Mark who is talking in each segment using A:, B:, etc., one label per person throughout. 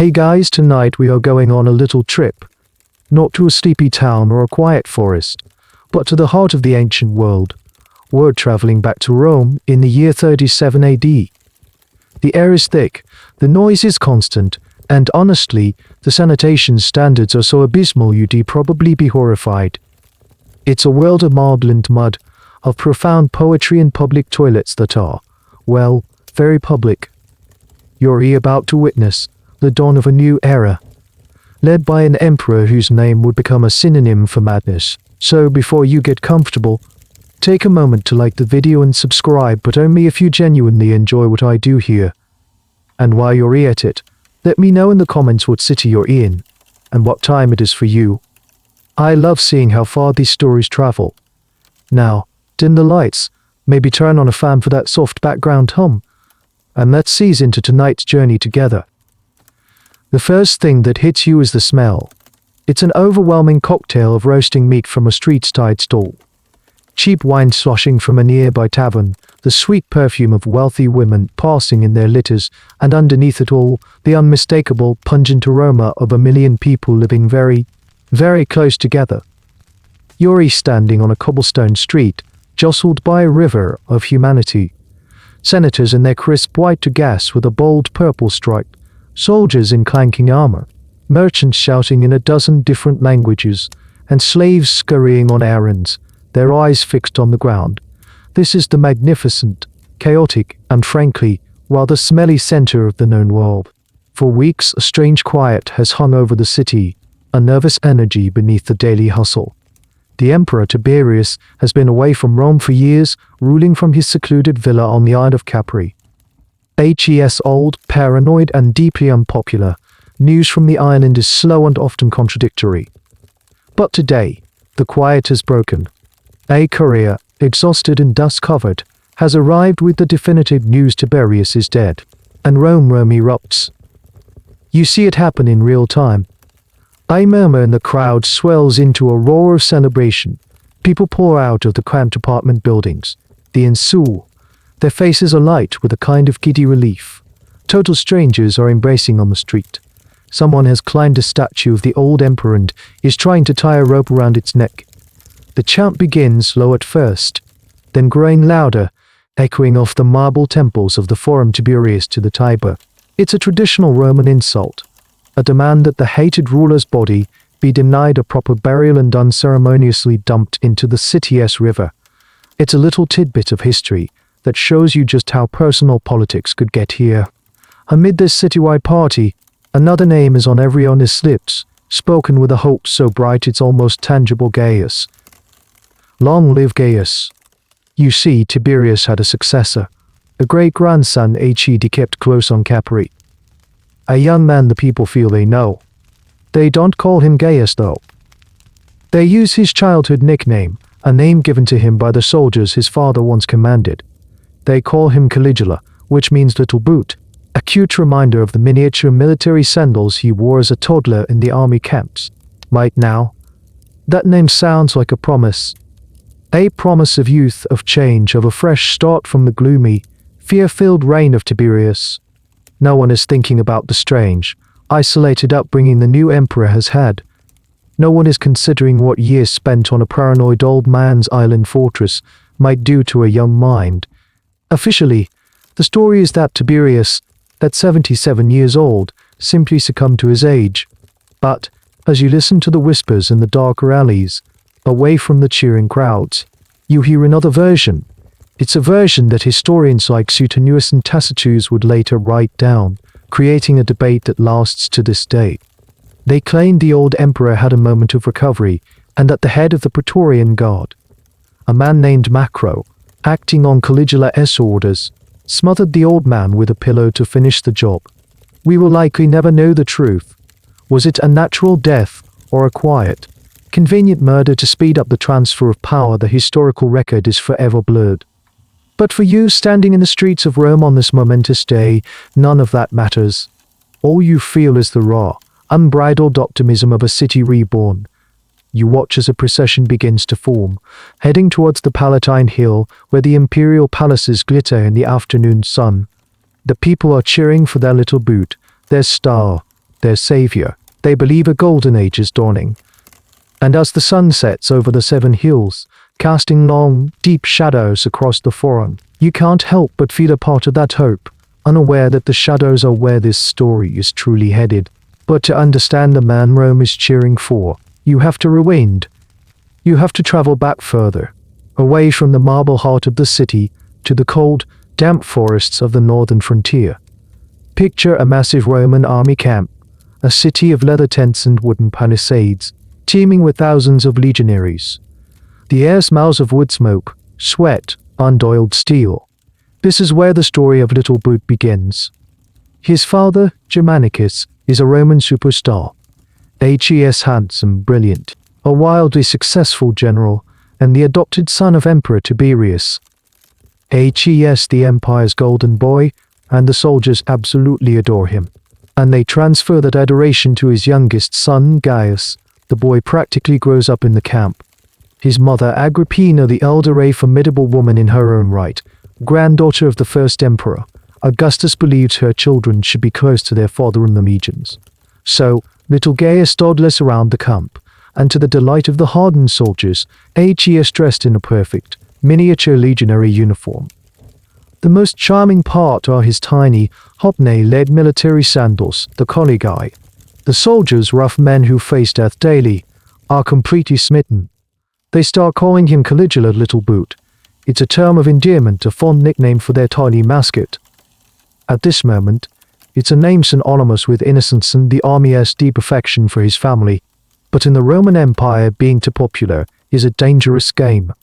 A: Hey guys, tonight we are going on a little trip. Not to a sleepy town or a quiet forest, but to the heart of the ancient world. We're traveling back to Rome in the year 37 AD. The air is thick, the noise is constant, and honestly, the sanitation standards are so abysmal you'd probably be horrified. It's a world of marble and mud, of profound poetry and public toilets that are, well, very public. You're about to witness the dawn of a new era, led by an emperor whose name would become a synonym for madness. So before you get comfortable, take a moment to like the video and subscribe, but only if you genuinely enjoy what I do here. And while you're at it, let me know in the comments what city you're in, and what time it is for you. I love seeing how far these stories travel. Now, dim the lights, maybe turn on a fan for that soft background hum, and let's ease into tonight's journey together. The first thing that hits you is the smell. It's an overwhelming cocktail of roasting meat from a street-side stall, cheap wine sloshing from a nearby tavern, the sweet perfume of wealthy women passing in their litters, and underneath it all, the unmistakable, pungent aroma of a million people living very, very close together. You're standing on a cobblestone street, jostled by a river of humanity. Senators in their crisp white togas with a bold purple stripe, soldiers in clanking armor, merchants shouting in a dozen different languages, and slaves scurrying on errands, their eyes fixed on the ground. This is the magnificent, chaotic, and frankly, rather smelly center of the known world. For weeks, a strange quiet has hung over the city, a nervous energy beneath the daily hustle. The Emperor Tiberius has been away from Rome for years, ruling from his secluded villa on the Isle of Capri. HES old, paranoid, and deeply unpopular, news from the island is slow and often contradictory. But today, the quiet has broken. A courier, exhausted and dust-covered, has arrived with the definitive news Tiberius is dead, and Rome erupts. You see it happen in real time. A murmur in the crowd swells into a roar of celebration. People pour out of the cramped apartment buildings. They ensue. Their faces alight with a kind of giddy relief. Total strangers are embracing on the street. Someone has climbed a statue of the old emperor and is trying to tie a rope around its neck. The chant begins low at first, then growing louder, echoing off the marble temples of the Forum Tiberius to the Tiber. It's a traditional Roman insult, a demand that the hated ruler's body be denied a proper burial and unceremoniously dumped into the city's river. It's a little tidbit of history that shows you just how personal politics could get here. Amid this citywide party, another name is on everyone's lips, spoken with a hope so bright it's almost tangible: Gaius. Long live Gaius. You see, Tiberius had a successor, a great-grandson he kept close on Capri. A young man the people feel they know. They don't call him Gaius though. They use his childhood nickname, a name given to him by the soldiers his father once commanded. They call him Caligula, which means little boot, a cute reminder of the miniature military sandals he wore as a toddler in the army camps. Right now, that name sounds like a promise. A promise of youth, of change, of a fresh start from the gloomy, fear-filled reign of Tiberius. No one is thinking about the strange, isolated upbringing the new emperor has had. No one is considering what years spent on a paranoid old man's island fortress might do to a young mind. Officially, the story is that Tiberius, at 77 years old, simply succumbed to his age. But, as you listen to the whispers in the darker alleys, away from the cheering crowds, you hear another version. It's a version that historians like Suetonius and Tacitus would later write down, creating a debate that lasts to this day. They claim the old emperor had a moment of recovery, and at the head of the Praetorian Guard, a man named Macro, acting on Caligula's orders, smothered the old man with a pillow to finish the job. We will likely never know the truth. Was it a natural death or a quiet, convenient murder to speed up the transfer of power? The historical record is forever blurred. But for you standing in the streets of Rome on this momentous day, none of that matters. All you feel is the raw, unbridled optimism of a city reborn. You watch as a procession begins to form, heading towards the Palatine Hill where the imperial palaces glitter in the afternoon sun. The people are cheering for their little boot, their star, their savior. They believe a golden age is dawning. And as the sun sets over the 7 hills, casting long, deep shadows across the forum, you can't help but feel a part of that hope, unaware that the shadows are where this story is truly headed. But to understand the man Rome is cheering for, you have to rewind. You have to travel back further, away from the marble heart of the city, to the cold, damp forests of the northern frontier. Picture a massive Roman army camp, a city of leather tents and wooden palisades, teeming with thousands of legionaries. The air smells of wood smoke, sweat, undoiled steel. This is where the story of Little Boot begins. His father, Germanicus, is a Roman superstar. Hes handsome, brilliant, a wildly successful general, and the adopted son of Emperor Tiberius. Hes the empire's golden boy, and the soldiers absolutely adore him. And they transfer that adoration to his youngest son, Gaius. The boy practically grows up in the camp. His mother, Agrippina the elder, a formidable woman in her own right, granddaughter of the first emperor, Augustus believed her children should be close to their father in the legions. So, little Gaius dawdlers around the camp, and to the delight of the hardened soldiers, Hes dressed in a perfect, miniature legionary uniform. The most charming part are his tiny, hobnail-led military sandals, the Caligula. The soldiers, rough men who face death daily, are completely smitten. They start calling him Caligula Little Boot. It's a term of endearment, a fond nickname for their tiny mascot. At this moment, it's a name synonymous with innocence and the army's deep affection for his family. But in the Roman Empire, being too popular is a dangerous game.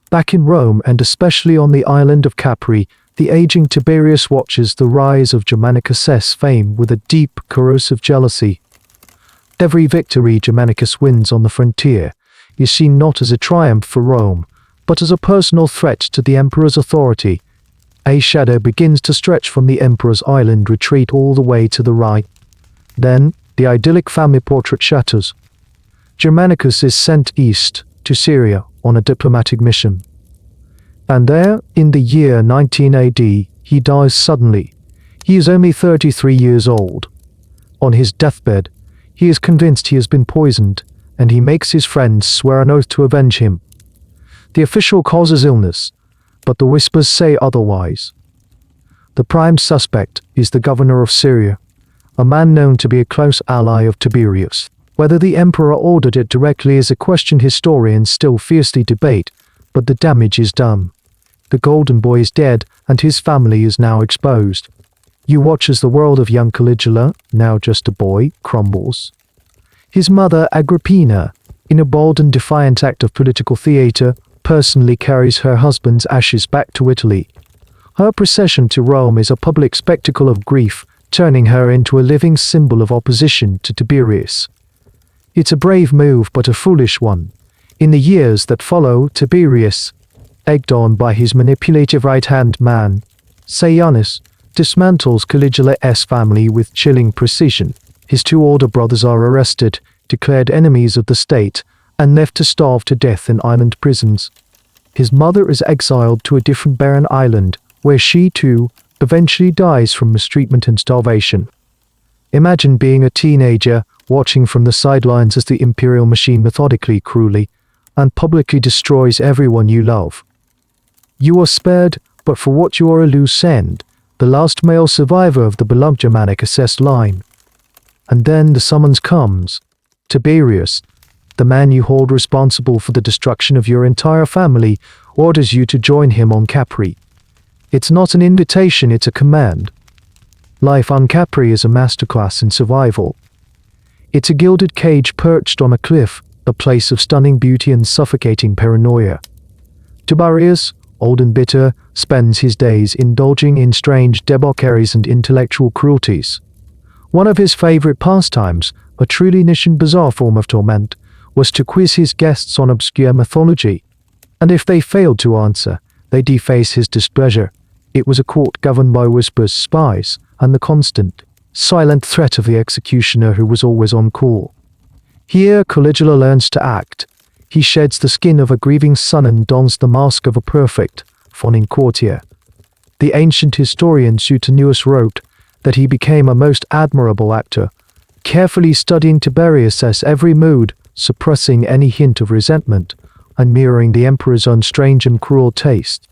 A: Back in Rome, and especially on the island of Capri, the aging Tiberius watches the rise of Germanicus' fame with a deep, corrosive jealousy. Every victory Germanicus wins on the frontier is seen not as a triumph for Rome, but as a personal threat to the emperor's authority. A shadow begins to stretch from the emperor's island retreat all the way to the right. Then, the idyllic family portrait shatters. Germanicus is sent east, to Syria, on a diplomatic mission. And there, in the year 19 AD, he dies suddenly. He is only 33 years old. On his deathbed, he is convinced he has been poisoned, and he makes his friends swear an oath to avenge him. The official cause is illness, but the whispers say otherwise. The prime suspect is the governor of Syria, a man known to be a close ally of Tiberius. Whether the emperor ordered it directly is a question historians still fiercely debate, but the damage is done. The golden boy is dead, and his family is now exposed. You watch as the world of young Caligula, now just a boy, crumbles. His mother, Agrippina, in a bold and defiant act of political theatre, personally carries her husband's ashes back to Italy. Her procession to Rome is a public spectacle of grief, turning her into a living symbol of opposition to Tiberius. It's a brave move, but a foolish one. In the years that follow, Tiberius, egged on by his manipulative right-hand man, Sejanus, dismantles Caligula's family with chilling precision. His 2 older brothers are arrested, declared enemies of the state, and left to starve to death in island prisons. His mother is exiled to a different barren island, where she, too, eventually dies from mistreatment and starvation. Imagine being a teenager, watching from the sidelines as the imperial machine methodically, cruelly, and publicly destroys everyone you love. You are spared, but for what you are a loose end, the last male survivor of the beloved Germanicus line. And then the summons comes. Tiberius, the man you hold responsible for the destruction of your entire family, orders you to join him on Capri. It's not an invitation, it's a command. Life on Capri is a masterclass in survival. It's a gilded cage perched on a cliff, a place of stunning beauty and suffocating paranoia. Tiberius, old and bitter, spends his days indulging in strange debaucheries and intellectual cruelties. One of his favorite pastimes, a truly niche and bizarre form of torment, was to quiz his guests on obscure mythology. And if they failed to answer, they deface his displeasure. It was a court governed by whispers, spies, and the constant, silent threat of the executioner who was always on call. Here Caligula learns to act. He sheds the skin of a grieving son and dons the mask of a perfect, fawning courtier. The ancient historian Suetonius wrote that he became a most admirable actor, carefully studying Tiberius's every mood, suppressing any hint of resentment, and mirroring the emperor's own strange and cruel taste.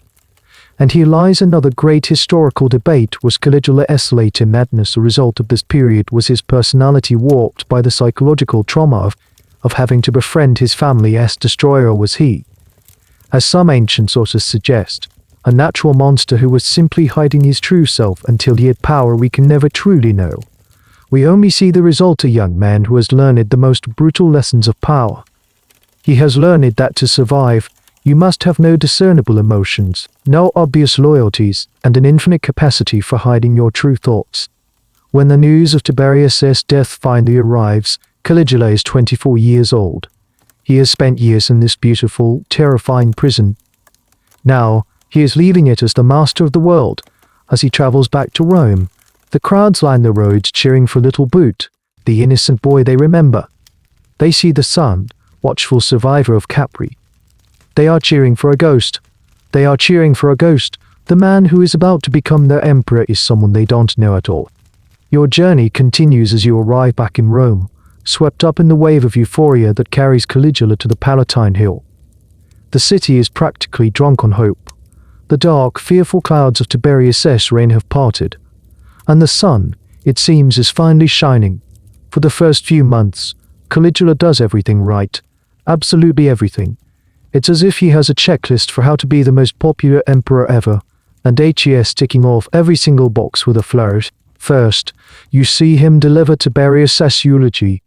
A: And here lies another great historical debate: was Caligula's later madness a result of this period? Was his personality warped by the psychological trauma of having to befriend his family as destroyer? Was he, as some ancient sources suggest, a natural monster who was simply hiding his true self until he had power we can never truly know? We only see the result: a young man who has learned the most brutal lessons of power. He has learned that to survive, you must have no discernible emotions, no obvious loyalties, and an infinite capacity for hiding your true thoughts. When the news of Tiberius's death finally arrives, Caligula is 24 years old. He has spent years in this beautiful, terrifying prison. Now, he is leaving it as the master of the world. As he travels back to Rome, the crowds line the roads cheering for little Boot, the innocent boy they remember. They see the son, watchful survivor of Capri. They are cheering for a ghost. They are cheering for a ghost. The man who is about to become their emperor is someone they don't know at all. Your journey continues as you arrive back in Rome, swept up in the wave of euphoria that carries Caligula to the Palatine Hill. The city is practically drunk on hope. The dark, fearful clouds of Tiberius's reign have parted, and the sun, it seems, is finally shining. For the first few months, Caligula does everything right. Absolutely everything. It's as if he has a checklist for how to be the most popular emperor ever, and HES ticking off every single box with a flourish. First, you see him deliver Tiberius's eulogy.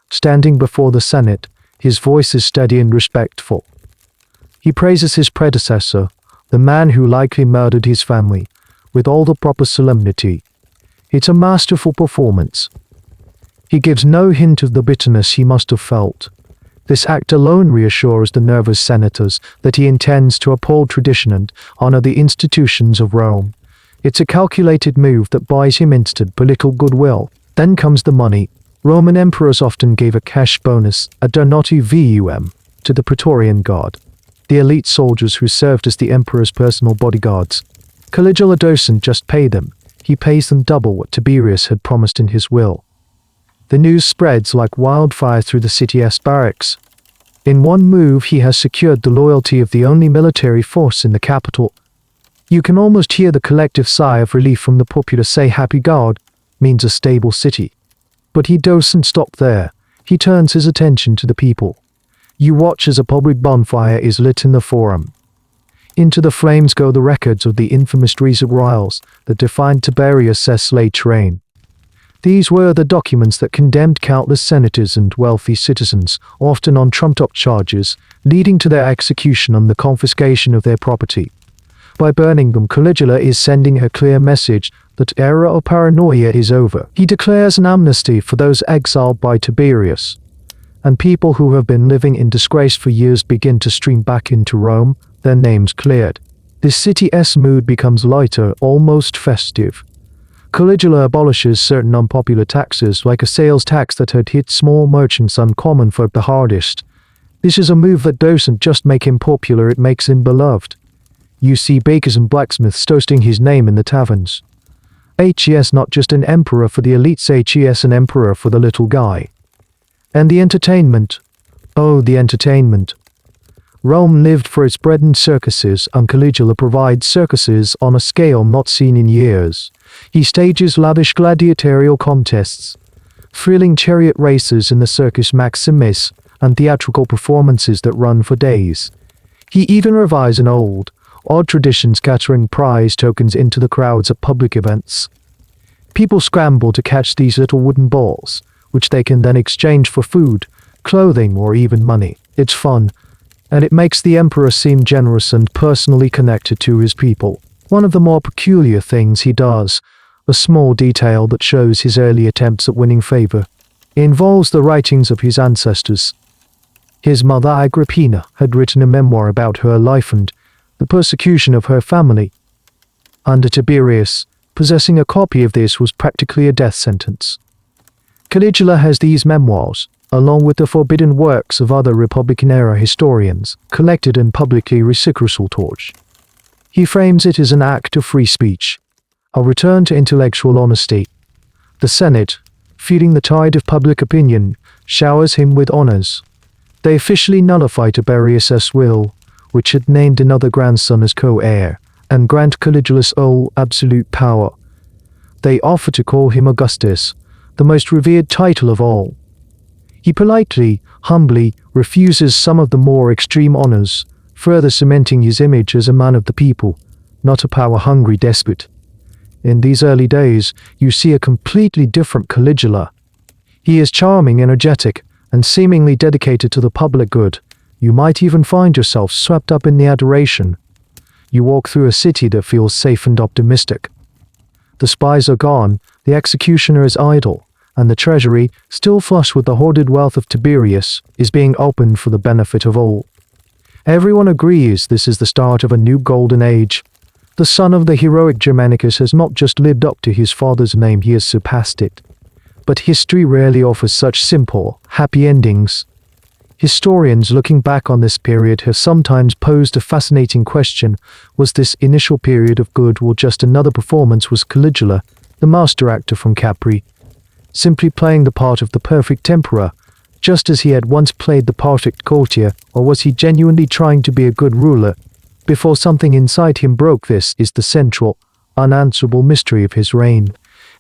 A: Standing before the Senate, his voice is steady and respectful. He praises his predecessor, the man who likely murdered his family, with all the proper solemnity. It's a masterful performance. He gives no hint of the bitterness he must have felt. This act alone reassures the nervous senators that he intends to uphold tradition and honor the institutions of Rome. It's a calculated move that buys him instant political goodwill. Then comes the money. Roman emperors often gave a cash bonus, a WWII, to the Praetorian Guard, the elite soldiers who served as the emperor's personal bodyguards. Caligula doesn't just pay them, he pays them double what Tiberius had promised in his will. The news spreads like wildfire through the city's barracks. In one move, he has secured the loyalty of the only military force in the capital. You can almost hear the collective sigh of relief from the populace. Say happy God means a stable city. But he doesn't stop there. He turns his attention to the people. You watch as a public bonfire is lit in the forum. Into the flames go the records of the infamous trials that defined Tiberius's late reign. These were the documents that condemned countless senators and wealthy citizens, often on trumped-up charges, leading to their execution and the confiscation of their property. By burning them, Caligula is sending a clear message that the era of paranoia is over. He declares an amnesty for those exiled by Tiberius, and people who have been living in disgrace for years begin to stream back into Rome, their names cleared. This city's mood becomes lighter, almost festive. Caligula abolishes certain unpopular taxes, like a sales tax that had hit small merchants and common folk the hardest. This is a move that doesn't just make him popular, it makes him beloved. You see bakers and blacksmiths toasting his name in the taverns. HES not just an emperor for the elites, HES an emperor for the little guy. And the entertainment. Oh, the entertainment. Rome lived for its bread and circuses, and Caligula provides circuses on a scale not seen in years. He stages lavish gladiatorial contests, thrilling chariot races in the Circus Maximus, and theatrical performances that run for days. He even revives an odd tradition, scattering prize tokens into the crowds at public events. People scramble to catch these little wooden balls, which they can then exchange for food, clothing, or even money. It's fun, and it makes the emperor seem generous and personally connected to his people. One of the more peculiar things he does, a small detail that shows his early attempts at winning favor, involves the writings of his ancestors. His mother Agrippina had written a memoir about her life and the persecution of her family. Under Tiberius, possessing a copy of this was practically a death sentence. Caligula has these memoirs, along with the forbidden works of other Republican-era historians, collected and publicly recycled. He frames it as an act of free speech, a return to intellectual honesty. The Senate, feeding the tide of public opinion, showers him with honors. They officially nullify Tiberius's will, which had named another grandson as co-heir, and grant Caligula's all absolute power. They offer to call him Augustus, the most revered title of all. He politely, humbly refuses some of the more extreme honors, further cementing his image as a man of the people, not a power-hungry despot. In these early days, you see a completely different Caligula. He is charming, energetic, and seemingly dedicated to the public good. You might even find yourself swept up in the adoration. You walk through a city that feels safe and optimistic. The spies are gone, the executioner is idle, and the treasury, still flush with the hoarded wealth of Tiberius, is being opened for the benefit of all. Everyone agrees this is the start of a new golden age. The son of the heroic Germanicus has not just lived up to his father's name, he has surpassed it. But history rarely offers such simple, happy endings. Historians looking back on this period have sometimes posed a fascinating question: was this initial period of good or just another performance? Was Caligula, the master actor from Capri, simply playing the part of the perfect emperor, just as he had once played the perfect courtier, or was he genuinely trying to be a good ruler? Before something inside him broke, this is the central, unanswerable mystery of his reign.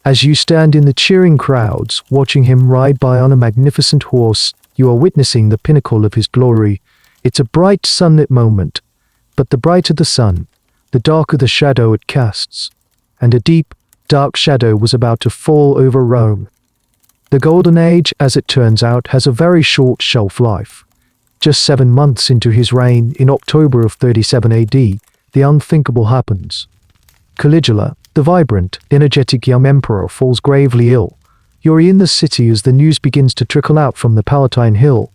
A: As you stand in the cheering crowds, watching him ride by on a magnificent horse, you are witnessing the pinnacle of his glory. It's a bright sunlit moment, but the brighter the sun, the darker the shadow it casts, and a deep, dark shadow was about to fall over Rome. The Golden Age, as it turns out, has a very short shelf life. Just 7 months into his reign, in October of 37 AD, the unthinkable happens. Caligula, the vibrant, energetic young emperor, falls gravely ill. You're in the city as the news begins to trickle out from the Palatine Hill.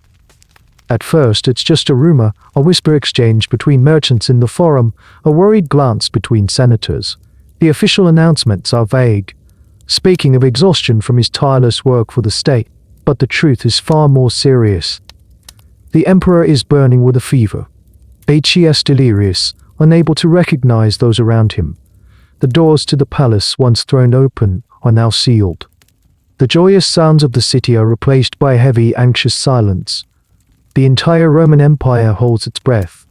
A: At first, it's just a rumor, a whisper exchange between merchants in the forum, a worried glance between senators. The official announcements are vague, speaking of exhaustion from his tireless work for the state, but the truth is far more serious. The emperor is burning with a fever. H.E.S. delirious, unable to recognize those around him. The doors to the palace, once thrown open, are now sealed. The joyous sounds of the city are replaced by a heavy, anxious silence. The entire Roman Empire holds its breath.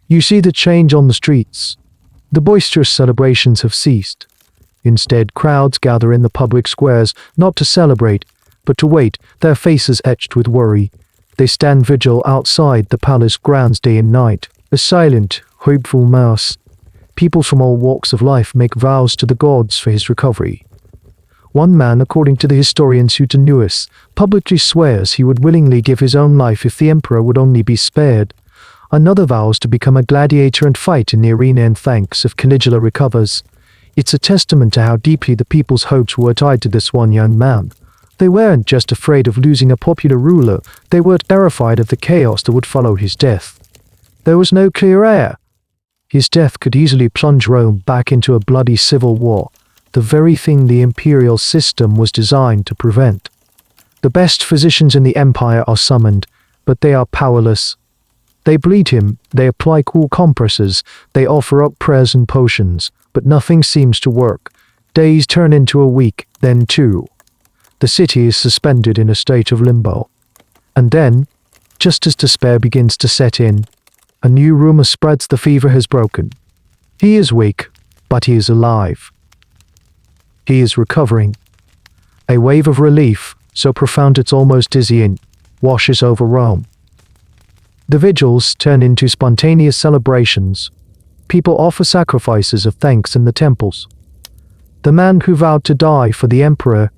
A: You see the change on the streets. The boisterous celebrations have ceased. Instead, crowds gather in the public squares, not to celebrate, but to wait, their faces etched with worry. They stand vigil outside the palace grounds day and night, a silent, hopeful mass. People from all walks of life make vows to the gods for his recovery. One man, according to the historian Suetonius, publicly swears he would willingly give his own life if the emperor would only be spared. Another vows to become a gladiator and fight in the arena in thanks if Caligula recovers. It's a testament to how deeply the people's hopes were tied to this one young man. They weren't just afraid of losing a popular ruler, they were terrified of the chaos that would follow his death. There was no clear heir. His death could easily plunge Rome back into a bloody civil war, the very thing the imperial system was designed to prevent. The best physicians in the empire are summoned, but they are powerless. They bleed him, they apply cool compresses, they offer up prayers and potions, but nothing seems to work. Days turn into a week, then 2. The city is suspended in a state of limbo. And then, just as despair begins to set in, a new rumor spreads: the fever has broken. He is weak, but he is alive. He is recovering. A wave of relief, so profound it's almost dizzying, washes over Rome. The vigils turn into spontaneous celebrations. People offer sacrifices of thanks in the temples. The man who vowed to die for the emperor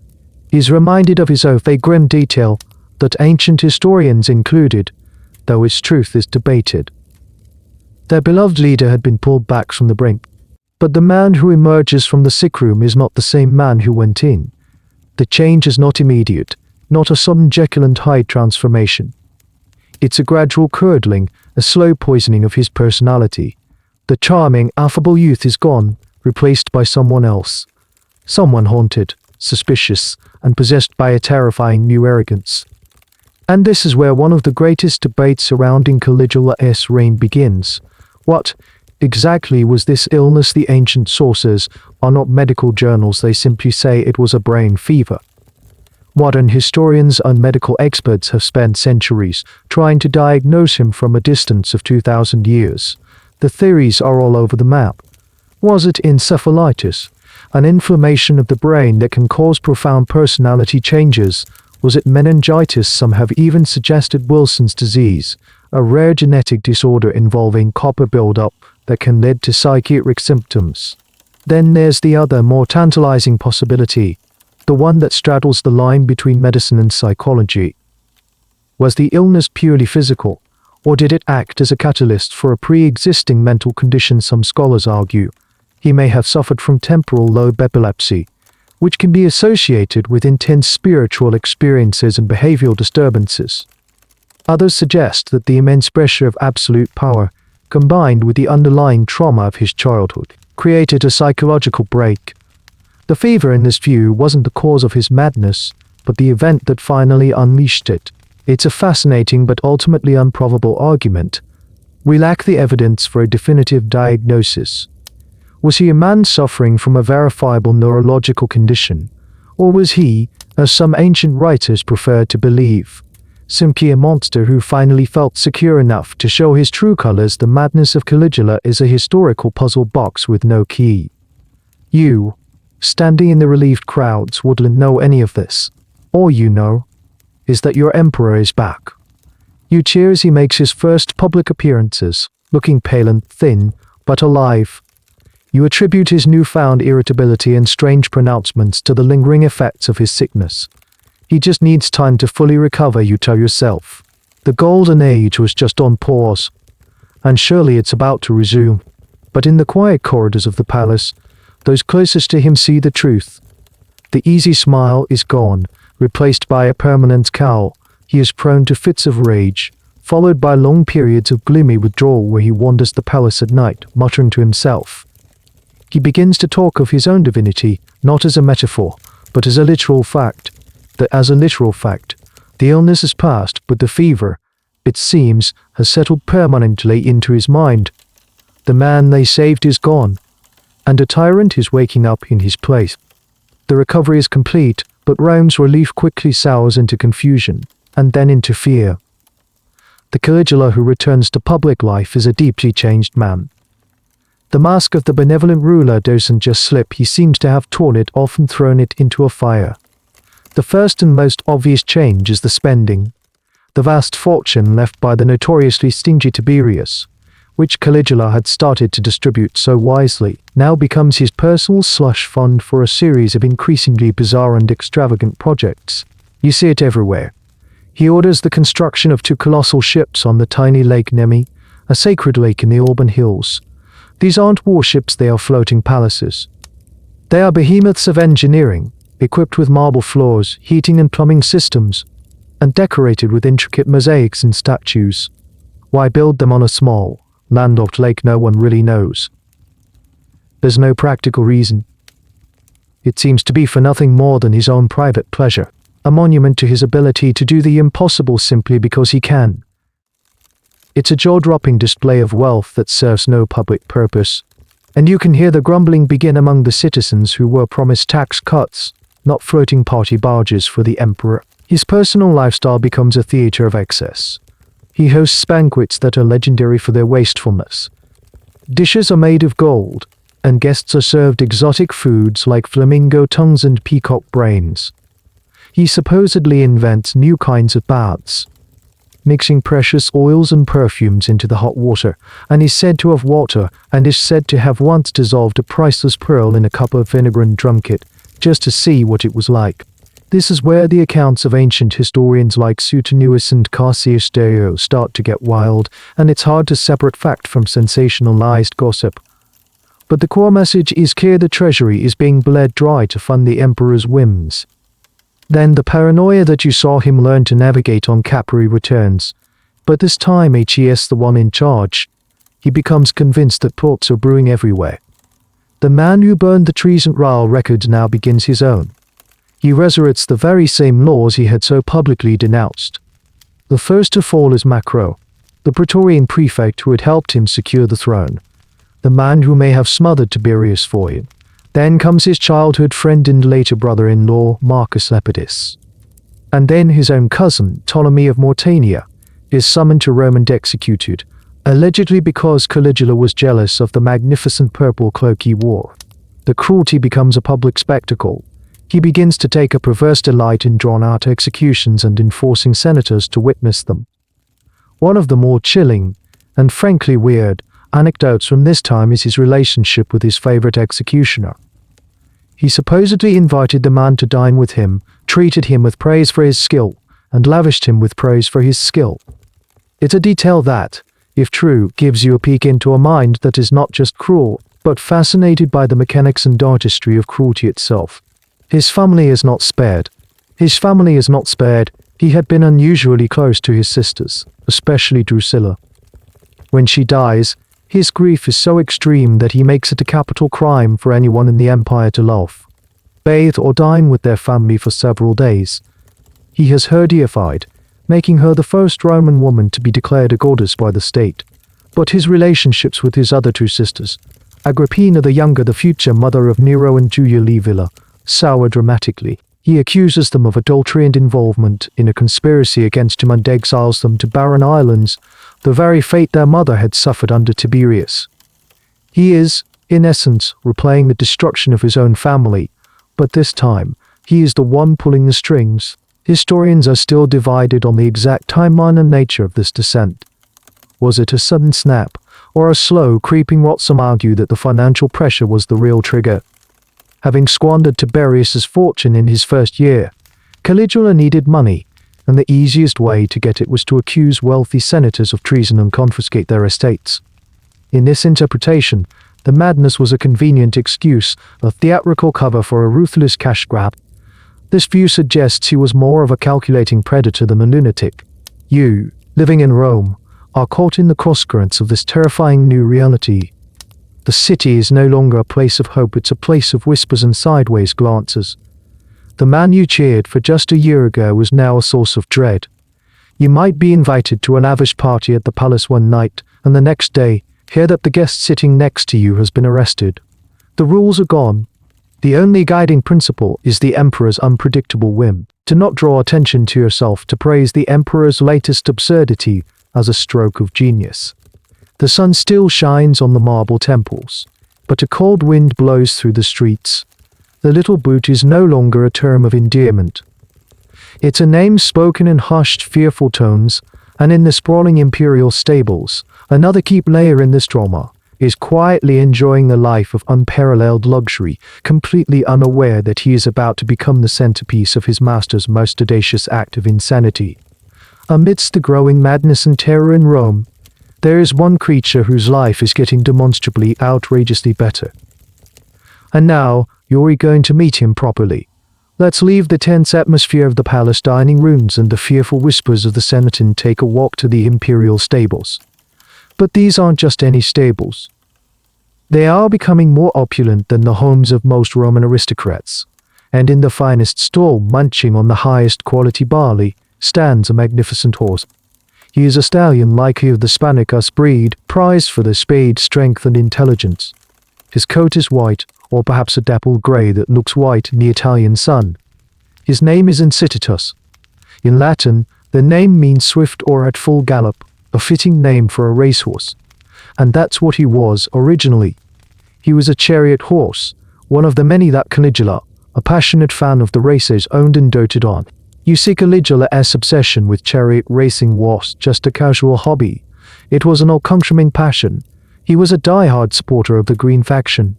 A: is reminded of his oath, a grim detail that ancient historians included, though its truth is debated. Their beloved leader had been pulled back from the brink. But the man who emerges from the sick room is not the same man who went in. The change is not immediate, not a sudden Jekyll and Hyde transformation. It's a gradual curdling, a slow poisoning of his personality. The charming, affable youth is gone, replaced by someone else. Someone haunted, suspicious, and possessed by a terrifying new arrogance. And this is where one of the greatest debates surrounding Caligula's reign begins. What exactly was this illness? The ancient sources are not medical journals, they simply say it was a brain fever. Modern historians and medical experts have spent centuries trying to diagnose him from a distance of 2,000 years. The theories are all over the map. Was it encephalitis, an inflammation of the brain that can cause profound personality changes? Was it meningitis? Some have even suggested Wilson's disease, a rare genetic disorder involving copper buildup that can lead to psychiatric symptoms. Then there's the other, more tantalizing possibility, the one that straddles the line between medicine and psychology. Was the illness purely physical, or did it act as a catalyst for a pre-existing mental condition? Some scholars argue he may have suffered from temporal lobe epilepsy, which can be associated with intense spiritual experiences and behavioral disturbances. Others suggest that the immense pressure of absolute power, combined with the underlying trauma of his childhood, created a psychological break. The fever in this view wasn't the cause of his madness, but the event that finally unleashed it. It's a fascinating but ultimately unprovable argument. We lack the evidence for a definitive diagnosis. Was he a man suffering from a verifiable neurological condition? Or was he, as some ancient writers preferred to believe, simply a monster who finally felt secure enough to show his true colors? The madness of Caligula is a historical puzzle box with no key. You, standing in the relieved crowds, wouldn't know any of this. All you know is that your emperor is back. You cheer as he makes his first public appearances, looking pale and thin, but alive. You attribute his newfound irritability and strange pronouncements to the lingering effects of his sickness. He just needs time to fully recover, you tell yourself. The golden age was just on pause, and surely it's about to resume. But in the quiet corridors of the palace, those closest to him see the truth. The easy smile is gone, replaced by a permanent cowl. He is prone to fits of rage, followed by long periods of gloomy withdrawal where he wanders the palace at night, muttering to himself. He begins to talk of his own divinity, not as a metaphor, but as a literal fact. The illness is past, but the fever, it seems, has settled permanently into his mind. The man they saved is gone, and a tyrant is waking up in his place. The recovery is complete, but Rome's relief quickly sours into confusion, and then into fear. The Caligula who returns to public life is a deeply changed man. The mask of the benevolent ruler doesn't just slip, he seems to have torn it off and thrown it into a fire. The first and most obvious change is the spending. The vast fortune left by the notoriously stingy Tiberius, which Caligula had started to distribute so wisely, now becomes his personal slush fund for a series of increasingly bizarre and extravagant projects. You see it everywhere. He orders the construction of 2 colossal ships on the tiny Lake Nemi, a sacred lake in the Alban Hills. These aren't warships, they are floating palaces. They are behemoths of engineering, equipped with marble floors, heating and plumbing systems, and decorated with intricate mosaics and statues. Why build them on a small, landlocked lake? No one really knows. There's no practical reason. It seems to be for nothing more than his own private pleasure, a monument to his ability to do the impossible simply because he can. It's a jaw-dropping display of wealth that serves no public purpose, and you can hear the grumbling begin among the citizens who were promised tax cuts, not floating party barges for the emperor. His personal lifestyle becomes a theater of excess. He hosts banquets that are legendary for their wastefulness. Dishes are made of gold, and guests are served exotic foods like flamingo tongues and peacock brains. He supposedly invents new kinds of baths, mixing precious oils and perfumes into the hot water, and is said to have once dissolved a priceless pearl in a cup of vinegar and drunk it, just to see what it was like. This is where the accounts of ancient historians like Suetonius and Cassius Dio start to get wild, and it's hard to separate fact from sensationalized gossip. But the core message is clear: the treasury is being bled dry to fund the emperor's whims. Then the paranoia that you saw him learn to navigate on Capri returns, but this time HES the one in charge. He becomes convinced that plots are brewing everywhere. The man who burned the treason royal records now begins his own. He resurrects the very same laws he had so publicly denounced. The first to fall is Macro, the Praetorian prefect who had helped him secure the throne, the man who may have smothered Tiberius for him. Then comes his childhood friend and later brother-in-law, Marcus Lepidus. And then his own cousin, Ptolemy of Mauritania, is summoned to Rome and executed, allegedly because Caligula was jealous of the magnificent purple cloak he wore. The cruelty becomes a public spectacle. He begins to take a perverse delight in drawn-out executions and in forcing senators to witness them. One of the more chilling, and frankly weird, anecdotes from this time is his relationship with his favorite executioner. He supposedly invited the man to dine with him, treated him with praise for his skill, and lavished him with praise for his skill. It's a detail that, if true, gives you a peek into a mind that is not just cruel, but fascinated by the mechanics and artistry of cruelty itself. His family is not spared. He had been unusually close to his sisters, especially Drusilla. When she dies, his grief is so extreme that he makes it a capital crime for anyone in the empire to love, bathe or dine with their family for several days. He has her deified, making her the first Roman woman to be declared a goddess by the state. But his relationships with his other two sisters, Agrippina the Younger, the future mother of Nero, and Julia Livilla, sour dramatically. He accuses them of adultery and involvement in a conspiracy against him and exiles them to barren islands, the very fate their mother had suffered under Tiberius. He is, in essence, replaying the destruction of his own family, but this time, he is the one pulling the strings. Historians are still divided on the exact timeline and nature of this descent. Was it a sudden snap, or a slow creeping rot? Some argue that the financial pressure was the real trigger. Having squandered Tiberius's fortune in his first year, Caligula needed money, and the easiest way to get it was to accuse wealthy senators of treason and confiscate their estates. In this interpretation, the madness was a convenient excuse, a theatrical cover for a ruthless cash grab. This view suggests he was more of a calculating predator than a lunatic. You, living in Rome, are caught in the crosscurrents of this terrifying new reality. The city is no longer a place of hope, it's a place of whispers and sideways glances. The man you cheered for just a year ago was now a source of dread. You might be invited to a lavish party at the palace one night, and the next day, hear that the guest sitting next to you has been arrested. The rules are gone. The only guiding principle is the emperor's unpredictable whim, to not draw attention to yourself, to praise the emperor's latest absurdity as a stroke of genius. The sun still shines on the marble temples, but a cold wind blows through the streets. The little boot is no longer a term of endearment. It's a name spoken in hushed, fearful tones, and in the sprawling imperial stables, another key player in this drama is quietly enjoying the life of unparalleled luxury, completely unaware that he is about to become the centerpiece of his master's most audacious act of insanity. Amidst the growing madness and terror in Rome, there is one creature whose life is getting demonstrably, outrageously better. And now, you're going to meet him properly. Let's leave the tense atmosphere of the palace dining rooms and the fearful whispers of the Senate and take a walk to the imperial stables. But these aren't just any stables. They are becoming more opulent than the homes of most Roman aristocrats, and in the finest stall, munching on the highest quality barley, stands a magnificent horse. He is a stallion likely of the Spanicus breed, prized for their spade strength and intelligence. His coat is white, or perhaps a dappled grey that looks white in the Italian sun. His name is Incitatus. In Latin, the name means swift or at full gallop, a fitting name for a racehorse. And that's what he was originally. He was a chariot horse, one of the many that Caligula, a passionate fan of the races, owned and doted on. You see, Caligula's obsession with chariot racing was just a casual hobby. It was an all-consuming passion. He was a die-hard supporter of the Green faction,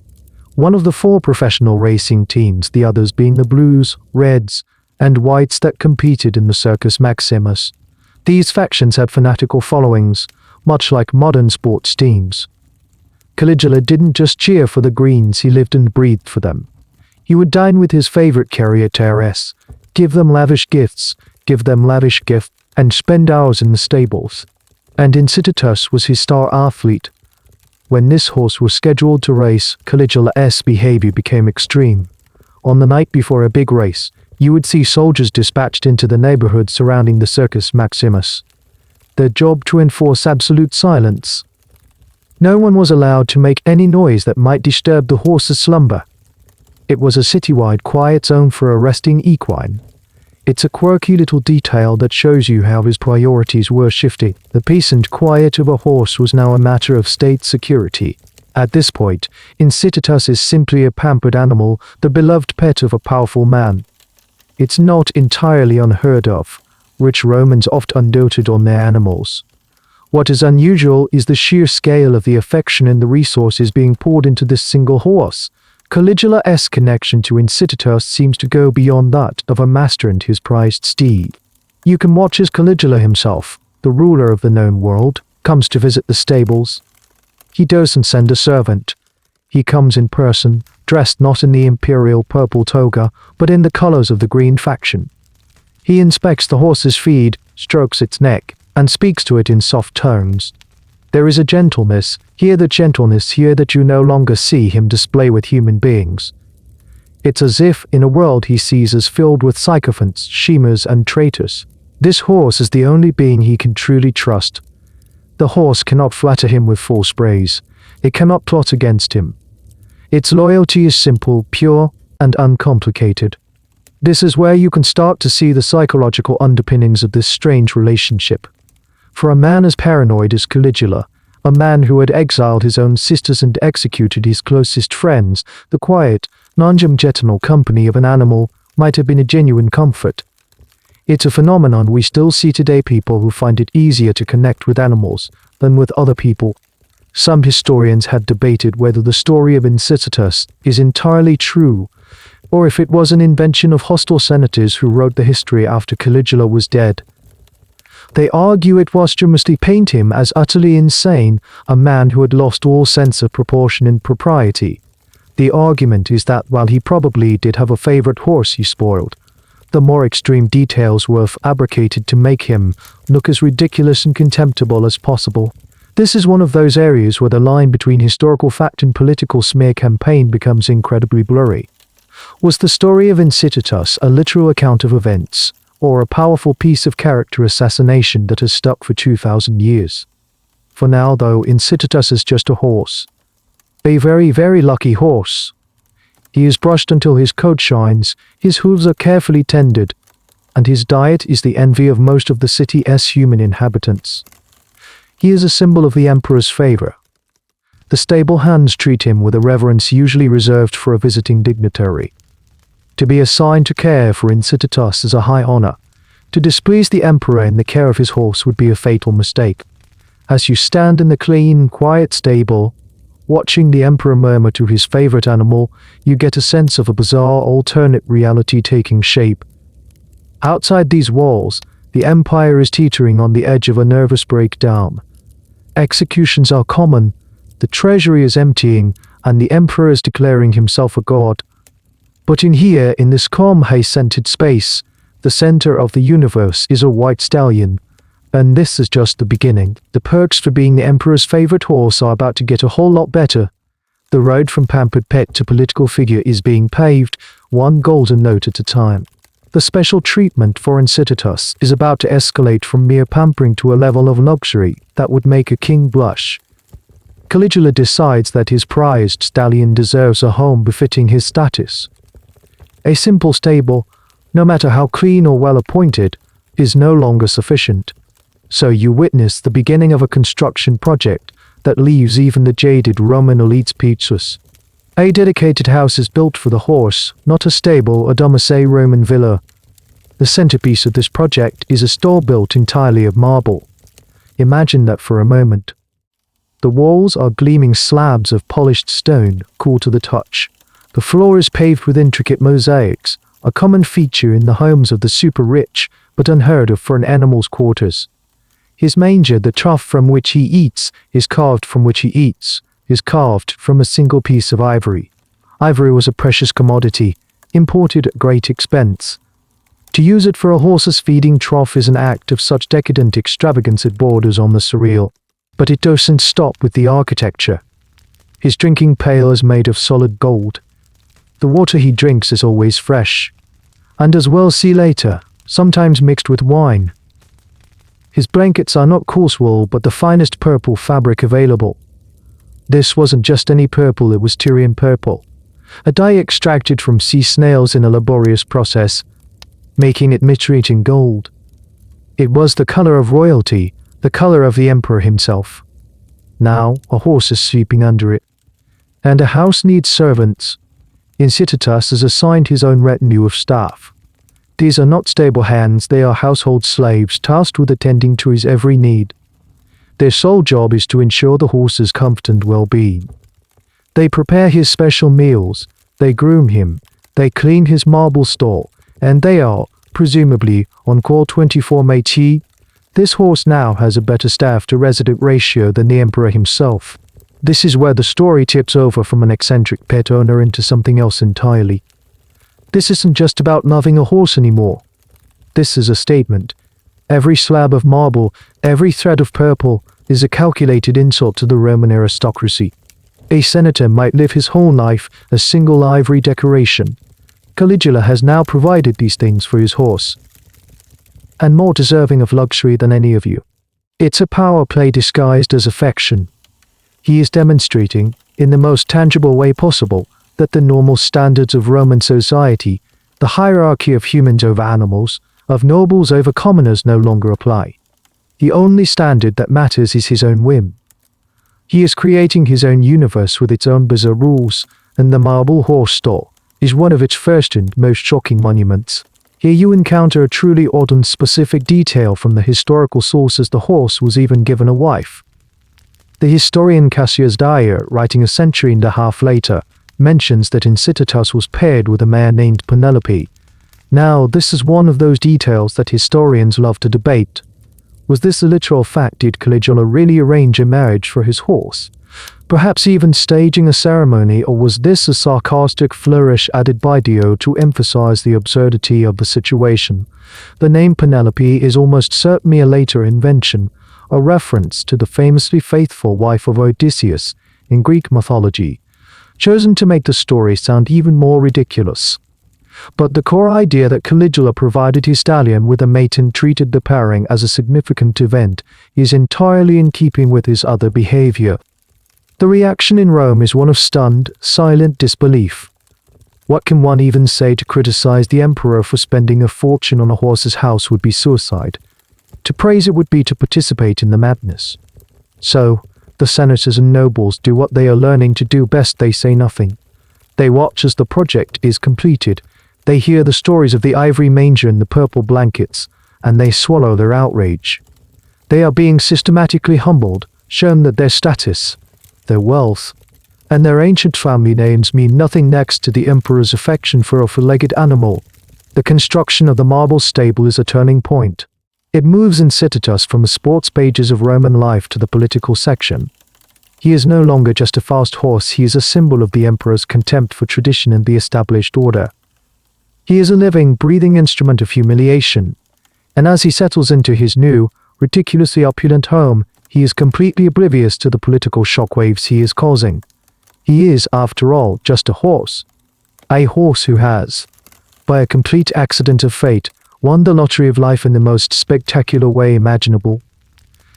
A: one of the 4 professional racing teams, the others being the Blues, Reds, and Whites that competed in the Circus Maximus. These factions had fanatical followings, much like modern sports teams. Caligula didn't just cheer for the Greens, he lived and breathed for them. He would dine with his favorite charioteers, give them lavish gifts, and spend hours in the stables. And Incitatus was his star athlete. When this horse was scheduled to race, Caligula's behavior became extreme. On the night before a big race, you would see soldiers dispatched into the neighborhood surrounding the Circus Maximus. Their job to enforce absolute silence. No one was allowed to make any noise that might disturb the horse's slumber. It was a citywide quiet zone for a resting equine. It's a quirky little detail that shows you how his priorities were shifting. The peace and quiet of a horse was now a matter of state security. At this point, Incitatus is simply a pampered animal, the beloved pet of a powerful man. It's not entirely unheard of. Rich Romans often doted on their animals. What is unusual is the sheer scale of the affection and the resources being poured into this single horse. Caligula's connection to Incitatus seems to go beyond that of a master and his prized steed. You can watch as Caligula himself, the ruler of the known world, comes to visit the stables. He doesn't send a servant. He comes in person, dressed not in the imperial purple toga, but in the colors of the green faction. He inspects the horse's feed, strokes its neck, and speaks to it in soft tones. There is a gentleness here that you no longer see him display with human beings. It's as if, in a world he sees as filled with sycophants, schemers, and traitors, this horse is the only being he can truly trust. The horse cannot flatter him with false praise. It cannot plot against him. Its loyalty is simple, pure, and uncomplicated. This is where you can start to see the psychological underpinnings of this strange relationship. For a man as paranoid as Caligula, a man who had exiled his own sisters and executed his closest friends, the quiet, non-judgmental company of an animal might have been a genuine comfort. It's a phenomenon we still see today, people who find it easier to connect with animals than with other people. Some historians had debated whether the story of Incitatus is entirely true, or if it was an invention of hostile senators who wrote the history after Caligula was dead. They argue it was to mostly paint him as utterly insane, a man who had lost all sense of proportion and propriety. The argument is that while he probably did have a favorite horse he spoiled, the more extreme details were fabricated to make him look as ridiculous and contemptible as possible. This is one of those areas where the line between historical fact and political smear campaign becomes incredibly blurry. Was the story of Incitatus a literal account of events, or a powerful piece of character assassination that has stuck for 2,000 years? For now, though, Incitatus is just a horse. A very, very lucky horse. He is brushed until his coat shines, his hooves are carefully tended, and his diet is the envy of most of the city's human inhabitants. He is a symbol of the emperor's favor. The stable hands treat him with a reverence usually reserved for a visiting dignitary. To be assigned to care for Incitatus is a high honor. To displease the emperor in the care of his horse would be a fatal mistake. As you stand in the clean, quiet stable, watching the emperor murmur to his favorite animal, you get a sense of a bizarre alternate reality taking shape. Outside these walls, the empire is teetering on the edge of a nervous breakdown. Executions are common, the treasury is emptying, and the emperor is declaring himself a god. But in here, in this calm, hay-scented space, the center of the universe is a white stallion. And this is just the beginning. The perks for being the emperor's favorite horse are about to get a whole lot better. The road from pampered pet to political figure is being paved, one golden note at a time. The special treatment for Incitatus is about to escalate from mere pampering to a level of luxury that would make a king blush. Caligula decides that his prized stallion deserves a home befitting his status. A simple stable, no matter how clean or well appointed, is no longer sufficient. So you witness the beginning of a construction project that leaves even the jaded Roman elite speechless. A dedicated house is built for the horse, not a stable, a domicile Roman villa. The centerpiece of this project is a store built entirely of marble. Imagine that for a moment. The walls are gleaming slabs of polished stone, cool to the touch. The floor is paved with intricate mosaics, a common feature in the homes of the super-rich, but unheard of for an animal's quarters. His manger, the trough from which he eats, is carved from a single piece of ivory. Ivory was a precious commodity, imported at great expense. To use it for a horse's feeding trough is an act of such decadent extravagance it borders on the surreal. But it doesn't stop with the architecture. His drinking pail is made of solid gold. The water he drinks is always fresh, and as we'll see later, sometimes mixed with wine. His blankets are not coarse wool but the finest purple fabric available. This wasn't just any purple, it was Tyrian purple, a dye extracted from sea snails in a laborious process. making it mid-treating gold. It was the color of royalty, the color of the emperor himself. Now a horse is sleeping under it. And a house needs servants. Incitatus has assigned his own retinue of staff. These are not stable hands, they are household slaves tasked with attending to his every need. Their sole job is to ensure the horse's comfort and well-being. They prepare his special meals, they groom him, they clean his marble stall, and they are, presumably, on call 24/7. This horse now has a better staff-to-resident ratio than the emperor himself. This is where the story tips over from an eccentric pet owner into something else entirely. This isn't just about loving a horse anymore. This is a statement. Every slab of marble, every thread of purple, is a calculated insult to the Roman aristocracy. A senator might live his whole life a single ivory decoration. Caligula has now provided these things for his horse. And more deserving of luxury than any of you. It's a power play disguised as affection. He is demonstrating, in the most tangible way possible, that the normal standards of Roman society, the hierarchy of humans over animals, of nobles over commoners no longer apply. The only standard that matters is his own whim. He is creating his own universe with its own bizarre rules, and the marble horse stall is one of its first and most shocking monuments. Here you encounter a truly odd and specific detail from the historical sources. The horse was even given a wife. The historian Cassius Dio, writing a century and a half later, mentions that Incitatus was paired with a mare named Penelope. Now, this is one of those details that historians love to debate. Was this a literal fact? Did Caligula really arrange a marriage for his horse? Perhaps even staging a ceremony, or was this a sarcastic flourish added by Dio to emphasize the absurdity of the situation? The name Penelope is almost certainly a later invention, a reference to the famously faithful wife of Odysseus in Greek mythology, chosen to make the story sound even more ridiculous. But the core idea that Caligula provided his stallion with a mate and treated the pairing as a significant event is entirely in keeping with his other behavior. The reaction in Rome is one of stunned, silent disbelief. What can one even say to criticize the emperor for spending a fortune on a horse's house would be suicide. To praise it would be to participate in the madness. So, the senators and nobles do what they are learning to do best. They say nothing. They watch as the project is completed. They hear the stories of the ivory manger and the purple blankets, and they swallow their outrage. They are being systematically humbled, shown that their status, their wealth, and their ancient family names mean nothing next to the emperor's affection for a four-legged animal. The construction of the marble stable is a turning point. It moves Incitatus from the sports pages of Roman life to the political section. He is no longer just a fast horse, he is a symbol of the emperor's contempt for tradition and the established order. He is a living, breathing instrument of humiliation. And as he settles into his new, ridiculously opulent home, he is completely oblivious to the political shockwaves he is causing. He is, after all, just a horse. A horse who has, by a complete accident of fate, won the lottery of life in the most spectacular way imaginable.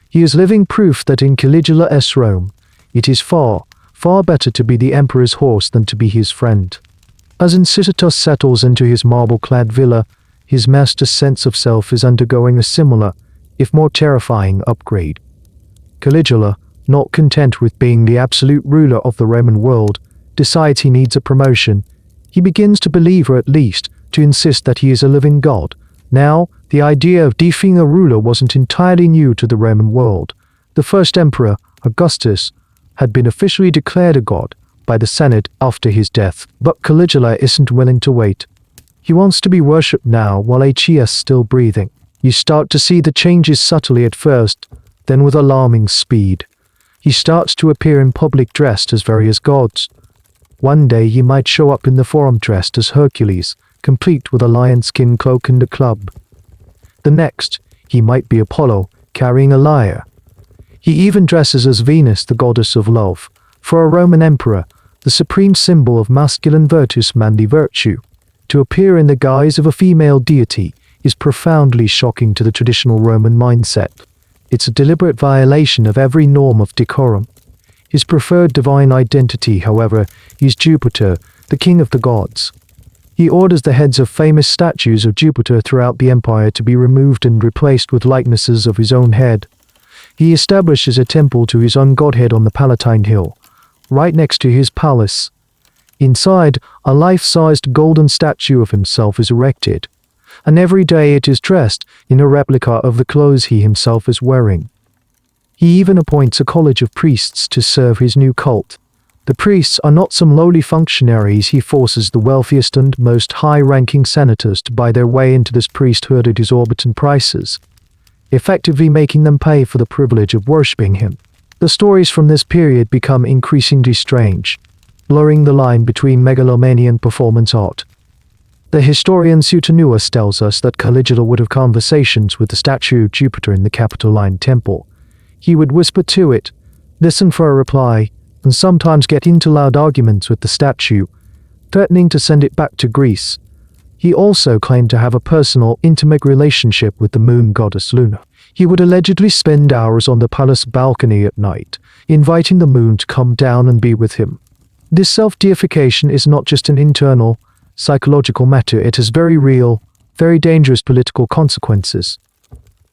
A: He is living proof that in Caligula's Rome, it is far, far better to be the emperor's horse than to be his friend. As Incitatus settles into his marble-clad villa, his master's sense of self is undergoing a similar, if more terrifying, upgrade. Caligula, not content with being the absolute ruler of the Roman world, decides he needs a promotion. He begins to believe, or at least, to insist that he is a living god. Now, the idea of defeating a ruler wasn't entirely new to the Roman world. The first emperor, Augustus, had been officially declared a god by the Senate after his death, but Caligula isn't willing to wait. He wants to be worshipped now while Achaeus is still breathing. You start to see the changes subtly at first, then with alarming speed. He starts to appear in public dressed as various gods. One day he might show up in the Forum dressed as Hercules, complete with a lion-skin cloak and a club. The next, he might be Apollo, carrying a lyre. He even dresses as Venus, the goddess of love. For a Roman emperor, the supreme symbol of masculine virtus, manly virtue, to appear in the guise of a female deity is profoundly shocking to the traditional Roman mindset. It's a deliberate violation of every norm of decorum. His preferred divine identity, however, is Jupiter, the king of the gods. He orders the heads of famous statues of Jupiter throughout the empire to be removed and replaced with likenesses of his own head. He establishes a temple to his own godhead on the Palatine Hill, right next to his palace. Inside, a life-sized golden statue of himself is erected, and every day it is dressed in a replica of the clothes he himself is wearing. He even appoints a college of priests to serve his new cult. The priests are not some lowly functionaries. He forces the wealthiest and most high-ranking senators to buy their way into this priesthood at exorbitant prices, effectively making them pay for the privilege of worshipping him. The stories from this period become increasingly strange, blurring the line between megalomania and performance art. The historian Suetonius tells us that Caligula would have conversations with the statue of Jupiter in the Capitoline Temple. He would whisper to it, listen for a reply, and sometimes get into loud arguments with the statue, threatening to send it back to Greece. He also claimed to have a personal, intimate relationship with the moon goddess Luna. He would allegedly spend hours on the palace balcony at night, inviting the moon to come down and be with him. This self-deification is not just an internal, psychological matter, it has very real, very dangerous political consequences.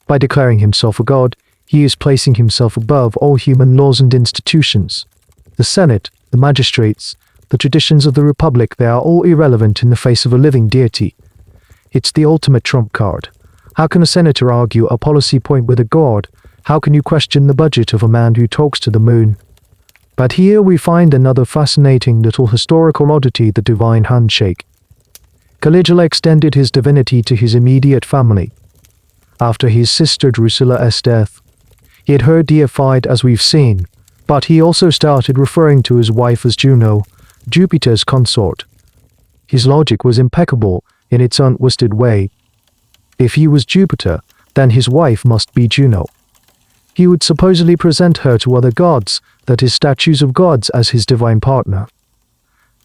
A: By declaring himself a god, he is placing himself above all human laws and institutions. The Senate, the magistrates, the traditions of the Republic, they are all irrelevant in the face of a living deity. It's the ultimate trump card. How can a senator argue a policy point with a god? How can you question the budget of a man who talks to the moon? But here we find another fascinating little historical oddity, the divine handshake. Caligula extended his divinity to his immediate family. After his sister Drusilla's death, he had her deified as we've seen, but he also started referring to his wife as Juno, Jupiter's consort. His logic was impeccable in its untwisted way. If he was Jupiter, then his wife must be Juno. He would supposedly present her to other gods, that is, statues of gods, as his divine partner.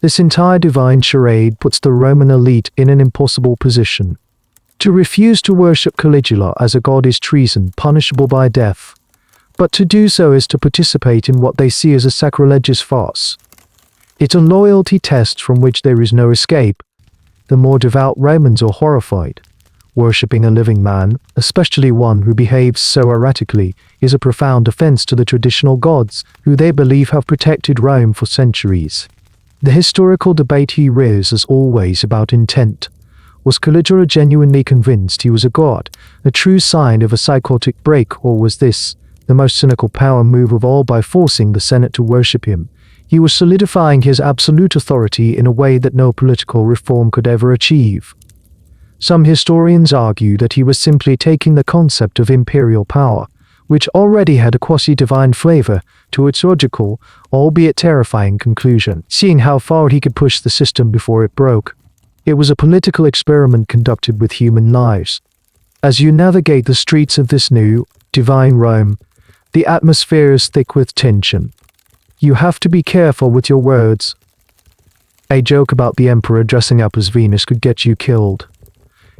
A: This entire divine charade puts the Roman elite in an impossible position. To refuse to worship Caligula as a god is treason, punishable by death. But to do so is to participate in what they see as a sacrilegious farce. It's a loyalty test from which there is no escape. The more devout Romans are horrified. Worshipping a living man, especially one who behaves so erratically, is a profound offense to the traditional gods who they believe have protected Rome for centuries. The historical debate here is, as always, about intent. Was Caligula genuinely convinced he was a god, a true sign of a psychotic break, or was this the most cynical power move of all? By forcing the Senate to worship him, he was solidifying his absolute authority in a way that no political reform could ever achieve. Some historians argue that he was simply taking the concept of imperial power, which already had a quasi-divine flavor, to its logical, albeit terrifying conclusion, seeing how far he could push the system before it broke. It was a political experiment conducted with human lives. As you navigate the streets of this new, divine Rome, the atmosphere is thick with tension. You have to be careful with your words. A joke about the emperor dressing up as Venus could get you killed.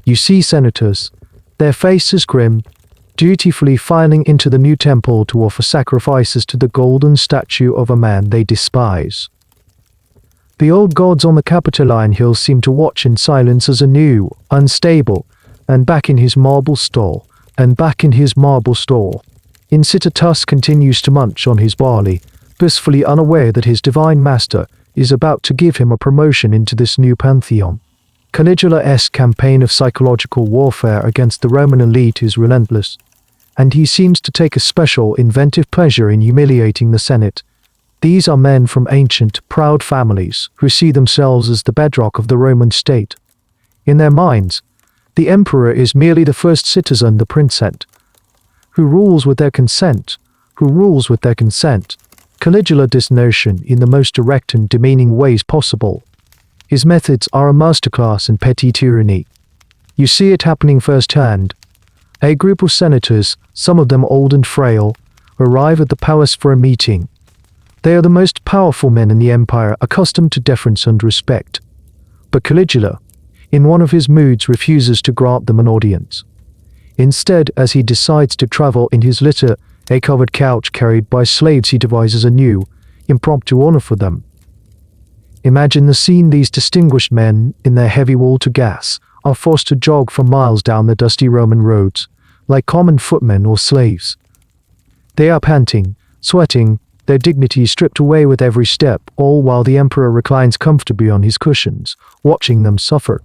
A: You see senators, their faces grim, dutifully filing into the new temple to offer sacrifices to the golden statue of a man they despise. The old gods on the Capitoline Hill seem to watch in silence as a new, unstable, and back in his marble stall, and back in his marble stall. Incitatus continues to munch on his barley, blissfully unaware that his divine master is about to give him a promotion into this new pantheon. Caligula's campaign of psychological warfare against the Roman elite is relentless, and he seems to take a special, inventive pleasure in humiliating the Senate. These are men from ancient, proud families who see themselves as the bedrock of the Roman state. In their minds, the emperor is merely the first citizen, the princeps, who rules with their consent, Caligula this notion in the most direct and demeaning ways possible. His methods are a masterclass in petty tyranny. You see it happening firsthand. A group of senators, some of them old and frail, arrive at the palace for a meeting. They are the most powerful men in the empire, accustomed to deference and respect. But Caligula, in one of his moods, refuses to grant them an audience. Instead, as he decides to travel in his litter, a covered couch carried by slaves, he devises a new, impromptu honor for them. Imagine the scene: these distinguished men, in their heavy water gas, are forced to jog for miles down the dusty Roman roads, like common footmen or slaves. They are panting, sweating, their dignity stripped away with every step, all while the emperor reclines comfortably on his cushions, watching them suffer.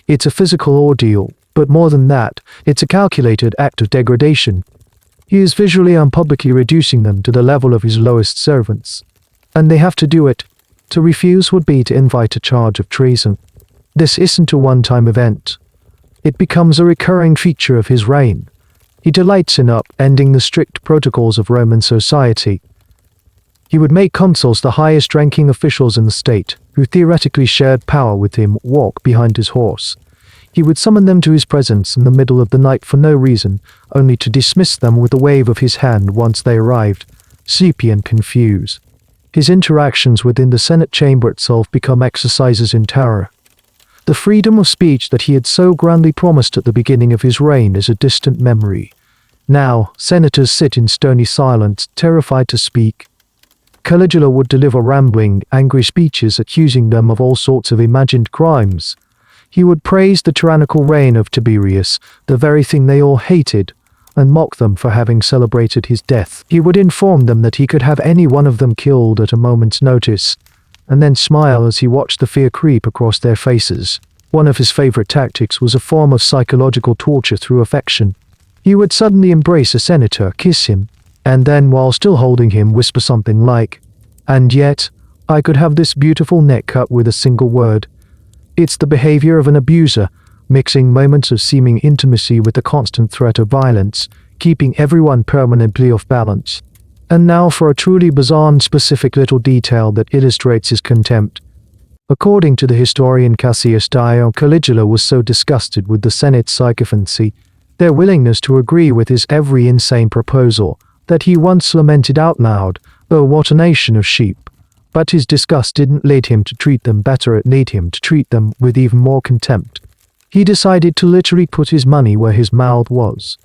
A: It's a physical ordeal, but more than that, it's a calculated act of degradation. He is visually and publicly reducing them to the level of his lowest servants. And they have to do it. To refuse would be to invite a charge of treason. This isn't a one-time event. It becomes a recurring feature of his reign. He delights in upending the strict protocols of Roman society. He would make consuls, the highest-ranking officials in the state, who theoretically shared power with him, walk behind his horse. He would summon them to his presence in the middle of the night for no reason, only to dismiss them with a wave of his hand once they arrived, sleepy and confused. His interactions within the Senate chamber itself become exercises in terror. The freedom of speech that he had so grandly promised at the beginning of his reign is a distant memory. Now, senators sit in stony silence, terrified to speak. Caligula would deliver rambling, angry speeches accusing them of all sorts of imagined crimes. He would praise the tyrannical reign of Tiberius, the very thing they all hated, and mock them for having celebrated his death. He would inform them that he could have any one of them killed at a moment's notice, and then smile as he watched the fear creep across their faces. One of his favorite tactics was a form of psychological torture through affection. He would suddenly embrace a senator, kiss him, and then, while still holding him, whisper something like, "And yet, I could have this beautiful neck cut with a single word." It's the behavior of an abuser, mixing moments of seeming intimacy with the constant threat of violence, keeping everyone permanently off balance. And now for a truly bizarre and specific little detail that illustrates his contempt. According to the historian Cassius Dio, Caligula was so disgusted with the Senate's sycophancy, their willingness to agree with his every insane proposal, that he once lamented out loud, "Oh, what a nation of sheep." But his disgust didn't lead him to treat them better, it led him to treat them with even more contempt. He decided to literally put his money where his mouth was.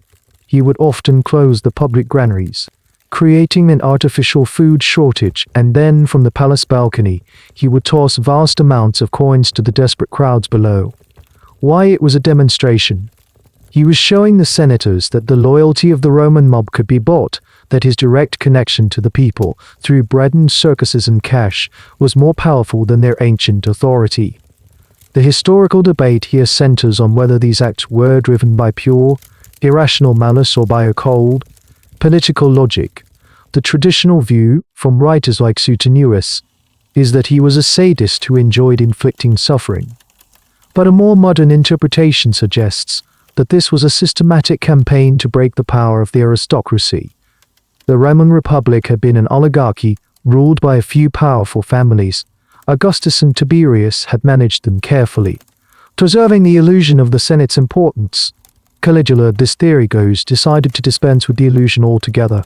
A: He would often close the public granaries, creating an artificial food shortage, and then from the palace balcony, he would toss vast amounts of coins to the desperate crowds below. Why? It was a demonstration. He was showing the senators that the loyalty of the Roman mob could be bought, that his direct connection to the people, through bread and circuses and cash, was more powerful than their ancient authority. The historical debate here centers on whether these acts were driven by pure, irrational malice or by a cold, political logic. The traditional view, from writers like Suetonius, is that he was a sadist who enjoyed inflicting suffering. But a more modern interpretation suggests that this was a systematic campaign to break the power of the aristocracy. The Roman Republic had been an oligarchy ruled by a few powerful families. Augustus and Tiberius had managed them carefully, preserving the illusion of the Senate's importance. Caligula, this theory goes, decided to dispense with the illusion altogether.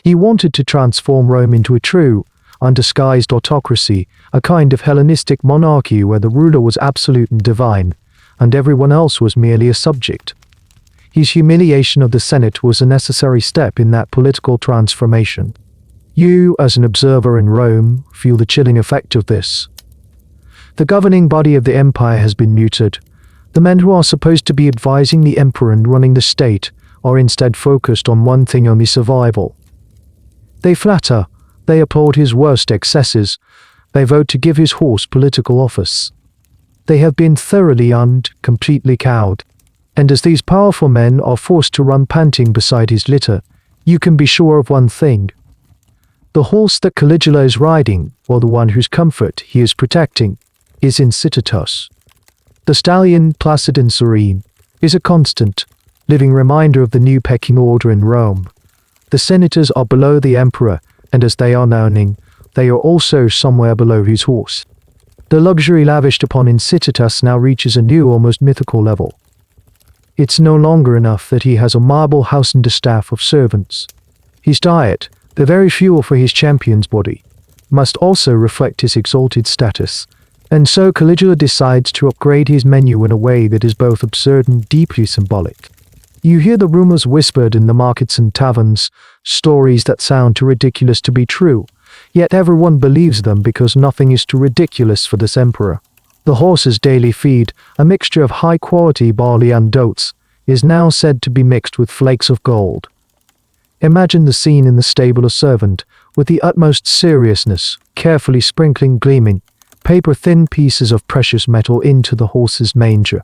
A: He wanted to transform Rome into a true, undisguised autocracy, a kind of Hellenistic monarchy where the ruler was absolute and divine, and everyone else was merely a subject. His humiliation of the Senate was a necessary step in that political transformation. You, as an observer in Rome, feel the chilling effect of this. The governing body of the empire has been muted. The men who are supposed to be advising the emperor and running the state are instead focused on one thing only: survival. They flatter, they applaud his worst excesses, they vote to give his horse political office. They have been thoroughly and completely cowed. And as these powerful men are forced to run panting beside his litter, you can be sure of one thing. The horse that Caligula is riding, or the one whose comfort he is protecting, is incitatus. The stallion, placid and serene, is a constant, living reminder of the new pecking order in Rome. The senators are below the emperor, and as they are learning, they are also somewhere below his horse. The luxury lavished upon Incitatus now reaches a new, almost mythical level. It's no longer enough that he has a marble house and a staff of servants. His diet, the very fuel for his champion's body, must also reflect his exalted status, and so Caligula decides to upgrade his menu in a way that is both absurd and deeply symbolic. You hear the rumors whispered in the markets and taverns, stories that sound too ridiculous to be true. Yet everyone believes them because nothing is too ridiculous for this emperor. The horse's daily feed, a mixture of high-quality barley and oats, is now said to be mixed with flakes of gold. Imagine the scene in the stable: a servant, with the utmost seriousness, carefully sprinkling gleaming, paper-thin pieces of precious metal into the horse's manger.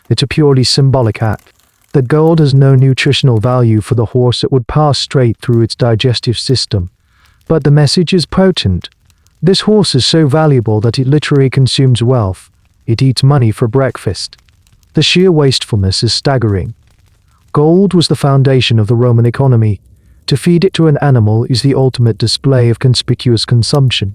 A: It's a purely symbolic act. The gold has no nutritional value for the horse; it would pass straight through its digestive system. But the message is potent. This horse is so valuable that it literally consumes wealth. It eats money for breakfast. The sheer wastefulness is staggering. Gold was the foundation of the Roman economy. To feed it to an animal is the ultimate display of conspicuous consumption.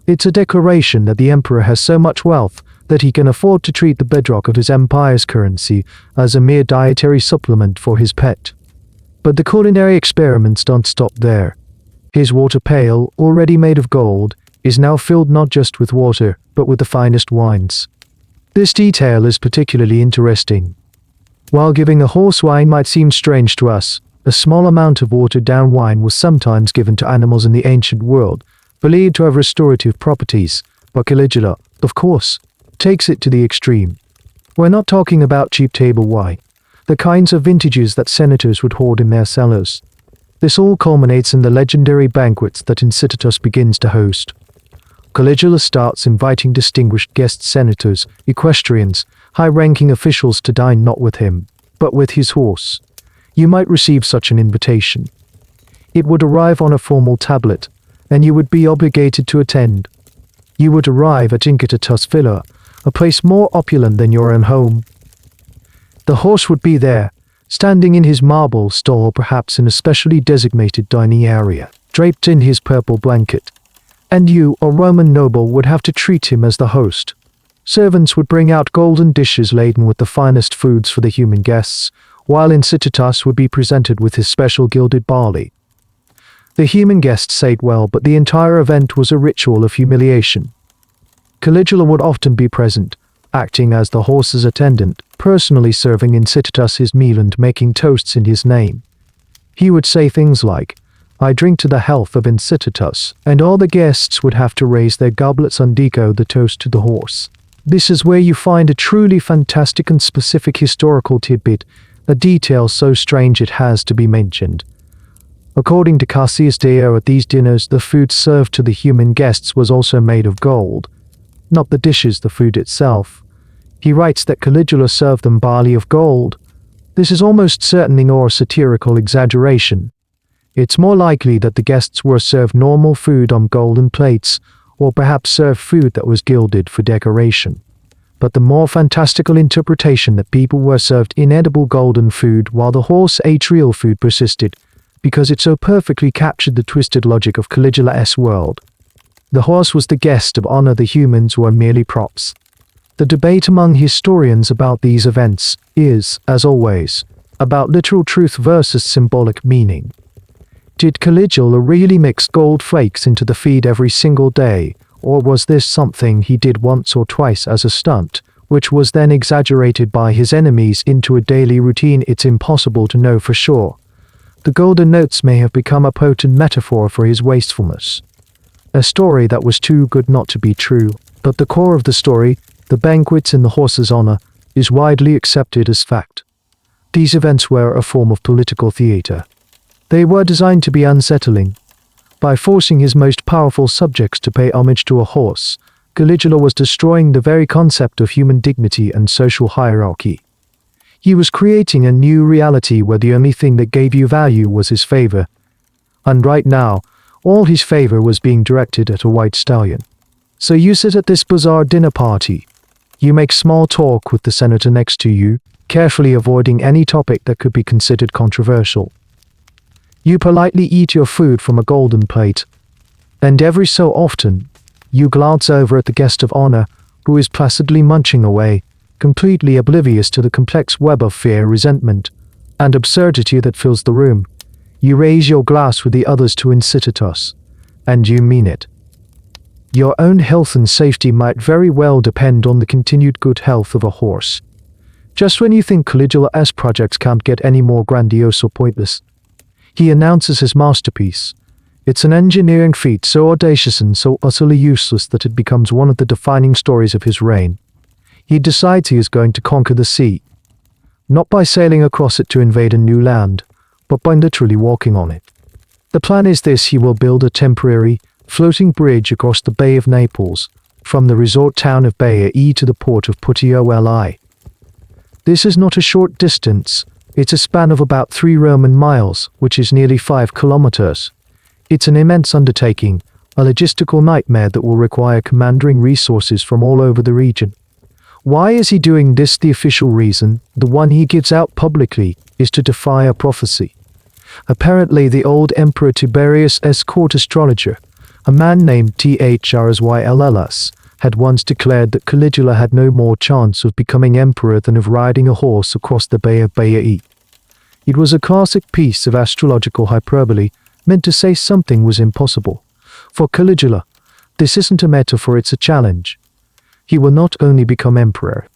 A: It's a declaration that the emperor has so much wealth that he can afford to treat the bedrock of his empire's currency as a mere dietary supplement for his pet. But the culinary experiments don't stop there. His water pail, already made of gold, is now filled not just with water, but with the finest wines. This detail is particularly interesting. While giving a horse wine might seem strange to us, a small amount of watered-down wine was sometimes given to animals in the ancient world, believed to have restorative properties, but Caligula, of course, takes it to the extreme. We're not talking about cheap table wine, the kinds of vintages that senators would hoard in their cellars. This all culminates in the legendary banquets that Incitatus begins to host. Caligula starts inviting distinguished guest senators, equestrians, high-ranking officials to dine not with him, but with his horse. You might receive such an invitation. It would arrive on a formal tablet, and you would be obligated to attend. You would arrive at Incitatus' villa, a place more opulent than your own home. The horse would be there, standing in his marble stall, perhaps in a specially designated dining area, draped in his purple blanket. And you, a Roman noble, would have to treat him as the host. Servants would bring out golden dishes laden with the finest foods for the human guests, while Incitatus would be presented with his special gilded barley. The human guests ate well, but the entire event was a ritual of humiliation. Caligula would often be present, acting as the horse's attendant, personally serving Incitatus his meal and making toasts in his name. He would say things like, "I drink to the health of Incitatus," and all the guests would have to raise their goblets and echo the toast to the horse. This is where you find a truly fantastic and specific historical tidbit, a detail so strange it has to be mentioned. According to Cassius Dio, at these dinners the food served to the human guests was also made of gold. Not the dishes, the food itself. He writes that Caligula served them barley of gold. This is almost certainly not a satirical exaggeration. It's more likely that the guests were served normal food on golden plates, or perhaps served food that was gilded for decoration. But the more fantastical interpretation that people were served inedible golden food while the horse ate real food persisted, because it so perfectly captured the twisted logic of Caligula's world. The horse was the guest of honor, the humans were merely props. The debate among historians about these events is, as always, about literal truth versus symbolic meaning. Did Caligula really mix gold flakes into the feed every single day, or was this something he did once or twice as a stunt, which was then exaggerated by his enemies into a daily routine? It's impossible to know for sure. The golden notes may have become a potent metaphor for his wastefulness. A story that was too good not to be true, but the core of the story, the banquets in the horse's honor, is widely accepted as fact. These events were a form of political theater. They were designed to be unsettling. By forcing his most powerful subjects to pay homage to a horse, Caligula was destroying the very concept of human dignity and social hierarchy. He was creating a new reality where the only thing that gave you value was his favor. And right now, all his favor was being directed at a white stallion. So you sit at this bizarre dinner party. You make small talk with the senator next to you, carefully avoiding any topic that could be considered controversial. You politely eat your food from a golden plate, and every so often, you glance over at the guest of honor who is placidly munching away, completely oblivious to the complex web of fear, resentment, and absurdity that fills the room. You raise your glass with the others to Incitatus, and you mean it. Your own health and safety might very well depend on the continued good health of a horse. Just when you think Caligula's projects can't get any more grandiose or pointless, he announces his masterpiece. It's an engineering feat so audacious and so utterly useless that it becomes one of the defining stories of his reign. He decides he is going to conquer the sea, not by sailing across it to invade a new land, but by literally walking on it. The plan is this: he will build a temporary, floating bridge across the Bay of Naples, from the resort town of WWII to the port of WWII. This is not a short distance, it's a span of about 3 Roman miles, which is nearly 5 kilometers. It's an immense undertaking, a logistical nightmare that will require commanding resources from all over the region. Why is he doing this? The official reason, the one he gives out publicly, is to defy a prophecy. Apparently the old Emperor Tiberius' court astrologer, a man named Thrsyllus, had once declared that Caligula had no more chance of becoming emperor than of riding a horse across the Bay of WWII. It was a classic piece of astrological hyperbole, meant to say something was impossible. For Caligula, this isn't a metaphor, it's a challenge. He will not only become emperor,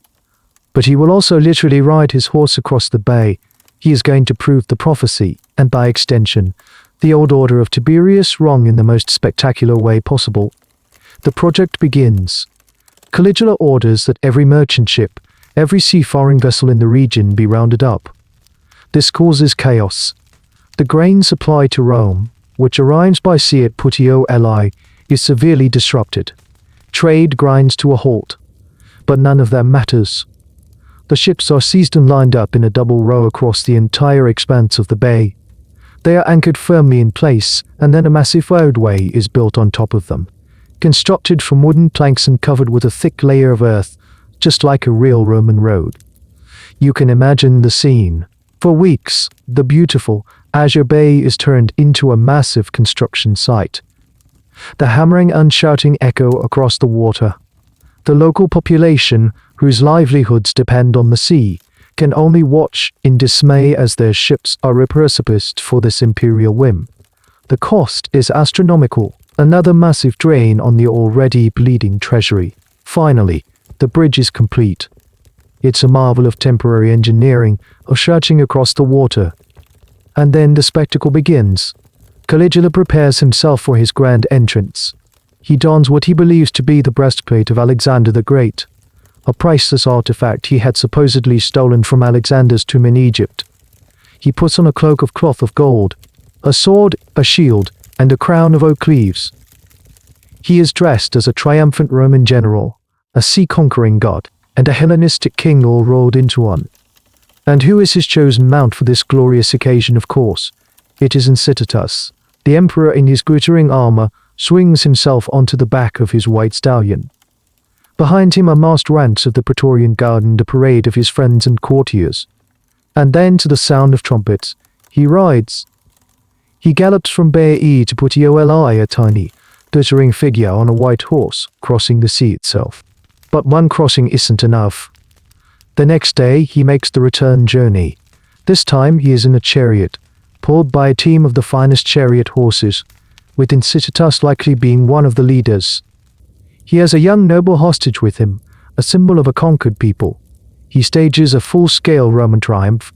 A: but he will also literally ride his horse across the bay. He is going to prove the prophecy, and by extension, the old order of Tiberius wrong in the most spectacular way possible. The project begins. Caligula orders that every merchant ship, every seafaring vessel in the region be rounded up. This causes chaos. The grain supply to Rome, which arrives by sea at WWII, is severely disrupted. Trade grinds to a halt. But none of that matters. The ships are seized and lined up in a double row across the entire expanse of the bay. They are anchored firmly in place, and then a massive roadway is built on top of them, constructed from wooden planks and covered with a thick layer of earth, just like a real Roman road. You can imagine the scene. For weeks, the beautiful Azure Bay is turned into a massive construction site. The hammering and shouting echo across the water. The local population, whose livelihoods depend on the sea, can only watch in dismay as their ships are repurposed for this imperial whim. The cost is astronomical, another massive drain on the already bleeding treasury. Finally, the bridge is complete. It's a marvel of temporary engineering, of stretching across the water. And then the spectacle begins. Caligula prepares himself for his grand entrance. He dons what he believes to be the breastplate of Alexander the Great, a priceless artifact he had supposedly stolen from Alexander's tomb in Egypt. He puts on a cloak of cloth of gold, a sword, a shield, and a crown of oak leaves. He is dressed as a triumphant Roman general, a sea-conquering god, and a Hellenistic king all rolled into one. And who is his chosen mount for this glorious occasion? Of course, it is Incitatus. The emperor in his glittering armor swings himself onto the back of his white stallion. Behind him are massed ranks of the Praetorian Guard and a parade of his friends and courtiers. And then, to the sound of trumpets, he rides. He gallops from WWII to WWII, a tiny, glittering figure on a white horse, crossing the sea itself. But one crossing isn't enough. The next day, he makes the return journey. This time, he is in a chariot, pulled by a team of the finest chariot horses, with Incitatus likely being one of the leaders. He has a young noble hostage with him, a symbol of a conquered people. He stages a full-scale Roman triumph,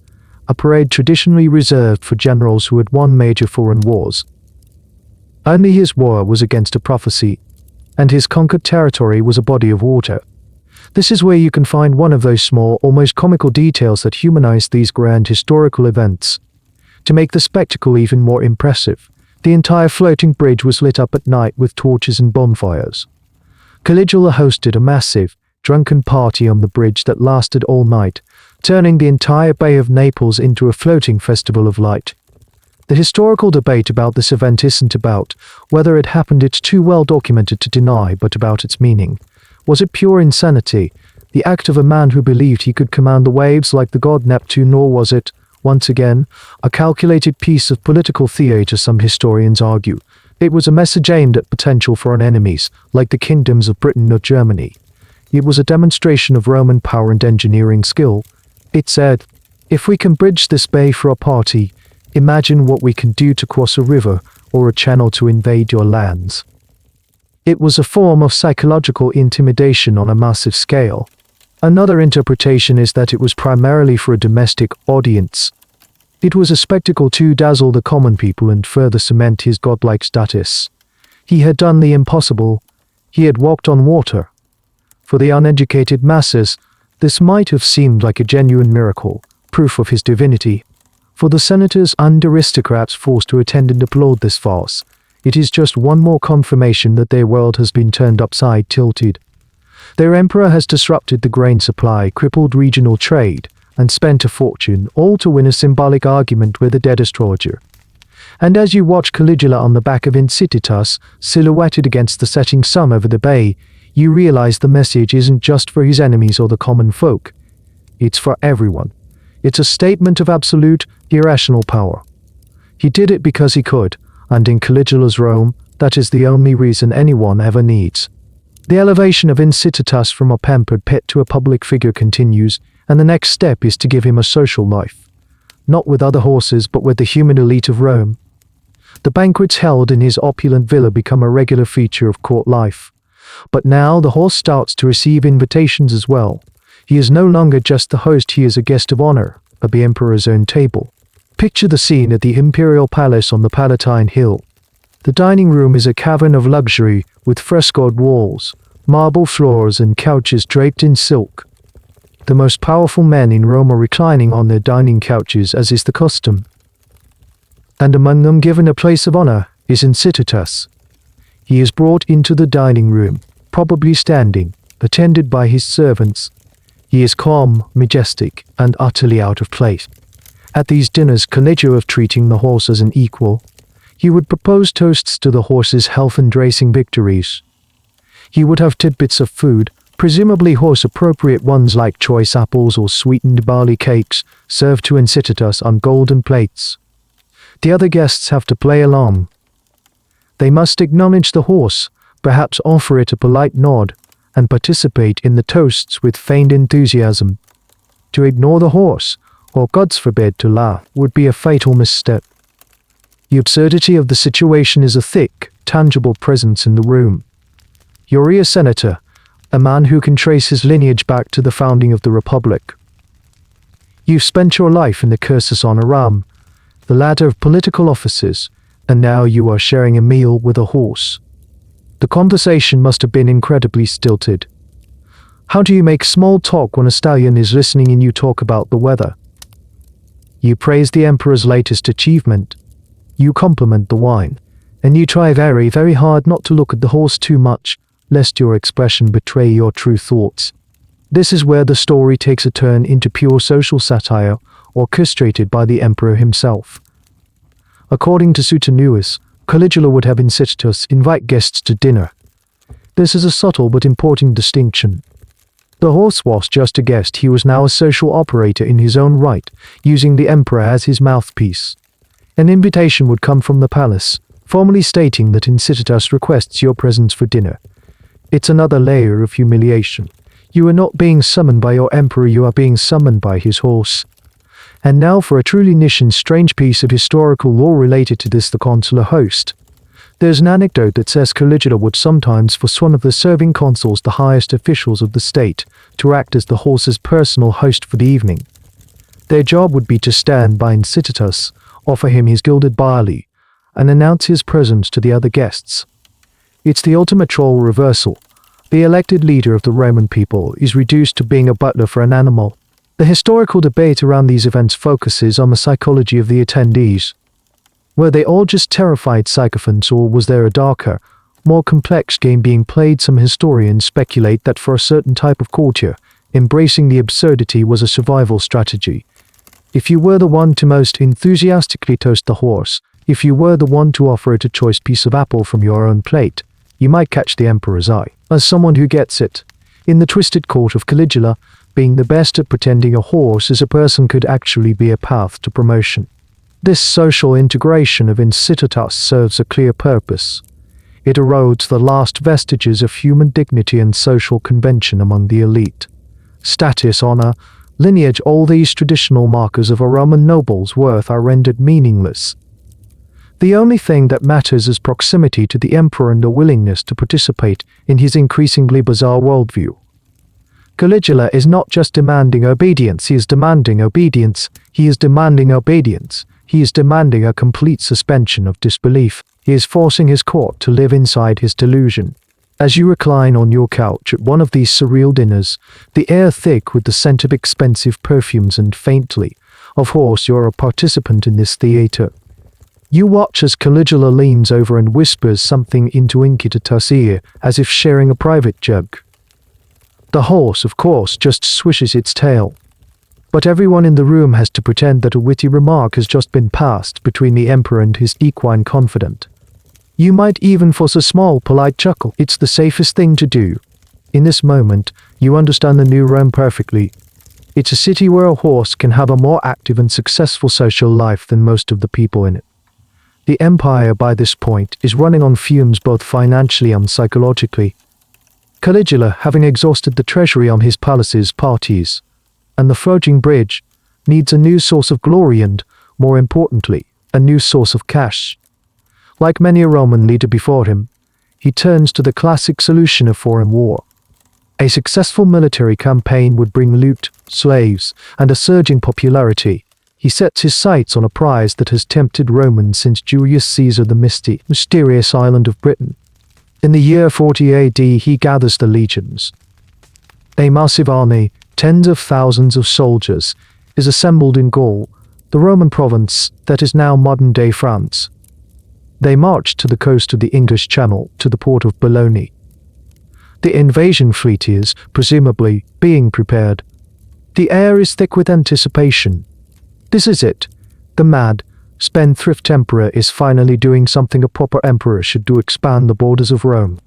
A: a parade traditionally reserved for generals who had won major foreign wars. Only his war was against a prophecy, and his conquered territory was a body of water. This is where you can find one of those small, almost comical details that humanize these grand historical events. To make the spectacle even more impressive, the entire floating bridge was lit up at night with torches and bonfires. Caligula hosted a massive, drunken party on the bridge that lasted all night, turning the entire Bay of Naples into a floating festival of light. The historical debate about this event isn't about whether it happened, it's too well documented to deny, but about its meaning. Was it pure insanity, the act of a man who believed he could command the waves like the god Neptune, or was it, once again, a calculated piece of political theatre? Some historians argue it was a message aimed at potential foreign enemies, like the kingdoms of Britain or Germany. It was a demonstration of Roman power and engineering skill. It said, if we can bridge this bay for a party, imagine what we can do to cross a river or a channel to invade your lands. It was a form of psychological intimidation on a massive scale. Another interpretation is that it was primarily for a domestic audience. It was a spectacle to dazzle the common people and further cement his godlike status. He had done the impossible. He had walked on water. For the uneducated masses, this might have seemed like a genuine miracle, proof of his divinity. For the senators and aristocrats forced to attend and applaud this farce, it is just one more confirmation that their world has been turned upside tilted. Their emperor has disrupted the grain supply, crippled regional trade, and spent a fortune, all to win a symbolic argument with a dead astrologer. And as you watch Caligula on the back of Incitatus, silhouetted against the setting sun over the bay, you realize the message isn't just for his enemies or the common folk. It's for everyone. It's a statement of absolute, irrational power. He did it because he could, and in Caligula's Rome, that is the only reason anyone ever needs. The elevation of Incitatus from a pampered pet to a public figure continues, and the next step is to give him a social life. Not with other horses, but with the human elite of Rome. The banquets held in his opulent villa become a regular feature of court life. But now the horse starts to receive invitations as well. He is no longer just the host, he is a guest of honor at the emperor's own table. Picture the scene at the imperial palace on the Palatine Hill. The dining room is a cavern of luxury with frescoed walls, marble floors and couches draped in silk. The most powerful men in Rome are reclining on their dining couches as is the custom. And among them, given a place of honor, is Incitatus. He is brought into the dining room, probably standing, attended by his servants. He is calm, majestic, and utterly out of place. At these dinners, Caligula of treating the horse as an equal, he would propose toasts to the horse's health and racing victories. He would have tidbits of food, presumably horse-appropriate ones like choice apples or sweetened barley cakes, served to Incitatus on golden plates. The other guests have to play along. They must acknowledge the horse, perhaps offer it a polite nod, and participate in the toasts with feigned enthusiasm. To ignore the horse, or God's forbid to laugh, would be a fatal misstep. The absurdity of the situation is a thick, tangible presence in the room. You're a senator, a man who can trace his lineage back to the founding of the Republic. You've spent your life in the cursus honorum, the ladder of political offices, and now you are sharing a meal with a horse. The conversation must have been incredibly stilted. How do you make small talk when a stallion is listening and you talk about the weather? You praise the emperor's latest achievement. You compliment the wine, and you try very, very hard not to look at the horse too much, lest your expression betray your true thoughts. This is where the story takes a turn into pure social satire, orchestrated by the emperor himself. According to Suetonius, Caligula would have Incitatus invite guests to dinner. This is a subtle but important distinction. The horse was just a guest, he was now a social operator in his own right, using the emperor as his mouthpiece. An invitation would come from the palace, formally stating that Incitatus requests your presence for dinner. It's another layer of humiliation. You are not being summoned by your emperor, you are being summoned by his horse. And now for a truly niche and strange piece of historical lore related to this, the consular host. There's an anecdote that says Caligula would sometimes force one of the serving consuls, the highest officials of the state, to act as the horse's personal host for the evening. Their job would be to stand by Incitatus, offer him his gilded barley, and announce his presence to the other guests. It's the ultimate role reversal. The elected leader of the Roman people is reduced to being a butler for an animal. The historical debate around these events focuses on the psychology of the attendees. Were they all just terrified sycophants, or was there a darker, more complex game being played? Some historians speculate that for a certain type of courtier, embracing the absurdity was a survival strategy. If you were the one to most enthusiastically toast the horse, if you were the one to offer it a choice piece of apple from your own plate, you might catch the emperor's eye, as someone who gets it. In the twisted court of Caligula, being the best at pretending a horse as a person could actually be a path to promotion. This social integration of Incitatus serves a clear purpose. It erodes the last vestiges of human dignity and social convention among the elite. Status, honor, lineage, all these traditional markers of a Roman noble's worth are rendered meaningless. The only thing that matters is proximity to the emperor and a willingness to participate in his increasingly bizarre worldview. Caligula is not just demanding obedience, he is demanding obedience He is demanding obedience. He is demanding a complete suspension of disbelief. He is forcing his court to live inside his delusion. As you recline on your couch at one of these surreal dinners, the air thick with the scent of expensive perfumes and faintly, of course you're a participant in this theater. You watch as Caligula leans over and whispers something into Incitatus' ear, as if sharing a private joke. The horse, of course, just swishes its tail. But everyone in the room has to pretend that a witty remark has just been passed between the emperor and his equine confidant. You might even force a small, polite chuckle. It's the safest thing to do. In this moment, you understand the new Rome perfectly. It's a city where a horse can have a more active and successful social life than most of the people in it. The empire, by this point, is running on fumes both financially and psychologically. Caligula, having exhausted the treasury on his palace's parties, and the Phrygian bridge, needs a new source of glory and, more importantly, a new source of cash. Like many a Roman leader before him, he turns to the classic solution of foreign war. A successful military campaign would bring loot, slaves, and a surging popularity. He sets his sights on a prize that has tempted Romans since Julius Caesar the mysterious island of Britain. In the year 40 AD he gathers the legions. A massive army, tens of thousands of soldiers, is assembled in Gaul, the Roman province that is now modern-day France. They march to the coast of the English Channel to the port of Bologna. The invasion fleet is, presumably, being prepared. The air is thick with anticipation. This is it. The mad, spendthrift emperor is finally doing something a proper emperor should do: expand the borders of Rome.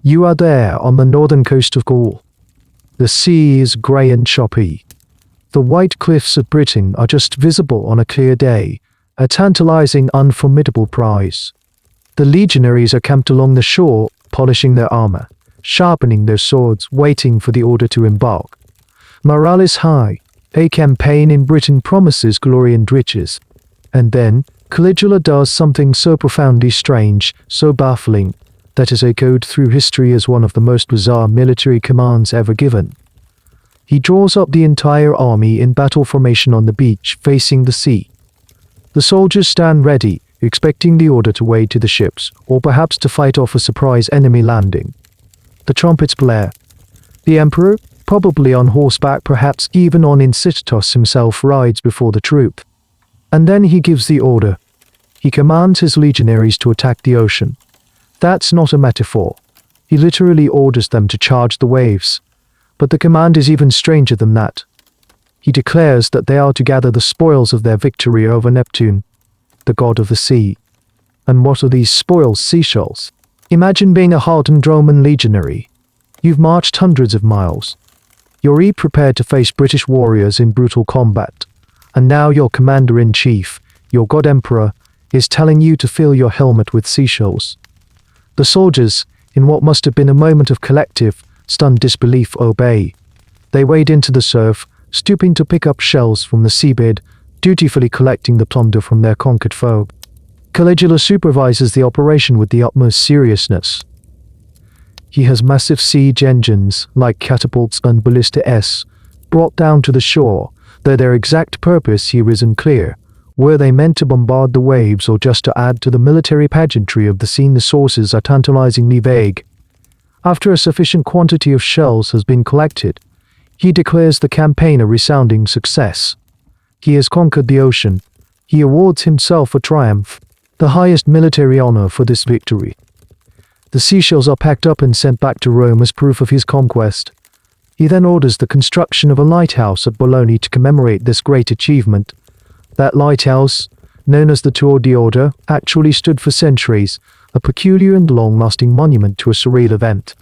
A: You are there on the northern coast of Gaul. The sea is grey and choppy. The white cliffs of Britain are just visible on a clear day, a tantalizing, unformidable prize. The legionaries are camped along the shore, polishing their armor, sharpening their swords, waiting for the order to embark. Morale is high. A campaign in Britain promises glory and riches. And then, Caligula does something so profoundly strange, so baffling, that is echoed through history as one of the most bizarre military commands ever given. He draws up the entire army in battle formation on the beach, facing the sea. The soldiers stand ready, expecting the order to wade to the ships, or perhaps to fight off a surprise enemy landing. The trumpets blare. The emperor, probably on horseback, perhaps even on Incitatus himself, rides before the troop. And then he gives the order. He commands his legionaries to attack the ocean. That's not a metaphor. He literally orders them to charge the waves. But the command is even stranger than that. He declares that they are to gather the spoils of their victory over Neptune, the god of the sea. And what are these spoils? Seashells. Imagine being a hardened Roman legionary. You've marched hundreds of miles. You're prepared to face British warriors in brutal combat. And now your commander-in-chief, your god emperor, is telling you to fill your helmet with seashells. The soldiers, in what must have been a moment of collective, stunned disbelief, obey. They wade into the surf, stooping to pick up shells from the seabed, dutifully collecting the plunder from their conquered foe. Caligula supervises the operation with the utmost seriousness. He has massive siege engines, like catapults and ballistas, brought down to the shore, though their exact purpose here isn't clear. Were they meant to bombard the waves or just to add to the military pageantry of the scene? The sources are tantalizingly vague. After a sufficient quantity of shells has been collected, he declares the campaign a resounding success. He has conquered the ocean. He awards himself a triumph, the highest military honor for this victory. The seashells are packed up and sent back to Rome as proof of his conquest. He then orders the construction of a lighthouse at Bologna to commemorate this great achievement. That lighthouse, known as the Tour d'Order, actually stood for centuries, a peculiar and long-lasting monument to a surreal event.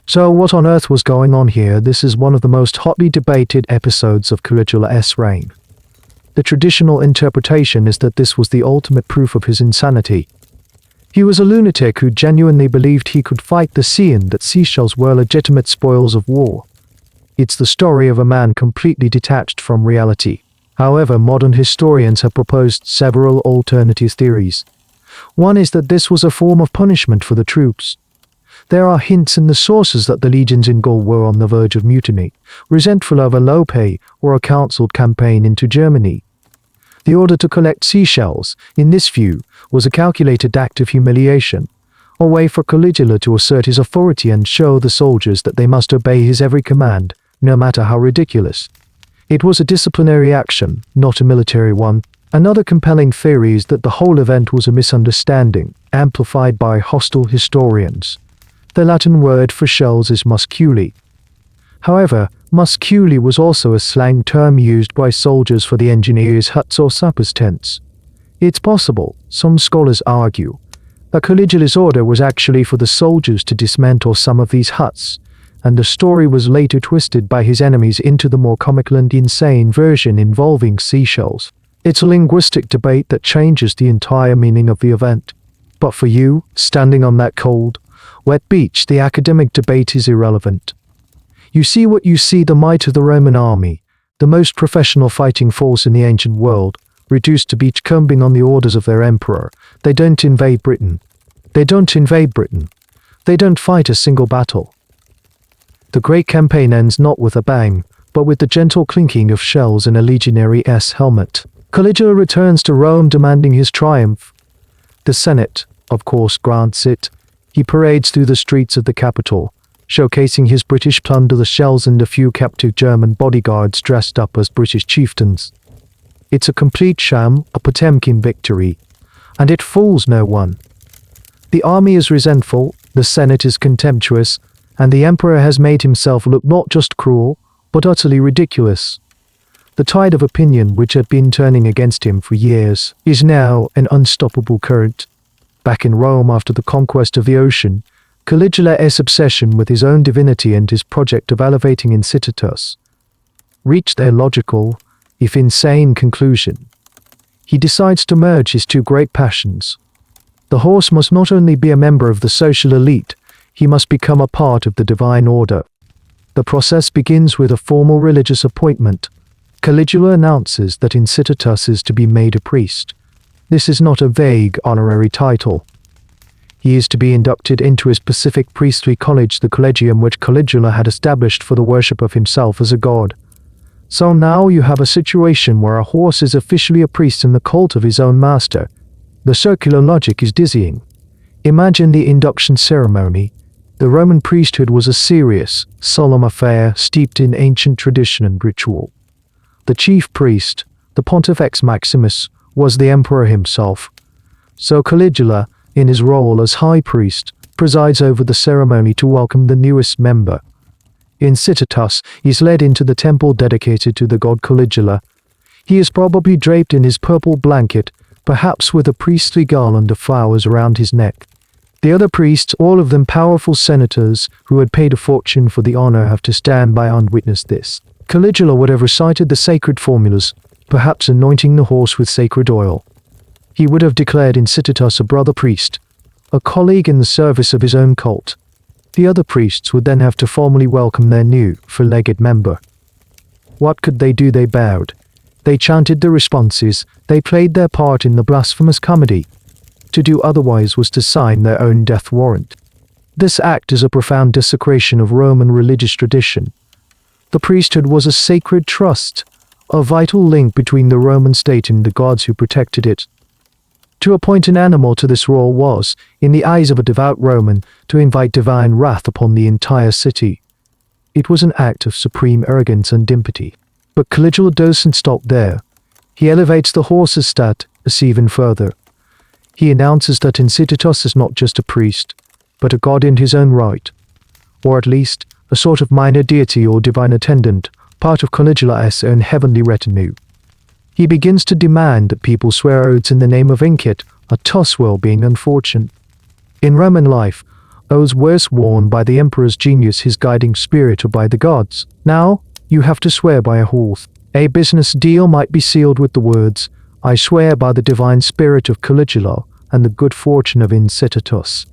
A: So what on earth was going on here? This is one of the most hotly debated episodes of Caligula's reign. The traditional interpretation is that this was the ultimate proof of his insanity. He was a lunatic who genuinely believed he could fight the sea and that seashells were legitimate spoils of war. It's the story of a man completely detached from reality. However, modern historians have proposed several alternative theories. One is that this was a form of punishment for the troops. There are hints in the sources that the legions in Gaul were on the verge of mutiny, resentful of a low pay or a cancelled campaign into Germany. The order to collect seashells, in this view, was a calculated act of humiliation, a way for Caligula to assert his authority and show the soldiers that they must obey his every command, no matter how ridiculous. It was a disciplinary action, not a military one. Another compelling theory is that the whole event was a misunderstanding, amplified by hostile historians. The Latin word for shells is musculi. However, musculi was also a slang term used by soldiers for the engineers' huts or sappers' tents. It's possible, some scholars argue, that Caligula's order was actually for the soldiers to dismantle some of these huts, and the story was later twisted by his enemies into the more comical and insane version involving seashells. It's a linguistic debate that changes the entire meaning of the event. But for you, standing on that cold, wet beach, the academic debate is irrelevant. You see what you see: the might of the Roman army, the most professional fighting force in the ancient world, reduced to beachcombing on the orders of their emperor. They don't invade Britain. They don't invade Britain. They don't fight a single battle. The great campaign ends not with a bang, but with the gentle clinking of shells in a legionary's helmet. Caligula returns to Rome demanding his triumph. The Senate, of course, grants it. He parades through the streets of the capital, showcasing his British plunder, the shells, and a few captive German bodyguards dressed up as British chieftains. It's a complete sham, a Potemkin victory, and it fools no one. The army is resentful, the Senate is contemptuous, and the emperor has made himself look not just cruel, but utterly ridiculous. The tide of opinion, which had been turning against him for years, is now an unstoppable current. Back in Rome after the conquest of the ocean, Caligula's obsession with his own divinity and his project of elevating Incitatus reached their logical, if insane, conclusion. He decides to merge his two great passions. The horse must not only be a member of the social elite, he must become a part of the divine order. The process begins with a formal religious appointment. Caligula announces that Incitatus is to be made a priest. This is not a vague honorary title. He is to be inducted into his specific priestly college, the collegium which Caligula had established for the worship of himself as a god. So now you have a situation where a horse is officially a priest in the cult of his own master. The circular logic is dizzying. Imagine the induction ceremony. The Roman priesthood was a serious, solemn affair steeped in ancient tradition and ritual. The chief priest, the Pontifex Maximus, was the emperor himself. So Caligula, in his role as high priest, presides over the ceremony to welcome the newest member. Incitatus is led into the temple dedicated to the god Caligula. He is probably draped in his purple blanket, perhaps with a priestly garland of flowers around his neck. The other priests, all of them powerful senators who had paid a fortune for the honor, have to stand by and witness this. Caligula would have recited the sacred formulas, perhaps anointing the horse with sacred oil. He would have declared Incitatus a brother priest, a colleague in the service of his own cult. The other priests would then have to formally welcome their new, four-legged member. What could they do? They bowed. They chanted the responses. They played their part in the blasphemous comedy. To do otherwise was to sign their own death warrant. This act is a profound desecration of Roman religious tradition. The priesthood was a sacred trust, a vital link between the Roman state and the gods who protected it. To appoint an animal to this role was, in the eyes of a devout Roman, to invite divine wrath upon the entire city. It was an act of supreme arrogance and impiety. But Caligula doesn't stop there. He elevates the horse's status even further. He announces that Incitatus is not just a priest, but a god in his own right, or at least a sort of minor deity or divine attendant, part of Caligula's own heavenly retinue. He begins to demand that people swear oaths in the name of Incitatus well-being and fortune. In Roman life, oaths were sworn by the emperor's genius, his guiding spirit, or by the gods. Now, you have to swear by a horse. A business deal might be sealed with the words, "I swear by the divine spirit of Caligula and the good fortune of Incitatus."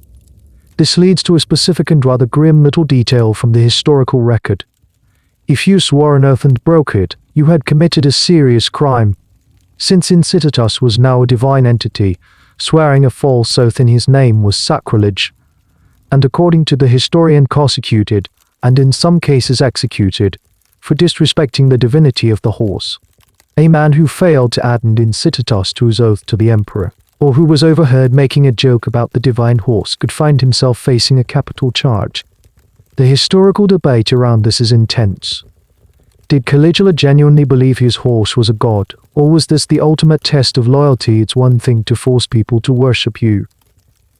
A: This leads to a specific and rather grim little detail from the historical record. If you swore an oath and broke it, you had committed a serious crime. Since Incitatus was now a divine entity, swearing a false oath in his name was sacrilege, and according to the historian, prosecuted, and in some cases executed, for disrespecting the divinity of the horse. A man who failed to add and incitatus to his oath to the emperor, or who was overheard making a joke about the divine horse, could find himself facing a capital charge. The historical debate around this is intense. Did Caligula genuinely believe his horse was a god, or was this the ultimate test of loyalty? It's one thing to force people to worship you.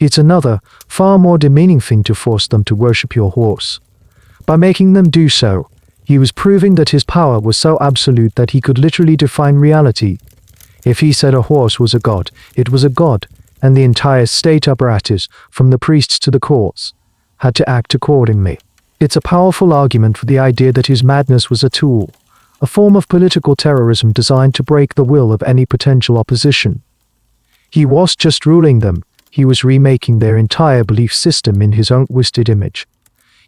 A: It's another, far more demeaning thing to force them to worship your horse. By making them do so, he was proving that his power was so absolute that he could literally define reality. If he said a horse was a god, it was a god, and the entire state apparatus, from the priests to the courts, had to act accordingly. It's a powerful argument for the idea that his madness was a tool, a form of political terrorism designed to break the will of any potential opposition. He was just ruling them, he was remaking their entire belief system in his own twisted image.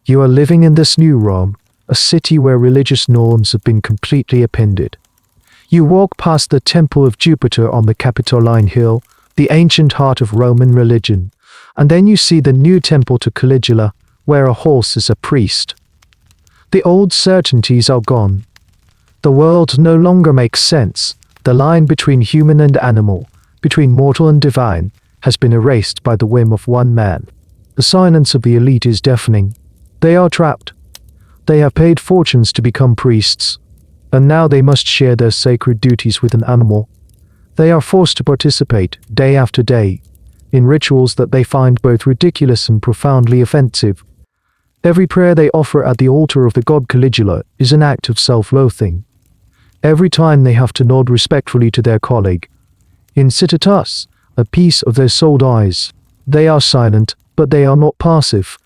A: You are living in this new Rome, a city where religious norms have been completely upended. You walk past the Temple of Jupiter on the Capitoline Hill, the ancient heart of Roman religion, and then you see the new temple to Caligula, where a horse is a priest. The old certainties are gone. The world no longer makes sense. The line between human and animal, between mortal and divine, has been erased by the whim of one man. The silence of the elite is deafening. They are trapped. They have paid fortunes to become priests, and now they must share their sacred duties with an animal. They are forced to participate, day after day, in rituals that they find both ridiculous and profoundly offensive. Every prayer they offer at the altar of the god Caligula is an act of self-loathing. Every time they have to nod respectfully to their colleague, incitatus, a piece of their soul dies. They are silent, but they are not passive.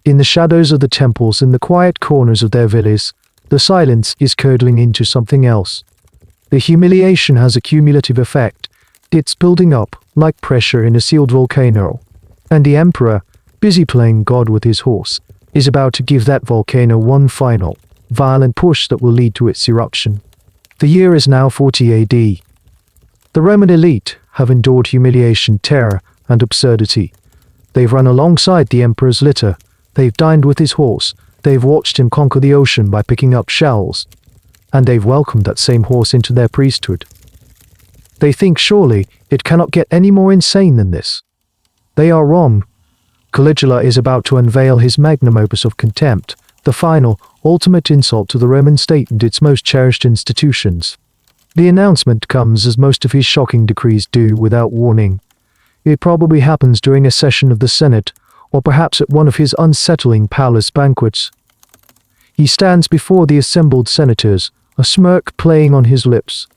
A: In the shadows of the temples, in the quiet corners of their villas, the silence is curdling into something else. The humiliation has a cumulative effect. It's building up, like pressure in a sealed volcano. And the emperor, busy playing God with his horse, is about to give that volcano one final, violent push that will lead to its eruption. The year is now 40 AD. The Roman elite have endured humiliation, terror, and absurdity. They've run alongside the emperor's litter. They've dined with his horse. They've watched him conquer the ocean by picking up shells. And they've welcomed that same horse into their priesthood. They think surely it cannot get any more insane than this. They are wrong. Caligula is about to unveil his magnum opus of contempt, the final, ultimate insult to the Roman state and its most cherished institutions. The announcement comes as most of his shocking decrees do, without warning. It probably happens during a session of the Senate, or perhaps at one of his unsettling palace banquets. He stands before the assembled senators, a smirk playing on his lips.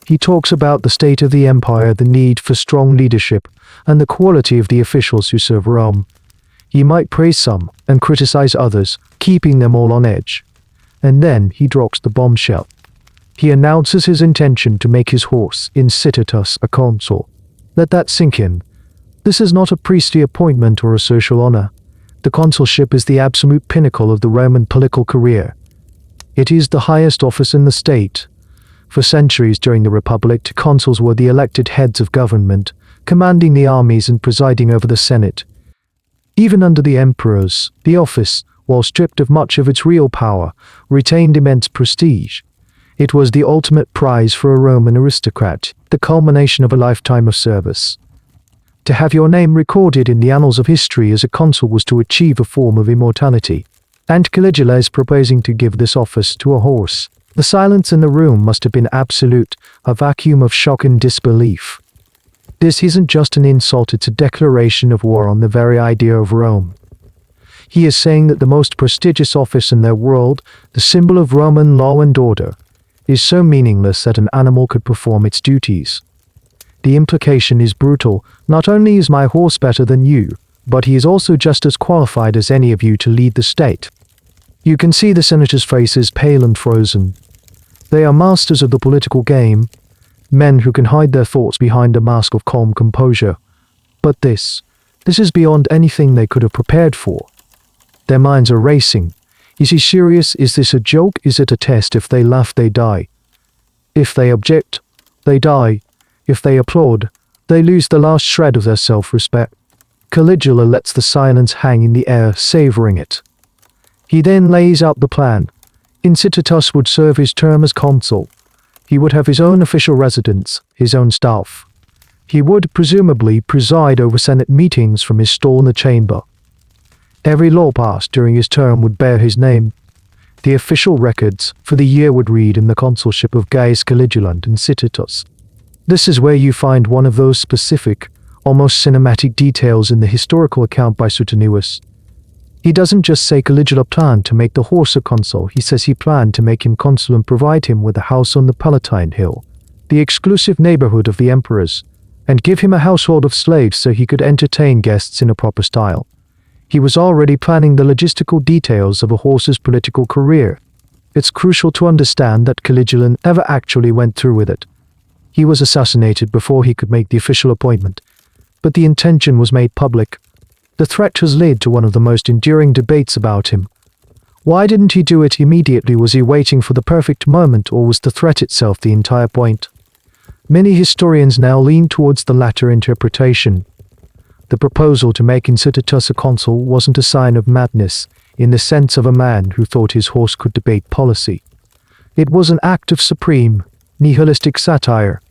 A: He talks about the state of the empire, the need for strong leadership, and the quality of the officials who serve Rome. He might praise some and criticize others, keeping them all on edge. And then he drops the bombshell. He announces his intention to make his horse, incitatus, a consul. Let that sink in. This is not a priestly appointment or a social honor. The consulship is the absolute pinnacle of the Roman political career. It is the highest office in the state. For centuries during the Republic, consuls were the elected heads of government, commanding the armies and presiding over the Senate. Even under the emperors, the office, while stripped of much of its real power, retained immense prestige. It was the ultimate prize for a Roman aristocrat, the culmination of a lifetime of service. To have your name recorded in the annals of history as a consul was to achieve a form of immortality. And Caligula is proposing to give this office to a horse. The silence in the room must have been absolute, a vacuum of shock and disbelief. This isn't just an insult, it's a declaration of war on the very idea of Rome. He is saying that the most prestigious office in their world, the symbol of Roman law and order, is so meaningless that an animal could perform its duties. The implication is brutal. Not only is my horse better than you, but he is also just as qualified as any of you to lead the state. You can see the senators' faces pale and frozen. They are masters of the political game, men who can hide their thoughts behind a mask of calm composure. But this is beyond anything they could have prepared for. Their minds are racing. Is he serious? Is this a joke? Is it a test? If they laugh, they die. If they object, they die. If they applaud, they lose the last shred of their self-respect. Caligula lets the silence hang in the air, savoring it. He then lays out the plan. Incitatus would serve his term as consul. He would have his own official residence, his own staff. He would presumably preside over Senate meetings from his stall in the chamber. Every law passed during his term would bear his name. The official records for the year would read in the consulship of Gaius Caligula and Citatus. This is where you find one of those specific, almost cinematic details in the historical account by Suetonius. He doesn't just say Caligula planned to make the horse a consul, he says he planned to make him consul and provide him with a house on the Palatine Hill, the exclusive neighborhood of the emperors, and give him a household of slaves so he could entertain guests in a proper style. He was already planning the logistical details of a horse's political career. It's crucial to understand that Caligula never actually went through with it. He was assassinated before he could make the official appointment, but the intention was made public. The threat has led to one of the most enduring debates about him. Why didn't he do it immediately? Was he waiting for the perfect moment, or was the threat itself the entire point? Many historians now lean towards the latter interpretation. The proposal to make Citatus a consul wasn't a sign of madness, in the sense of a man who thought his horse could debate policy. It was an act of supreme, nihilistic satire.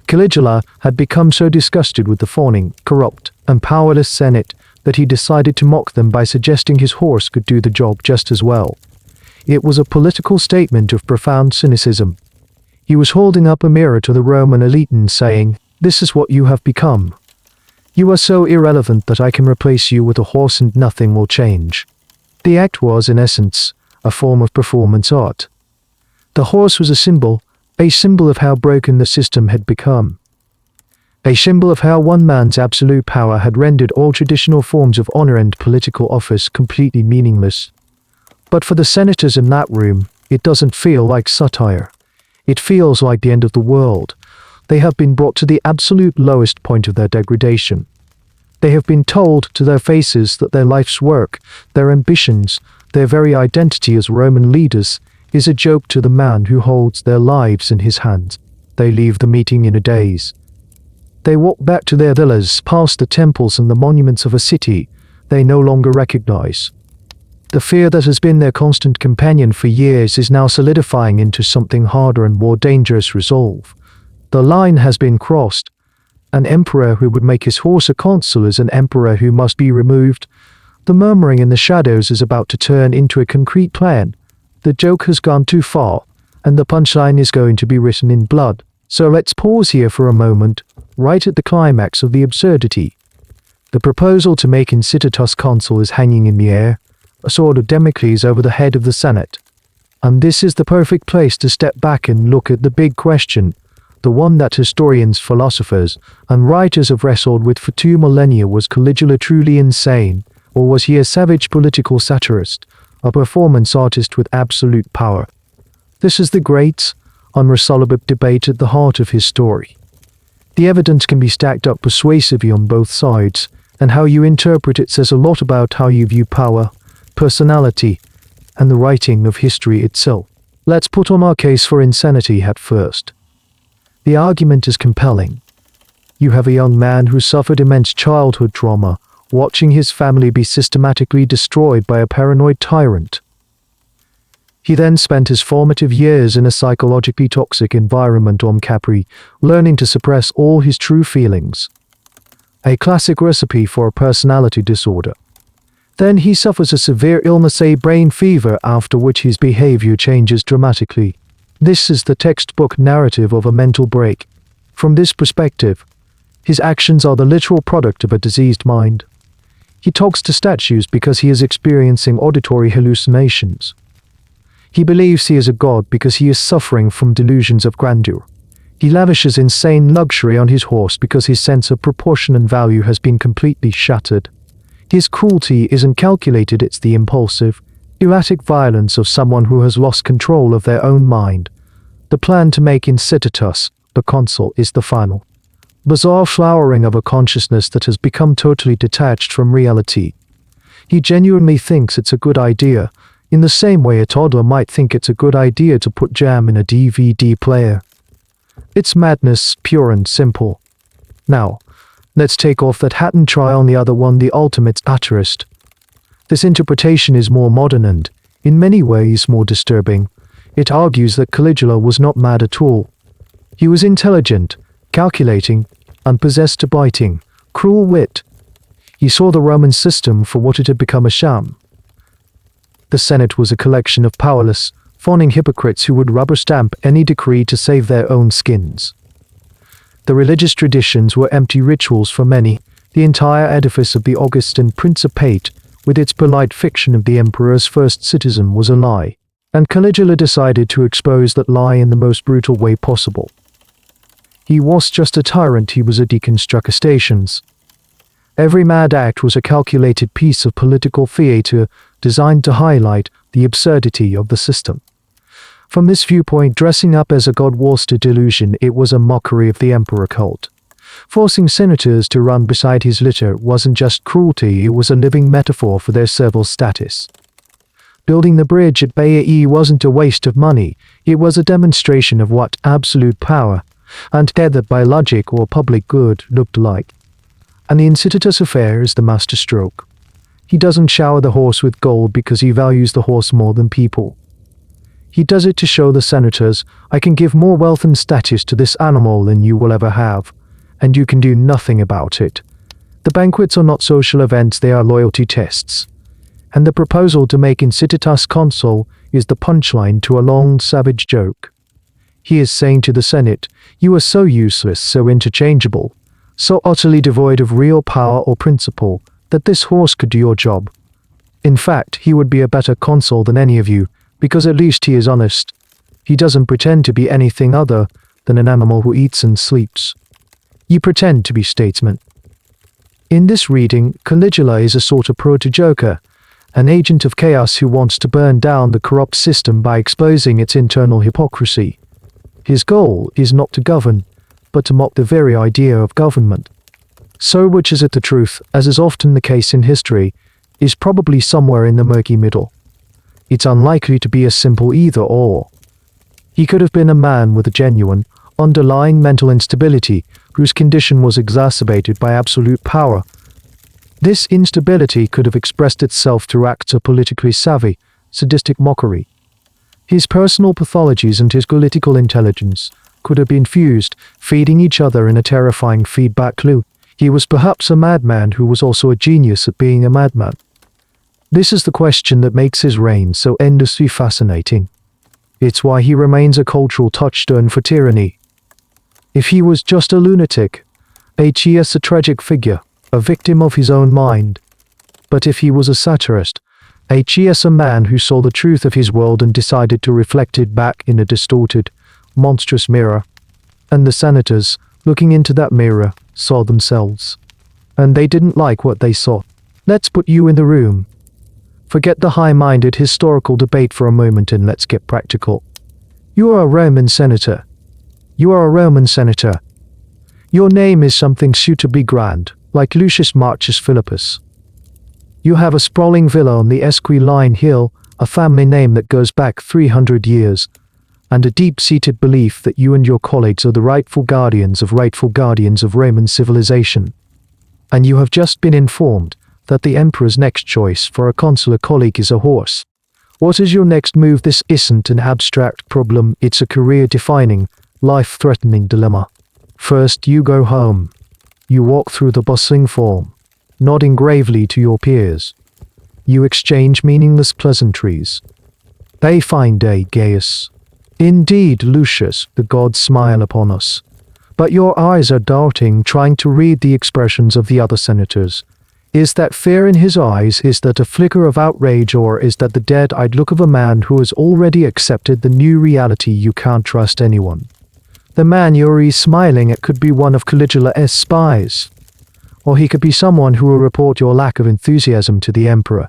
A: Caligula had become so disgusted with the fawning, corrupt, and powerless Senate that he decided to mock them by suggesting his horse could do the job just as well. It was a political statement of profound cynicism. He was holding up a mirror to the Roman elite and saying, "This is what you have become. You are so irrelevant that I can replace you with a horse and nothing will change." The act was, in essence, a form of performance art. The horse was a symbol of how broken the system had become. A symbol of how one man's absolute power had rendered all traditional forms of honor and political office completely meaningless. But for the senators in that room, it doesn't feel like satire. It feels like the end of the world. They have been brought to the absolute lowest point of their degradation. They have been told to their faces that their life's work, their ambitions, their very identity as Roman leaders is a joke to the man who holds their lives in his hands. They leave the meeting in a daze. They walk back to their villas, past the temples and the monuments of a city they no longer recognize. The fear that has been their constant companion for years is now solidifying into something harder and more dangerous resolve. The line has been crossed. An emperor who would make his horse a consul is an emperor who must be removed. The murmuring in the shadows is about to turn into a concrete plan. The joke has gone too far, and the punchline is going to be written in blood. So let's pause here for a moment, right at the climax of the absurdity. The proposal to make Citatus consul is hanging in the air, a sword of Damocles over the head of the Senate. And this is the perfect place to step back and look at the big question, the one that historians, philosophers, and writers have wrestled with for 2 millennia. Was Caligula truly insane, or was he a savage political satirist, a performance artist with absolute power? This is the great, unresolvable debate at the heart of his story. The evidence can be stacked up persuasively on both sides, and how you interpret it says a lot about how you view power, personality, and the writing of history itself. Let's put on our case for insanity at first. The argument is compelling. You have a young man who suffered immense childhood trauma, watching his family be systematically destroyed by a paranoid tyrant. He then spent his formative years in a psychologically toxic environment on Capri, learning to suppress all his true feelings. A classic recipe for a personality disorder. Then he suffers a severe illness, a brain fever, after which his behavior changes dramatically. This is the textbook narrative of a mental break. From this perspective, his actions are the literal product of a diseased mind. He talks to statues because he is experiencing auditory hallucinations. He believes he is a god because he is suffering from delusions of grandeur. He lavishes insane luxury on his horse because his sense of proportion and value has been completely shattered. His cruelty isn't calculated, it's the impulsive, erratic violence of someone who has lost control of their own mind. The plan to make Citatus the consul is the final, bizarre flowering of a consciousness that has become totally detached from reality. He genuinely thinks it's a good idea, in the same way a toddler might think it's a good idea to put jam in a DVD player. It's madness, pure and simple. Now, let's take off that hat and try on the other one, the ultimate satirist. This interpretation is more modern and, in many ways, more disturbing. It argues that Caligula was not mad at all. He was intelligent, calculating, and possessed a biting, cruel wit. He saw the Roman system for what it had become, a sham. The Senate was a collection of powerless, fawning hypocrites who would rubber stamp any decree to save their own skins. The religious traditions were empty rituals for many. The entire edifice of the Augustan Principate, with its polite fiction of the emperor's first citizen, was a lie, and Caligula decided to expose that lie in the most brutal way possible. He was just a tyrant, he was a deconstruct stations. Every mad act was a calculated piece of political theatre designed to highlight the absurdity of the system. From this viewpoint, dressing up as a god was a delusion. It was a mockery of the emperor cult. Forcing senators to run beside his litter wasn't just cruelty, it was a living metaphor for their servile status. Building the bridge at WWII wasn't a waste of money, it was a demonstration of what absolute power, untethered by logic or public good, looked like. And the Incitatus affair is the masterstroke. He doesn't shower the horse with gold because he values the horse more than people. He does it to show the senators, I can give more wealth and status to this animal than you will ever have, and you can do nothing about it. The banquets are not social events, they are loyalty tests. And the proposal to make Incitatus consul is the punchline to a long, savage joke. He is saying to the Senate, you are so useless, so interchangeable, so utterly devoid of real power or principle, that this horse could do your job. In fact, he would be a better consul than any of you, because at least he is honest. He doesn't pretend to be anything other than an animal who eats and sleeps. You pretend to be statesmen. In this reading, Caligula is a sort of proto-Joker, an agent of chaos who wants to burn down the corrupt system by exposing its internal hypocrisy. His goal is not to govern, but to mock the very idea of government. So which is it? The truth, as is often the case in history, is probably somewhere in the murky middle. It's unlikely to be a simple either-or. He could have been a man with a genuine, underlying mental instability whose condition was exacerbated by absolute power. This instability could have expressed itself through acts of politically savvy, sadistic mockery. His personal pathologies and his political intelligence could have been fused, feeding each other in a terrifying feedback loop. He was perhaps a madman who was also a genius at being a madman. This is the question that makes his reign so endlessly fascinating. It's why he remains a cultural touchstone for tyranny. If he was just a lunatic, H.E.S. a tragic figure, a victim of his own mind. But if he was a satirist, H.E.S. a man who saw the truth of his world and decided to reflect it back in a distorted, monstrous mirror. And the senators, looking into that mirror, saw themselves. And they didn't like what they saw. Let's put you in the room. Forget the high-minded historical debate for a moment and let's get practical. You are a Roman senator. You are a Roman senator. Your name is something suitably grand, like Lucius Marcius Philippus. You have a sprawling villa on the Esquiline Hill, a family name that goes back 300 years, and a deep-seated belief that you and your colleagues are the rightful guardians of Roman civilization. And you have just been informed that the emperor's next choice for a consular colleague is a horse. What is your next move? This isn't an abstract problem, it's a career-defining, life-threatening dilemma. First, you go home. You walk through the bustling forum, nodding gravely to your peers. You exchange meaningless pleasantries. They find day, Gaius. Indeed, Lucius, the gods smile upon us. But your eyes are darting, trying to read the expressions of the other senators. Is that fear in his eyes? Is that a flicker of outrage? Or is that the dead-eyed look of a man who has already accepted the new reality you can't trust anyone? The man you're smiling at could be one of Caligula's spies. Or he could be someone who will report your lack of enthusiasm to the emperor.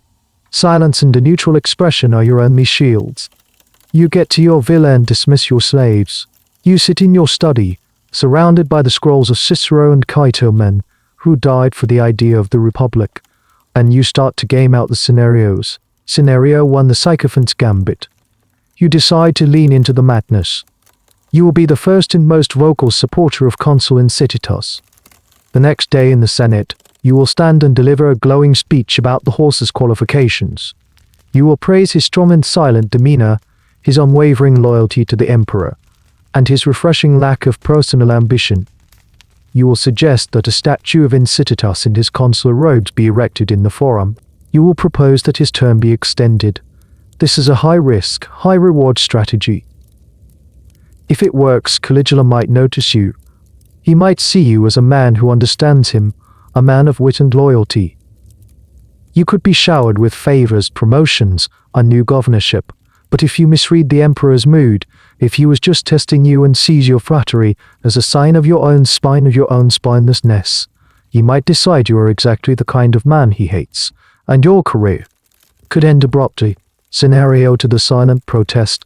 A: Silence and a neutral expression are your only shields. You get to your villa and dismiss your slaves. You sit in your study, surrounded by the scrolls of Cicero and Cato, men who died for the idea of the Republic, and you start to game out the scenarios. Scenario 1, the sycophant's gambit. You decide to lean into the madness. You will be the first and most vocal supporter of Consul Incitatus. The next day in the Senate, you will stand and deliver a glowing speech about the horse's qualifications. You will praise his strong and silent demeanor, his unwavering loyalty to the emperor, and his refreshing lack of personal ambition. You will suggest that a statue of Incitatus in his consular robes be erected in the forum. You will propose that his term be extended. This is a high-risk, high-reward strategy. If it works, Caligula might notice you. He might see you as a man who understands him, a man of wit and loyalty. You could be showered with favors, promotions, a new governorship, but if you misread the emperor's mood, if he was just testing you and sees your flattery as a sign of your own spinelessness, he might decide you are exactly the kind of man he hates, and your career could end abruptly. Scenario to the silent protest.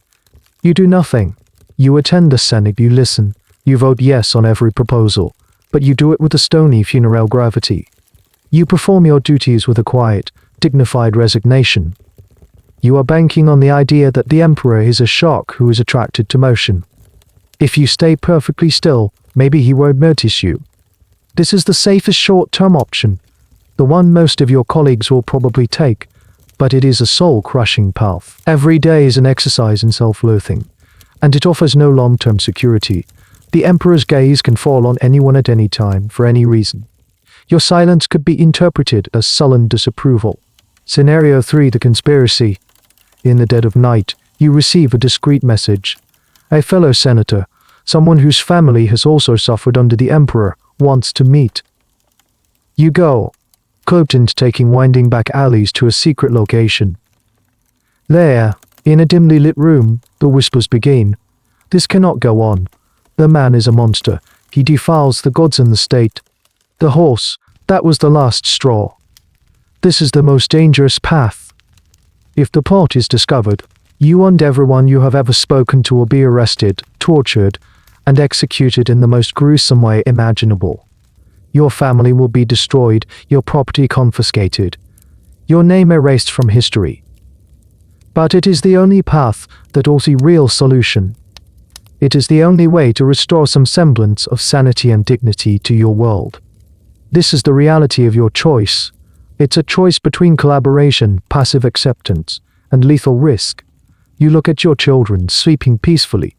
A: You do nothing. You attend the Senate, you listen, you vote yes on every proposal, but you do it with a stony funereal gravity. You perform your duties with a quiet, dignified resignation. You are banking on the idea that the emperor is a shark who is attracted to motion. If you stay perfectly still, maybe he won't notice you. This is the safest short-term option, the one most of your colleagues will probably take, but it is a soul-crushing path. Every day is an exercise in self-loathing, and it offers no long-term security. The emperor's gaze can fall on anyone at any time, for any reason. Your silence could be interpreted as sullen disapproval. Scenario 3: The conspiracy. In the dead of night, you receive a discreet message. A fellow senator, someone whose family has also suffered under the emperor, wants to meet. You go, cloaked and taking winding back alleys to a secret location. There, in a dimly lit room, the whispers begin. This cannot go on. The man is a monster. He defiles the gods and the state. The horse, that was the last straw. This is the most dangerous path. If the plot is discovered, you and everyone you have ever spoken to will be arrested, tortured, and executed in the most gruesome way imaginable. Your family will be destroyed, your property confiscated, your name erased from history. But it is the only path that offers a real solution. It is the only way to restore some semblance of sanity and dignity to your world. This is the reality of your choice. It's a choice between collaboration, passive acceptance, and lethal risk. You look at your children sleeping peacefully.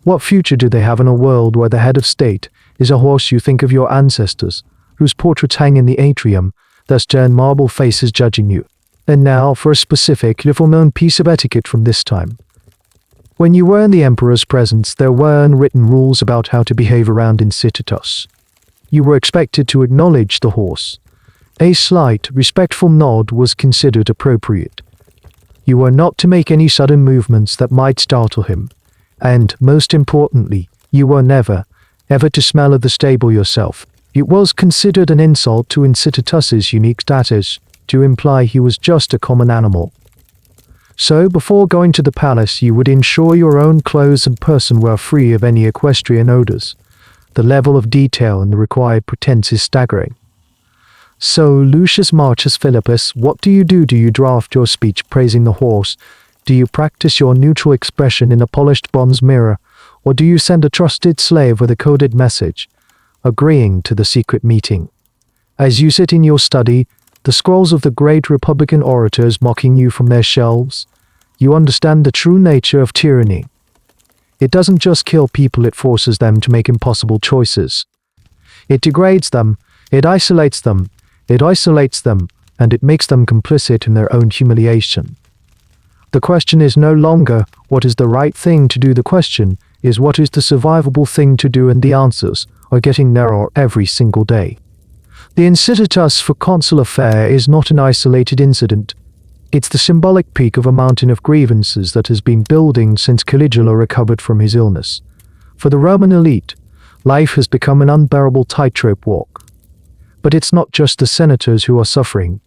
A: What future do they have in a world where the head of state is a horse? You think of your ancestors, whose portraits hang in the atrium, their stern marble faces judging you. And now for a specific, little-known piece of etiquette from this time. When you were in the emperor's presence, there were unwritten rules about how to behave around Incitatus. You were expected to acknowledge the horse. A slight, respectful nod was considered appropriate. You were not to make any sudden movements that might startle him. And, most importantly, you were never, ever to smell of the stable yourself. It was considered an insult to Incitatus's unique status to imply he was just a common animal. So, before going to the palace, you would ensure your own clothes and person were free of any equestrian odors. The level of detail and the required pretense is staggering. So, Lucius Marcius Philippus, what do you do? Do you draft your speech praising the horse? Do you practice your neutral expression in a polished bronze mirror? Or do you send a trusted slave with a coded message, agreeing to the secret meeting? As you sit in your study, the scrolls of the great Republican orators mocking you from their shelves, you understand the true nature of tyranny. It doesn't just kill people, it forces them to make impossible choices. It degrades them, it isolates them, and it makes them complicit in their own humiliation. The question is no longer what is the right thing to do, the question is what is the survivable thing to do, and the answers are getting narrower every single day. The Incitatus for consular affair is not an isolated incident. It's the symbolic peak of a mountain of grievances that has been building since Caligula recovered from his illness. For the Roman elite, life has become an unbearable tightrope walk. But it's not just the senators who are suffering.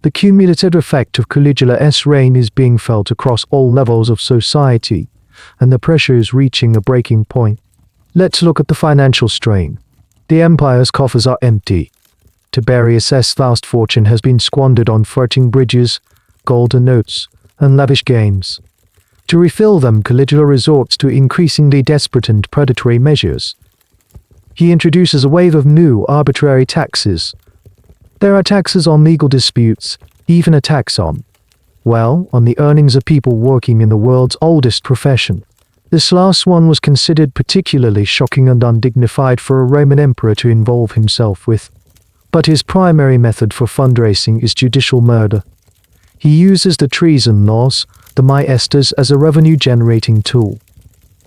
A: The cumulative effect of Caligula's reign is being felt across all levels of society, and the pressure is reaching a breaking point. Let's look at the financial strain. The empire's coffers are empty. Tiberius's vast fortune has been squandered on flirting bridges, golden notes, and lavish games. To refill them, Caligula resorts to increasingly desperate and predatory measures. He introduces a wave of new, arbitrary taxes. There are taxes on legal disputes, even a tax on the earnings of people working in the world's oldest profession. This last one was considered particularly shocking and undignified for a Roman emperor to involve himself with. But his primary method for fundraising is judicial murder. He uses the treason laws, the maestas, as a revenue-generating tool.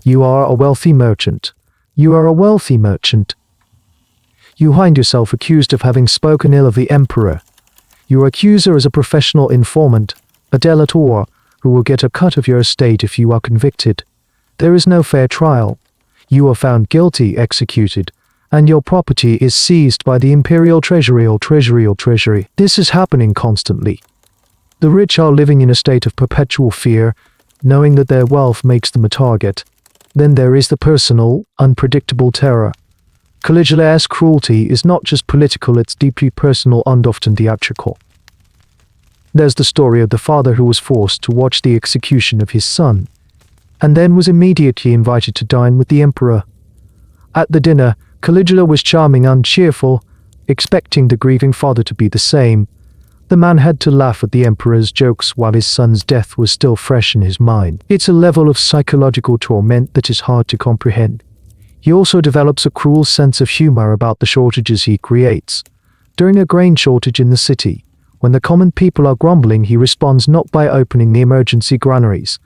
A: You are a wealthy merchant. You are a wealthy merchant. You find yourself accused of having spoken ill of the emperor. Your accuser is a professional informant, a delator, who will get a cut of your estate if you are convicted. There is no fair trial. You are found guilty, executed, and your property is seized by the imperial treasury. This is happening constantly. The rich are living in a state of perpetual fear, knowing that their wealth makes them a target. Then there is the personal, unpredictable terror. Caligula's cruelty is not just political, it's deeply personal and often theatrical. There's the story of the father who was forced to watch the execution of his son, and then was immediately invited to dine with the emperor. At the dinner, Caligula was charming and cheerful, expecting the grieving father to be the same. The man had to laugh at the emperor's jokes while his son's death was still fresh in his mind. It's a level of psychological torment that is hard to comprehend. He also develops a cruel sense of humor about the shortages he creates. During a grain shortage in the city, when the common people are grumbling, he responds not by opening the emergency granaries,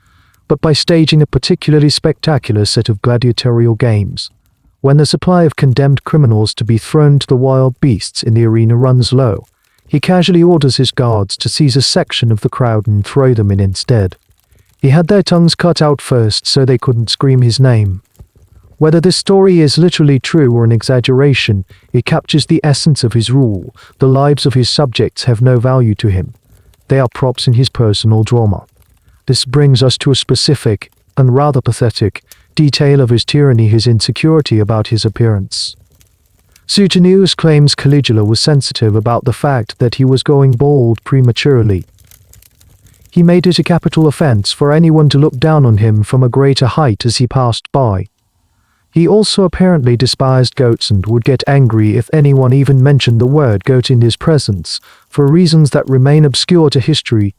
A: but by staging a particularly spectacular set of gladiatorial games. When the supply of condemned criminals to be thrown to the wild beasts in the arena runs low, he casually orders his guards to seize a section of the crowd and throw them in instead. He had their tongues cut out first so they couldn't scream his name. Whether this story is literally true or an exaggeration, it captures the essence of his rule. The lives of his subjects have no value to him. They are props in his personal drama. This brings us to a specific, and rather pathetic, detail of his tyranny, his insecurity about his appearance. Suetonius claims Caligula was sensitive about the fact that he was going bald prematurely. He made it a capital offense for anyone to look down on him from a greater height as he passed by. He also apparently despised goats and would get angry if anyone even mentioned the word goat in his presence, for reasons that remain obscure to history.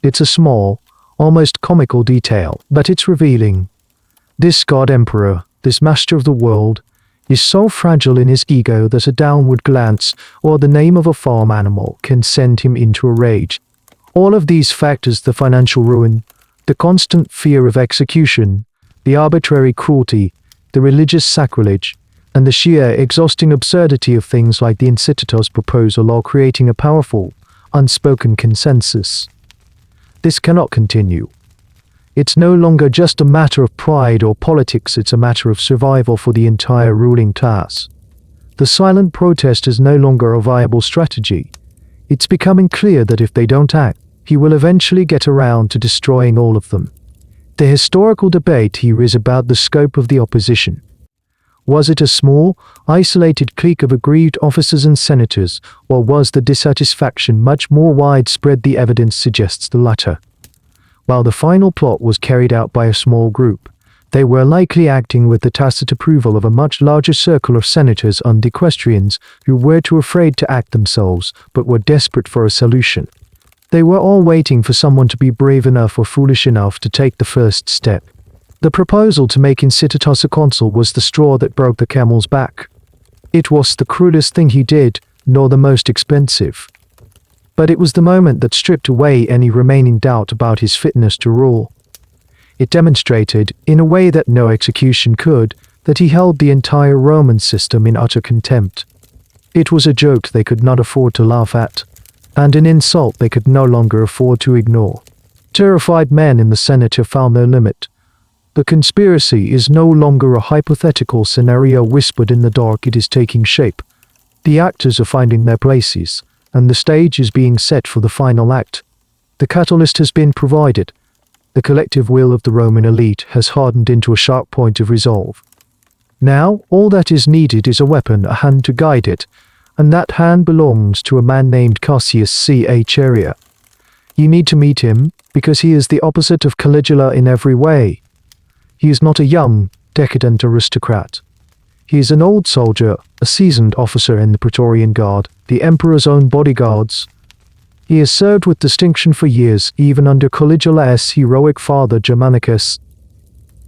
A: It's a small, almost comical detail, but it's revealing. This god-emperor, this master of the world, is so fragile in his ego that a downward glance or the name of a farm animal can send him into a rage. All of these factors, the financial ruin, the constant fear of execution, the arbitrary cruelty, the religious sacrilege, and the sheer exhausting absurdity of things like the incitatus proposal are creating a powerful, unspoken consensus. This cannot continue. It's no longer just a matter of pride or politics, it's a matter of survival for the entire ruling class. The silent protest is no longer a viable strategy. It's becoming clear that if they don't act, he will eventually get around to destroying all of them. The historical debate here is about the scope of the opposition. Was it a small, isolated clique of aggrieved officers and senators, or was the dissatisfaction much more widespread? The evidence suggests the latter. While the final plot was carried out by a small group, they were likely acting with the tacit approval of a much larger circle of senators and equestrians who were too afraid to act themselves, but were desperate for a solution. They were all waiting for someone to be brave enough or foolish enough to take the first step. The proposal to make Incitatus a consul was the straw that broke the camel's back. It was the cruelest thing he did, nor the most expensive. But it was the moment that stripped away any remaining doubt about his fitness to rule. It demonstrated, in a way that no execution could, that he held the entire Roman system in utter contempt. It was a joke they could not afford to laugh at, and an insult they could no longer afford to ignore. Terrified men in the Senate have found their limit. The conspiracy is no longer a hypothetical scenario whispered in the dark, it is taking shape. The actors are finding their places, and the stage is being set for the final act. The catalyst has been provided. The collective will of the Roman elite has hardened into a sharp point of resolve. Now, all that is needed is a weapon, a hand to guide it, and that hand belongs to a man named Cassius C.A. Chaerea. You need to meet him, because he is the opposite of Caligula in every way. He is not a young, decadent aristocrat. He is an old soldier, a seasoned officer in the Praetorian Guard, the emperor's own bodyguards. He has served with distinction for years, even under Caligula's heroic father Germanicus.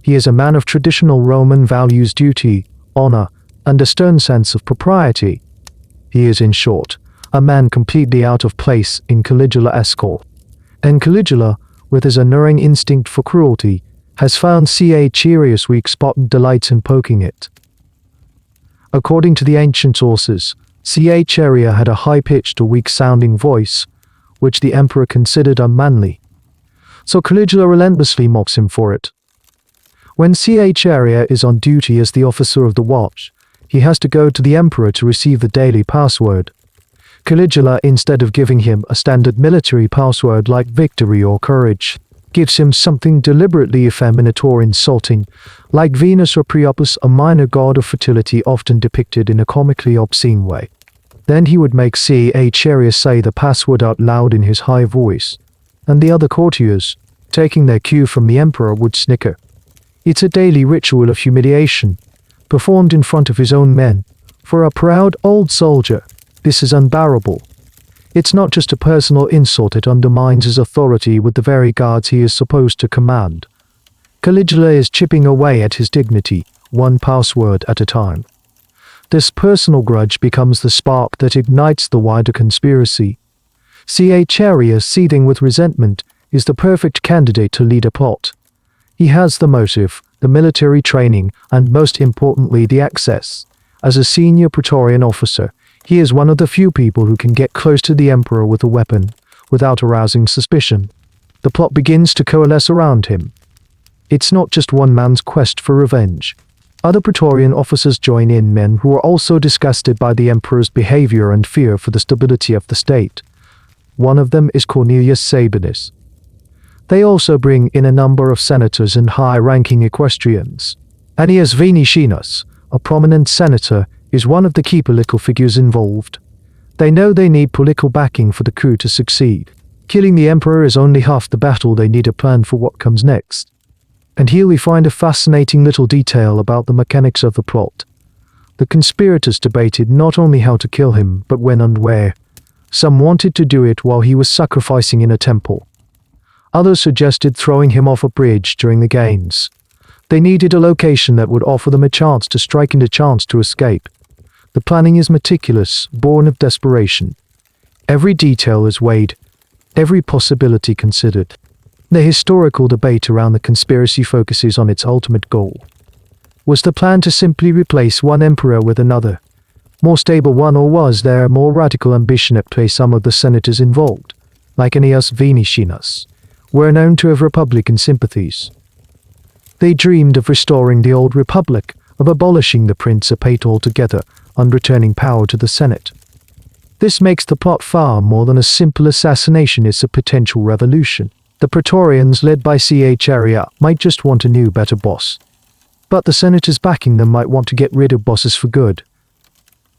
A: He is a man of traditional Roman values, duty, honor, and a stern sense of propriety. He is, in short, a man completely out of place in Caligula's court. And Caligula, with his unerring instinct for cruelty, has found C.A. Cheerius' weak spot and delights in poking it. According to the ancient sources, C.A. Cheria had a high-pitched or weak-sounding voice, which the emperor considered unmanly. So Caligula relentlessly mocks him for it. When C.A. Cheria is on duty as the officer of the watch, he has to go to the emperor to receive the daily password. Caligula, instead of giving him a standard military password like victory or courage, gives him something deliberately effeminate or insulting, like Venus or Priapus, a minor god of fertility often depicted in a comically obscene way. Then he would make C.A. Cheria say the password out loud in his high voice, and the other courtiers, taking their cue from the emperor, would snicker. It's a daily ritual of humiliation, performed in front of his own men. For a proud old soldier, this is unbearable. It's not just a personal insult, it undermines his authority with the very guards he is supposed to command. Caligula is chipping away at his dignity, one password at a time. This personal grudge becomes the spark that ignites the wider conspiracy. C.A. Cheria, seething with resentment, is the perfect candidate to lead a plot. He has the motive, the military training, and most importantly the access. As a senior Praetorian officer, he is one of the few people who can get close to the emperor with a weapon, without arousing suspicion. The plot begins to coalesce around him. It's not just one man's quest for revenge. Other Praetorian officers join in, men who are also disgusted by the emperor's behavior and fear for the stability of the state. One of them is Cornelius Sabinus. They also bring in a number of senators and high-ranking equestrians. Annius Venetianus, a prominent senator, is one of the key political figures involved. They know they need political backing for the coup to succeed. Killing the emperor is only half the battle, they need a plan for what comes next. And here we find a fascinating little detail about the mechanics of the plot. The conspirators debated not only how to kill him, but when and where. Some wanted to do it while he was sacrificing in a temple. Others suggested throwing him off a bridge during the games. They needed a location that would offer them a chance to strike and a chance to escape. The planning is meticulous, born of desperation. Every detail is weighed, every possibility considered. The historical debate around the conspiracy focuses on its ultimate goal. Was the plan to simply replace one emperor with another, more stable one, or was there a more radical ambition at play? Some of the senators involved, like Annius Venetianus, were known to have Republican sympathies. They dreamed of restoring the old republic, of abolishing the Principate altogether, and returning power to the Senate. This makes the plot far more than a simple assassination, it's a potential revolution. The Praetorians, led by C.A. Cheria, might just want a new, better boss. But the senators backing them might want to get rid of bosses for good.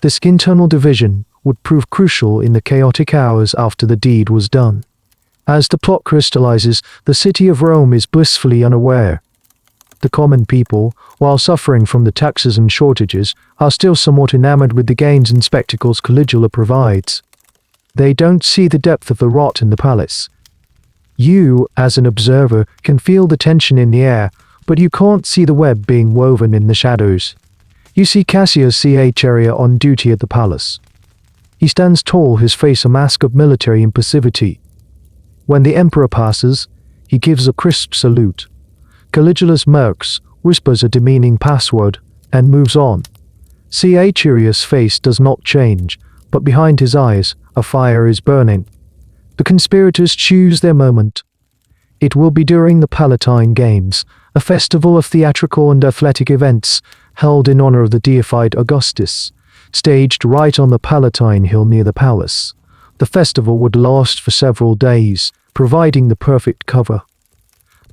A: This internal division would prove crucial in the chaotic hours after the deed was done. As the plot crystallizes, the city of Rome is blissfully unaware. The common people, while suffering from the taxes and shortages, are still somewhat enamored with the games and spectacles Caligula provides. They don't see the depth of the rot in the palace. You, as an observer, can feel the tension in the air, but you can't see the web being woven in the shadows. You see Cassius C.A. Cheria on duty at the palace. He stands tall, his face a mask of military impassivity. When the emperor passes, he gives a crisp salute. Caligula smirks, whispers a demeaning password, and moves on. C.A. Cheeria's face does not change, but behind his eyes, a fire is burning. The conspirators choose their moment. It will be during the Palatine Games, a festival of theatrical and athletic events held in honor of the deified Augustus, staged right on the Palatine Hill near the palace. The festival would last for several days, providing the perfect cover.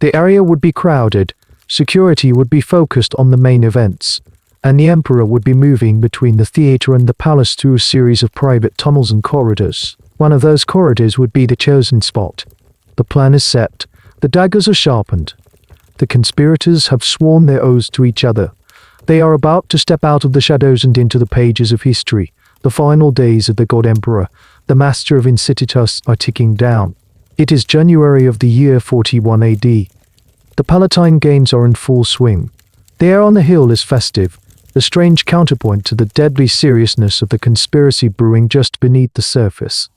A: The area would be crowded, security would be focused on the main events, and the emperor would be moving between the theater and the palace through a series of private tunnels and corridors. One of those corridors would be the chosen spot. The plan is set. The daggers are sharpened. The conspirators have sworn their oaths to each other. They are about to step out of the shadows and into the pages of history. The final days of the god emperor, the master of Incititus, are ticking down. It is January of the year 41 AD. The Palatine Games are in full swing. The air on the hill is festive, a strange counterpoint to the deadly seriousness of the conspiracy brewing just beneath the surface.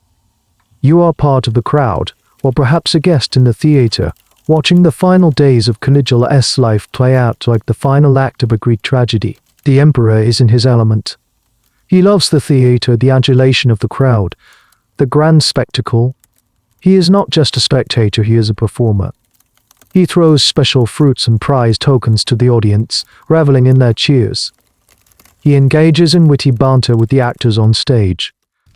A: You are part of the crowd, or perhaps a guest in the theater, watching the final days of Caligula's life play out like the final act of a Greek tragedy. The emperor is in his element. He loves the theater, the adulation of the crowd, the grand spectacle. He is not just a spectator, he is a performer. He throws special fruits and prize tokens to the audience, reveling in their cheers. He engages in witty banter with the actors on stage.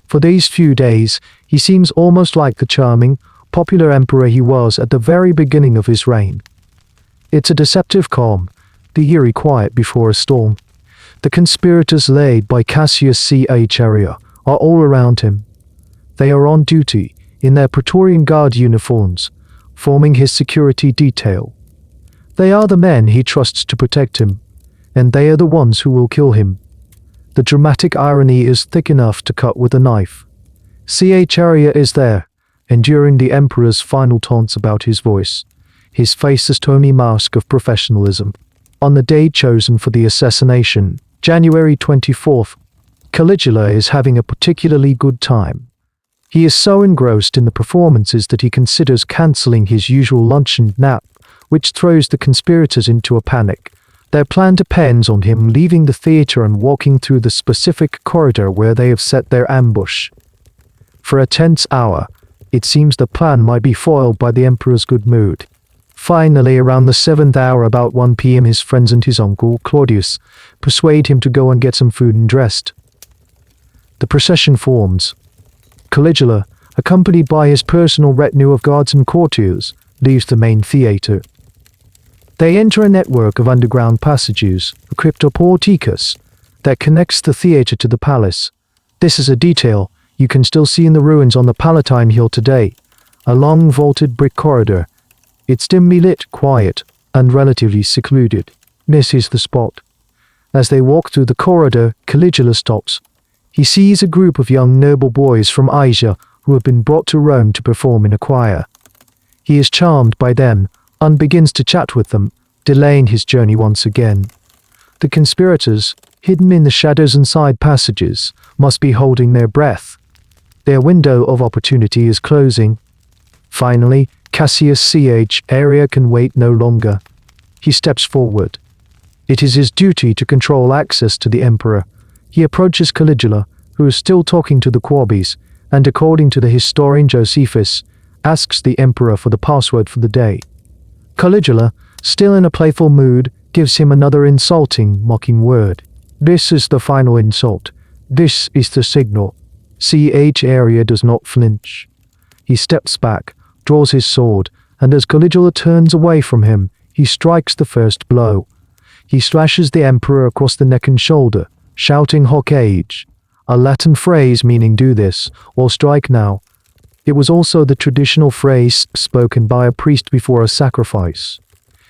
A: For these few days, he seems almost like the charming, popular emperor he was at the very beginning of his reign. It's a deceptive calm, the eerie quiet before a storm. The conspirators led by Cassius Caligula are all around him. They are on duty, in their Praetorian Guard uniforms, forming his security detail. They are the men he trusts to protect him, and they are the ones who will kill him. The dramatic irony is thick enough to cut with a knife. Caligula is there, enduring the emperor's final taunts about his voice, his face's tony mask of professionalism. On the day chosen for the assassination, January 24th, Caligula is having a particularly good time. He is so engrossed in the performances that he considers cancelling his usual lunch and nap, which throws the conspirators into a panic. Their plan depends on him leaving the theater and walking through the specific corridor where they have set their ambush. For a tense hour, it seems the plan might be foiled by the emperor's good mood. Finally, around the 7th hour, about 1 p.m., his friends and his uncle, Claudius, persuade him to go and get some food and dressed. The procession forms. Caligula, accompanied by his personal retinue of guards and courtiers, leaves the main theater. They enter a network of underground passages, a cryptoporticus, that connects the theater to the palace. This is a detail you can still see in the ruins on the Palatine Hill today, a long vaulted brick corridor. It's dimly lit, quiet, and relatively secluded. This is the spot. As they walk through the corridor, Caligula stops. He sees a group of young noble boys from Asia who have been brought to Rome to perform in a choir. He is charmed by them and begins to chat with them, delaying his journey once again. The conspirators, hidden in the shadows and side passages, must be holding their breath. Their window of opportunity is closing. Finally, Cassius Caligula can wait no longer. He steps forward. It is his duty to control access to the emperor. He approaches Caligula, who is still talking to the Quabis, and according to the historian Josephus, asks the emperor for the password for the day. Caligula, still in a playful mood, gives him another insulting, mocking word. This is the final insult. This is the signal. Caligula does not flinch. He steps back, draws his sword, and as Caligula turns away from him, he strikes the first blow. He slashes the emperor across the neck and shoulder, shouting hoc age, a Latin phrase meaning do this, or strike now. It was also the traditional phrase spoken by a priest before a sacrifice.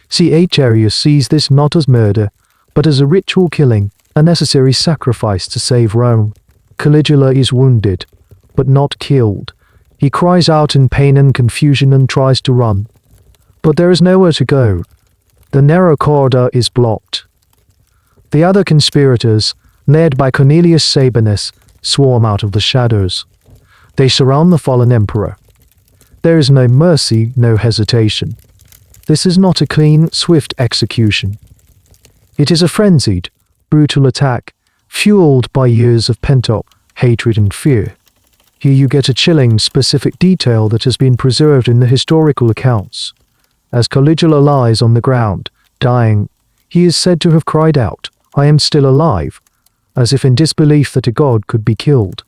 A: Caligula sees this not as murder, but as a ritual killing, a necessary sacrifice to save Rome. Caligula is wounded, but not killed. He cries out in pain and confusion and tries to run. But there is nowhere to go. The narrow corridor is blocked. The other conspirators, led by Cornelius Sabinus, swarm out of the shadows. They surround the fallen emperor. There is no mercy, no hesitation. This is not a clean, swift execution. It is a frenzied, brutal attack, fueled by years of pent-up hatred and fear. Here you get a chilling, specific detail that has been preserved in the historical accounts. As Caligula lies on the ground, dying, he is said to have cried out, "I am still alive," as if in disbelief that a god could be killed.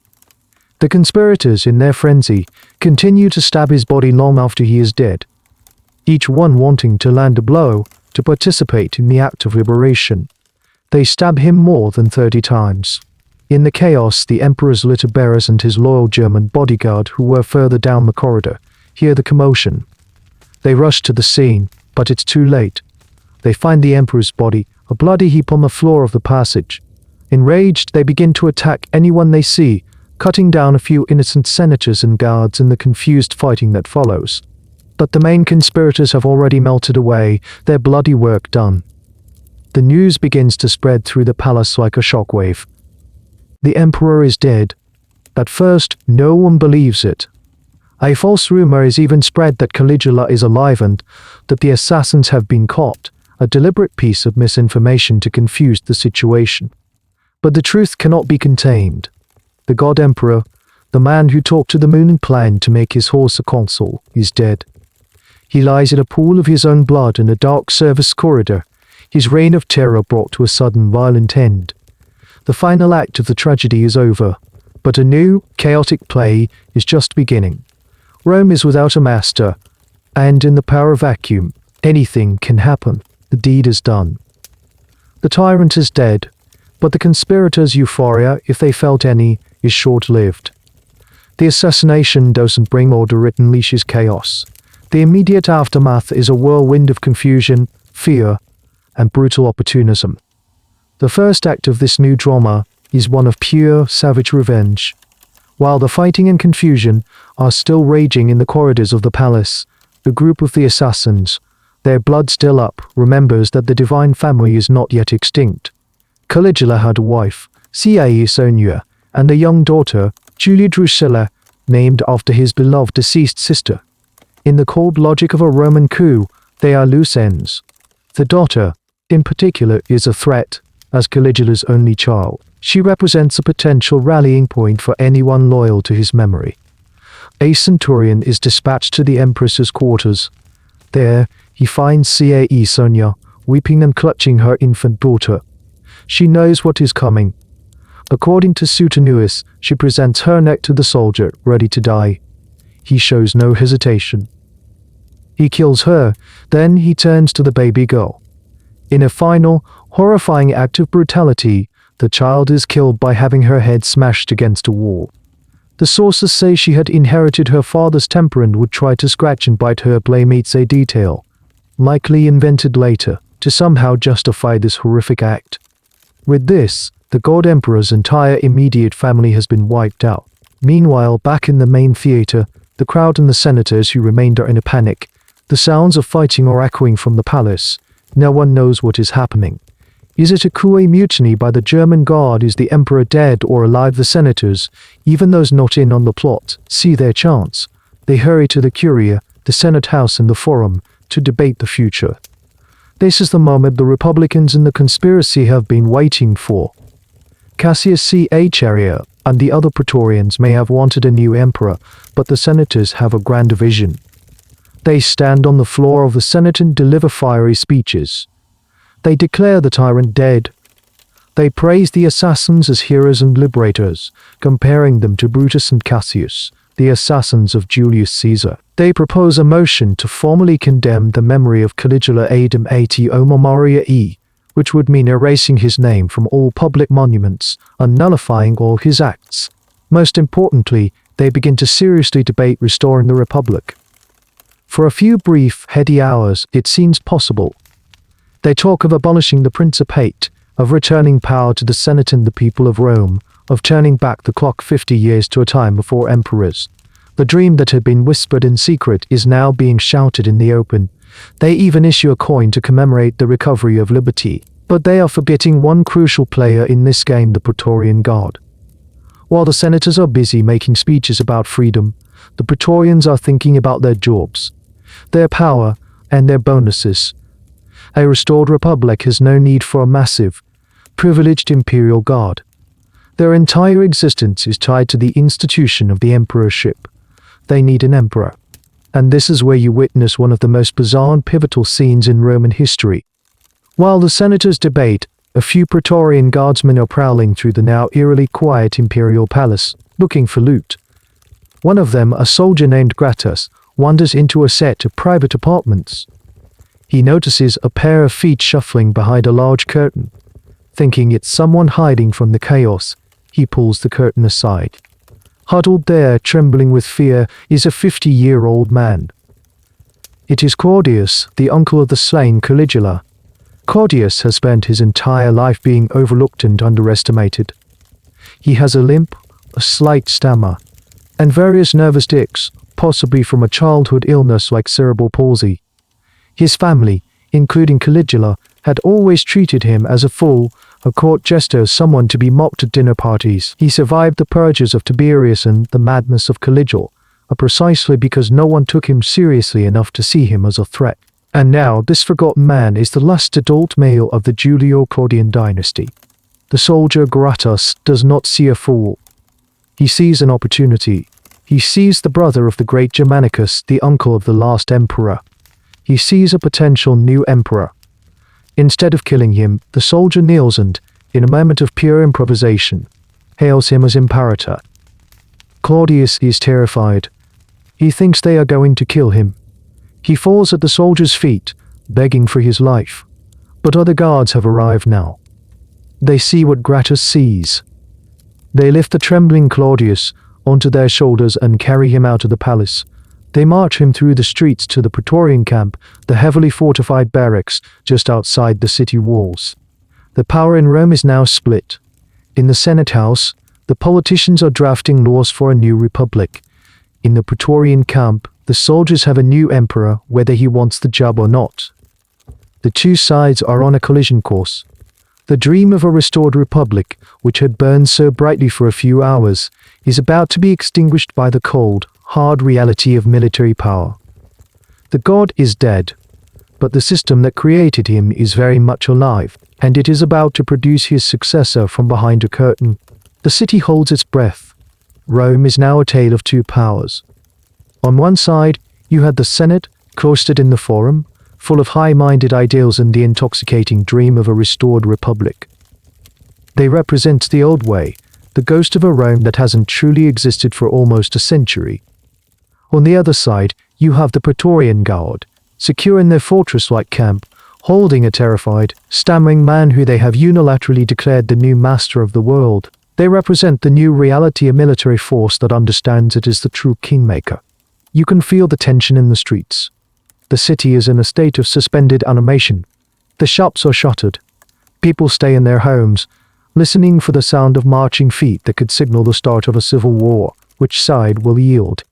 A: The conspirators, in their frenzy, continue to stab his body long after he is dead, each one wanting to land a blow to participate in the act of liberation. They stab him more than 30 times. In the chaos, the emperor's litter bearers and his loyal German bodyguard, who were further down the corridor, hear the commotion. They rush to the scene, but it's too late. They find the emperor's body, a bloody heap on the floor of the passage. Enraged, they begin to attack anyone they see, cutting down a few innocent senators and guards in the confused fighting that follows. But the main conspirators have already melted away, their bloody work done. The news begins to spread through the palace like a shockwave. The emperor is dead. At first, no one believes it. A false rumor is even spread that Caligula is alive and that the assassins have been caught, a deliberate piece of misinformation to confuse the situation. But the truth cannot be contained. The god emperor, the man who talked to the moon and planned to make his horse a consul, is dead. He lies in a pool of his own blood in a dark service corridor, his reign of terror brought to a sudden violent end. The final act of the tragedy is over, but a new, chaotic play is just beginning. Rome is without a master, and in the power vacuum, anything can happen. The deed is done. The tyrant is dead, but the conspirators' euphoria, if they felt any, is short-lived. The assassination doesn't bring order, it unleashes chaos. The immediate aftermath is a whirlwind of confusion, fear, and brutal opportunism. The first act of this new drama is one of pure, savage revenge. While the fighting and confusion are still raging in the corridors of the palace, the group of the assassins, their blood still up, remembers that the divine family is not yet extinct. Caligula had a wife, Caesarea, and a young daughter, Julia Drusilla, named after his beloved deceased sister. In the cold logic of a Roman coup, they are loose ends. The daughter, in particular, is a threat, as Caligula's only child. She represents a potential rallying point for anyone loyal to his memory. A centurion is dispatched to the empress's quarters. There, he finds Caesarea, weeping and clutching her infant daughter. She knows what is coming. According to Suetonius, she presents her neck to the soldier, ready to die. He shows no hesitation. He kills her, then he turns to the baby girl. In a final, horrifying act of brutality, the child is killed by having her head smashed against a wall. The sources say she had inherited her father's temper and would try to scratch and bite her playmates, a detail, likely invented later, to somehow justify this horrific act. With this, the god emperor's entire immediate family has been wiped out. Meanwhile, back in the main theater, the crowd and the senators who remained are in a panic. The sounds of fighting are echoing from the palace. No one knows what is happening. Is it a coup, a mutiny by the German guard? Is the emperor dead or alive? The senators, even those not in on the plot, see their chance. They hurry to the Curia, the Senate House and the Forum, to debate the future. This is the moment the Republicans and the conspiracy have been waiting for. Cassius Caesarea and the other Praetorians may have wanted a new emperor, but the senators have a grander vision. They stand on the floor of the Senate and deliver fiery speeches. They declare the tyrant dead. They praise the assassins as heroes and liberators, comparing them to Brutus and Cassius, the assassins of Julius Caesar. They propose a motion to formally condemn the memory of Caligula Adem Ati Omomaria, which would mean erasing his name from all public monuments and nullifying all his acts. Most importantly, they begin to seriously debate restoring the Republic. For a few brief, heady hours, it seems possible. They talk of abolishing the Principate, of returning power to the Senate and the people of Rome, of turning back the clock 50 years to a time before emperors. The dream that had been whispered in secret is now being shouted in the open. They even issue a coin to commemorate the recovery of liberty. But they are forgetting one crucial player in this game, the Praetorian Guard. While the senators are busy making speeches about freedom, the Praetorians are thinking about their jobs, their power, and their bonuses. A restored republic has no need for a massive, privileged imperial guard. Their entire existence is tied to the institution of the emperorship. They need an emperor. And this is where you witness one of the most bizarre and pivotal scenes in Roman history. While the senators debate, a few Praetorian guardsmen are prowling through the now eerily quiet imperial palace, looking for loot. One of them, a soldier named Gratus, wanders into a set of private apartments. He notices a pair of feet shuffling behind a large curtain. Thinking it's someone hiding from the chaos, he pulls the curtain aside. Huddled there, trembling with fear, is a 50-year-old man. It is Claudius, the uncle of the slain Caligula. Claudius has spent his entire life being overlooked and underestimated. He has a limp, a slight stammer, and various nervous tics, possibly from a childhood illness like cerebral palsy. His family, including Caligula, had always treated him as a fool, a court jester, someone to be mocked at dinner parties. He survived the purges of Tiberius and the madness of Caligula, precisely because no one took him seriously enough to see him as a threat. And now this forgotten man is the last adult male of the Julio-Claudian dynasty. The soldier Gratus does not see a fool. He sees an opportunity. He sees the brother of the great Germanicus, the uncle of the last emperor. He sees a potential new emperor. Instead of killing him, the soldier kneels and, in a moment of pure improvisation, hails him as imperator. Claudius is terrified. He thinks they are going to kill him. He falls at the soldier's feet, begging for his life. But other guards have arrived now. They see what Gratus sees. They lift the trembling Claudius onto their shoulders and carry him out of the palace. They march him through the streets to the Praetorian camp, the heavily fortified barracks just outside the city walls. The power in Rome is now split. In the Senate House, the politicians are drafting laws for a new republic. In the Praetorian camp, the soldiers have a new emperor, whether he wants the job or not. The two sides are on a collision course. The dream of a restored republic, which had burned so brightly for a few hours, is about to be extinguished by the cold, hard reality of military power. The god is dead, but the system that created him is very much alive, and it is about to produce his successor from behind a curtain. The city holds its breath. Rome is now a tale of two powers. On one side, you had the Senate, cloistered in the Forum, full of high-minded ideals and the intoxicating dream of a restored republic. They represent the old way, the ghost of a Rome that hasn't truly existed for almost a century. On the other side, you have the Praetorian Guard, secure in their fortress-like camp, holding a terrified, stammering man who they have unilaterally declared the new master of the world. They represent the new reality, a military force that understands it is the true kingmaker. You can feel the tension in the streets. The city is in a state of suspended animation. The shops are shuttered. People stay in their homes, listening for the sound of marching feet that could signal the start of a civil war. Which side will yield?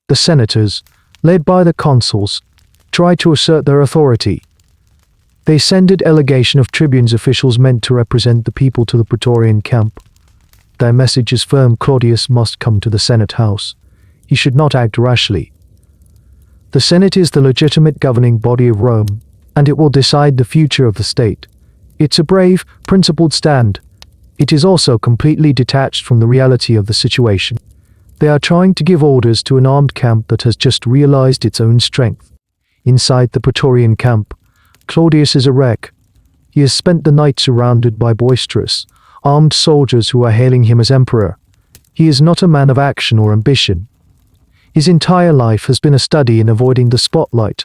A: The senators, led by the consuls, try to assert their authority. They send a delegation of tribunes, officials meant to represent the people, to the Praetorian camp. Their message is firm: Claudius must come to the Senate House. He should not act rashly. The Senate is the legitimate governing body of Rome, and it will decide the future of the state. It's a brave, principled stand. It is also completely detached from the reality of the situation. They are trying to give orders to an armed camp that has just realized its own strength. Inside the Praetorian camp, Claudius is a wreck. He has spent the night surrounded by boisterous, armed soldiers who are hailing him as emperor. He is not a man of action or ambition. His entire life has been a study in avoiding the spotlight.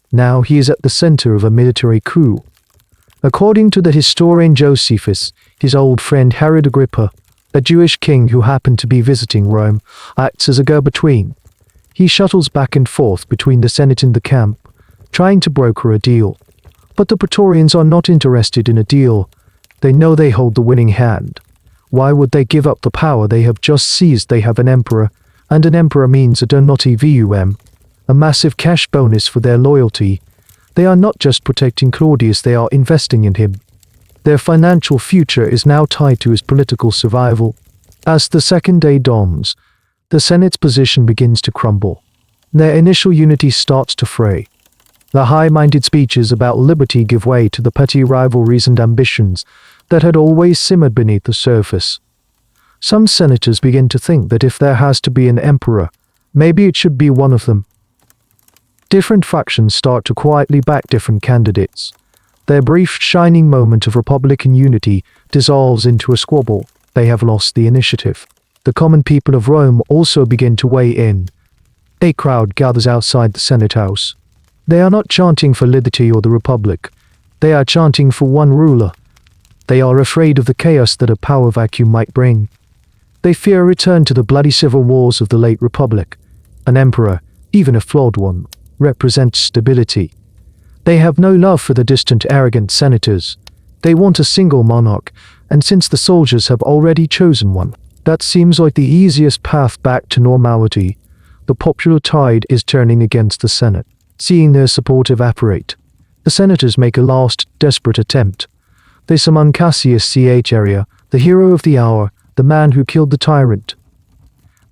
A: Now he is at the center of a military coup. According to the historian Josephus, his old friend Herod Agrippa, a Jewish king who happened to be visiting Rome, acts as a go-between. He shuttles back and forth between the Senate and the camp, trying to broker a deal. But the Praetorians are not interested in a deal. They know they hold the winning hand. Why would they give up the power they have just seized? They have an emperor, and an emperor means a donnotivum, a massive cash bonus for their loyalty. They are not just protecting Claudius, they are investing in him. Their financial future is now tied to his political survival. As the second day dawns, the Senate's position begins to crumble. Their initial unity starts to fray. The high-minded speeches about liberty give way to the petty rivalries and ambitions that had always simmered beneath the surface. Some senators begin to think that if there has to be an emperor, maybe it should be one of them. Different factions start to quietly back different candidates. Their brief, shining moment of Republican unity dissolves into a squabble. They have lost the initiative. The common people of Rome also begin to weigh in. A crowd gathers outside the Senate House. They are not chanting for liberty or the Republic. They are chanting for one ruler. They are afraid of the chaos that a power vacuum might bring. They fear a return to the bloody civil wars of the late Republic. An emperor, even a flawed one, represents stability. They have no love for the distant, arrogant senators. They want a single monarch, and since the soldiers have already chosen one, that seems like the easiest path back to normality. The popular tide is turning against the Senate. Seeing their support evaporate, the senators make a last, desperate attempt. They summon Cassius Chaerea, the hero of the hour, the man who killed the tyrant.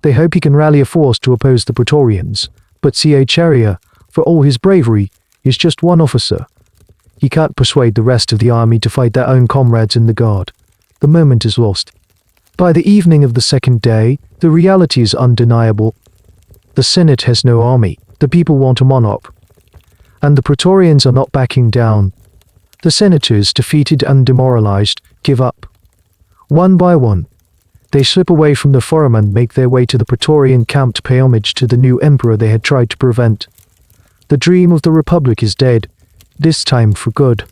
A: They hope he can rally a force to oppose the Praetorians, but Chaerea, for all his bravery, is just one officer. He can't persuade the rest of the army to fight their own comrades in the guard. The moment is lost. By the evening of the second day, the reality is undeniable. The Senate has no army. The people want a monarch. And the Praetorians are not backing down. The senators, defeated and demoralized, give up. One by one, they slip away from the forum and make their way to the Praetorian camp to pay homage to the new emperor they had tried to prevent. The dream of the Republic is dead, this time for good.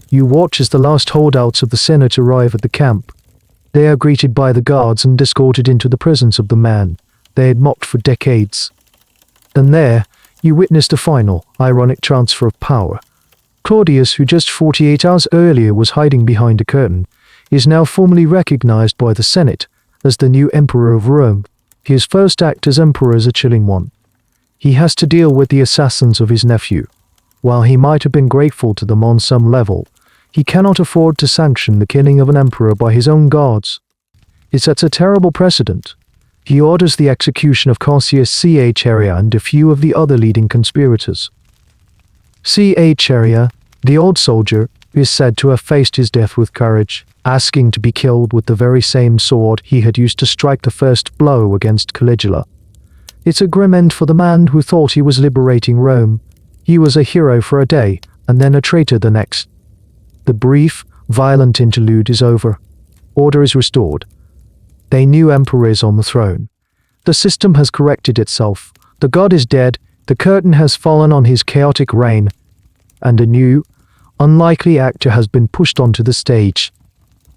A: You watch as the last holdouts of the Senate arrive at the camp. They are greeted by the guards and escorted into the presence of the man they had mocked for decades. And there, you witness the final, ironic transfer of power. Claudius, who just 48 hours earlier was hiding behind a curtain, is now formally recognized by the Senate as the new emperor of Rome. His first act as emperor is a chilling one. He has to deal with the assassins of his nephew. While he might have been grateful to them on some level, he cannot afford to sanction the killing of an emperor by his own guards. It sets a terrible precedent. He orders the execution of Cassius Chaerea and a few of the other leading conspirators. Chaerea, the old soldier, is said to have faced his death with courage, asking to be killed with the very same sword he had used to strike the first blow against Caligula. It's a grim end for the man who thought he was liberating Rome. He was a hero for a day, and then a traitor the next. The brief, violent interlude is over. Order is restored. The new emperor is on the throne. The system has corrected itself. The god is dead. The curtain has fallen on his chaotic reign. And a new, unlikely actor has been pushed onto the stage.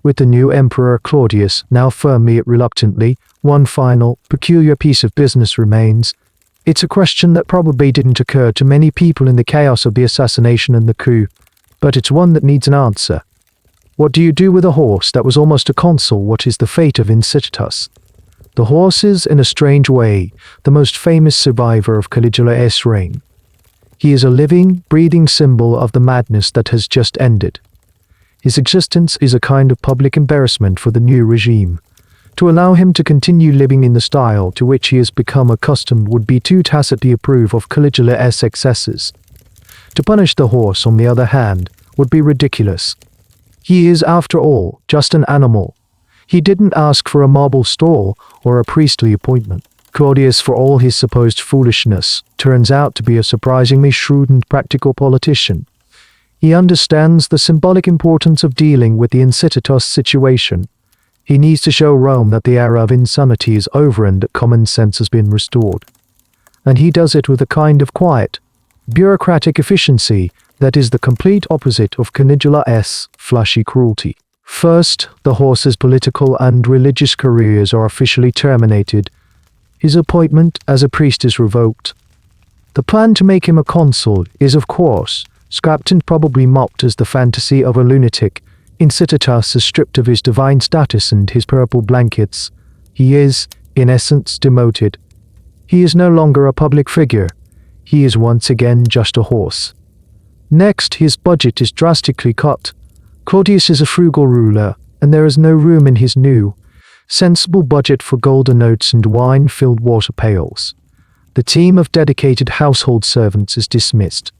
A: With the new emperor Claudius now firmly yet reluctantly, one final, peculiar piece of business remains. It's a question that probably didn't occur to many people in the chaos of the assassination and the coup, but it's one that needs an answer. What do you do with a horse that was almost a consul? What is the fate of Incitatus? The horse is, in a strange way, the most famous survivor of Caligula's reign. He is a living, breathing symbol of the madness that has just ended. His existence is a kind of public embarrassment for the new regime. To allow him to continue living in the style to which he has become accustomed would be to tacitly approve of Caligula's excesses. To punish the horse, on the other hand, would be ridiculous. He is, after all, just an animal. He didn't ask for a marble stall or a priestly appointment. Claudius, for all his supposed foolishness, turns out to be a surprisingly shrewd and practical politician. He understands the symbolic importance of dealing with the Incitatus situation. He needs to show Rome that the era of insanity is over and that common sense has been restored. And he does it with a kind of quiet, bureaucratic efficiency that is the complete opposite of Caligula's flashy cruelty. First, the horse's political and religious careers are officially terminated. His appointment as a priest is revoked. The plan to make him a consul is, of course, scrapped and probably mocked as the fantasy of a lunatic. Incitatus is stripped of his divine status and his purple blankets. He is, in essence, demoted. He is no longer a public figure. He is once again just a horse. Next, his budget is drastically cut. Claudius is a frugal ruler, and there is no room in his new, sensible budget for golden notes and wine-filled water pails. The team of dedicated household servants is dismissed.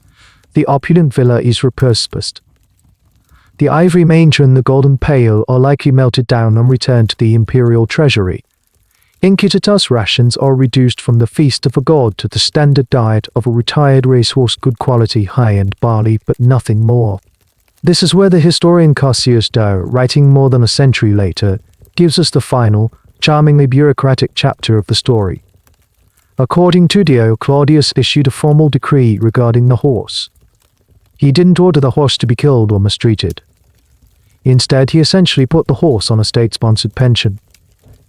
A: The opulent villa is repurposed. The ivory manger and the golden pail are likely melted down and returned to the imperial treasury. Incitatus rations are reduced from the feast of a god to the standard diet of a retired racehorse, good quality high-end barley, but nothing more. This is where the historian Cassius Dio, writing more than a century later, gives us the final, charmingly bureaucratic chapter of the story. According to Dio, Claudius issued a formal decree regarding the horse. He didn't order the horse to be killed or mistreated. Instead, he essentially put the horse on a state-sponsored pension.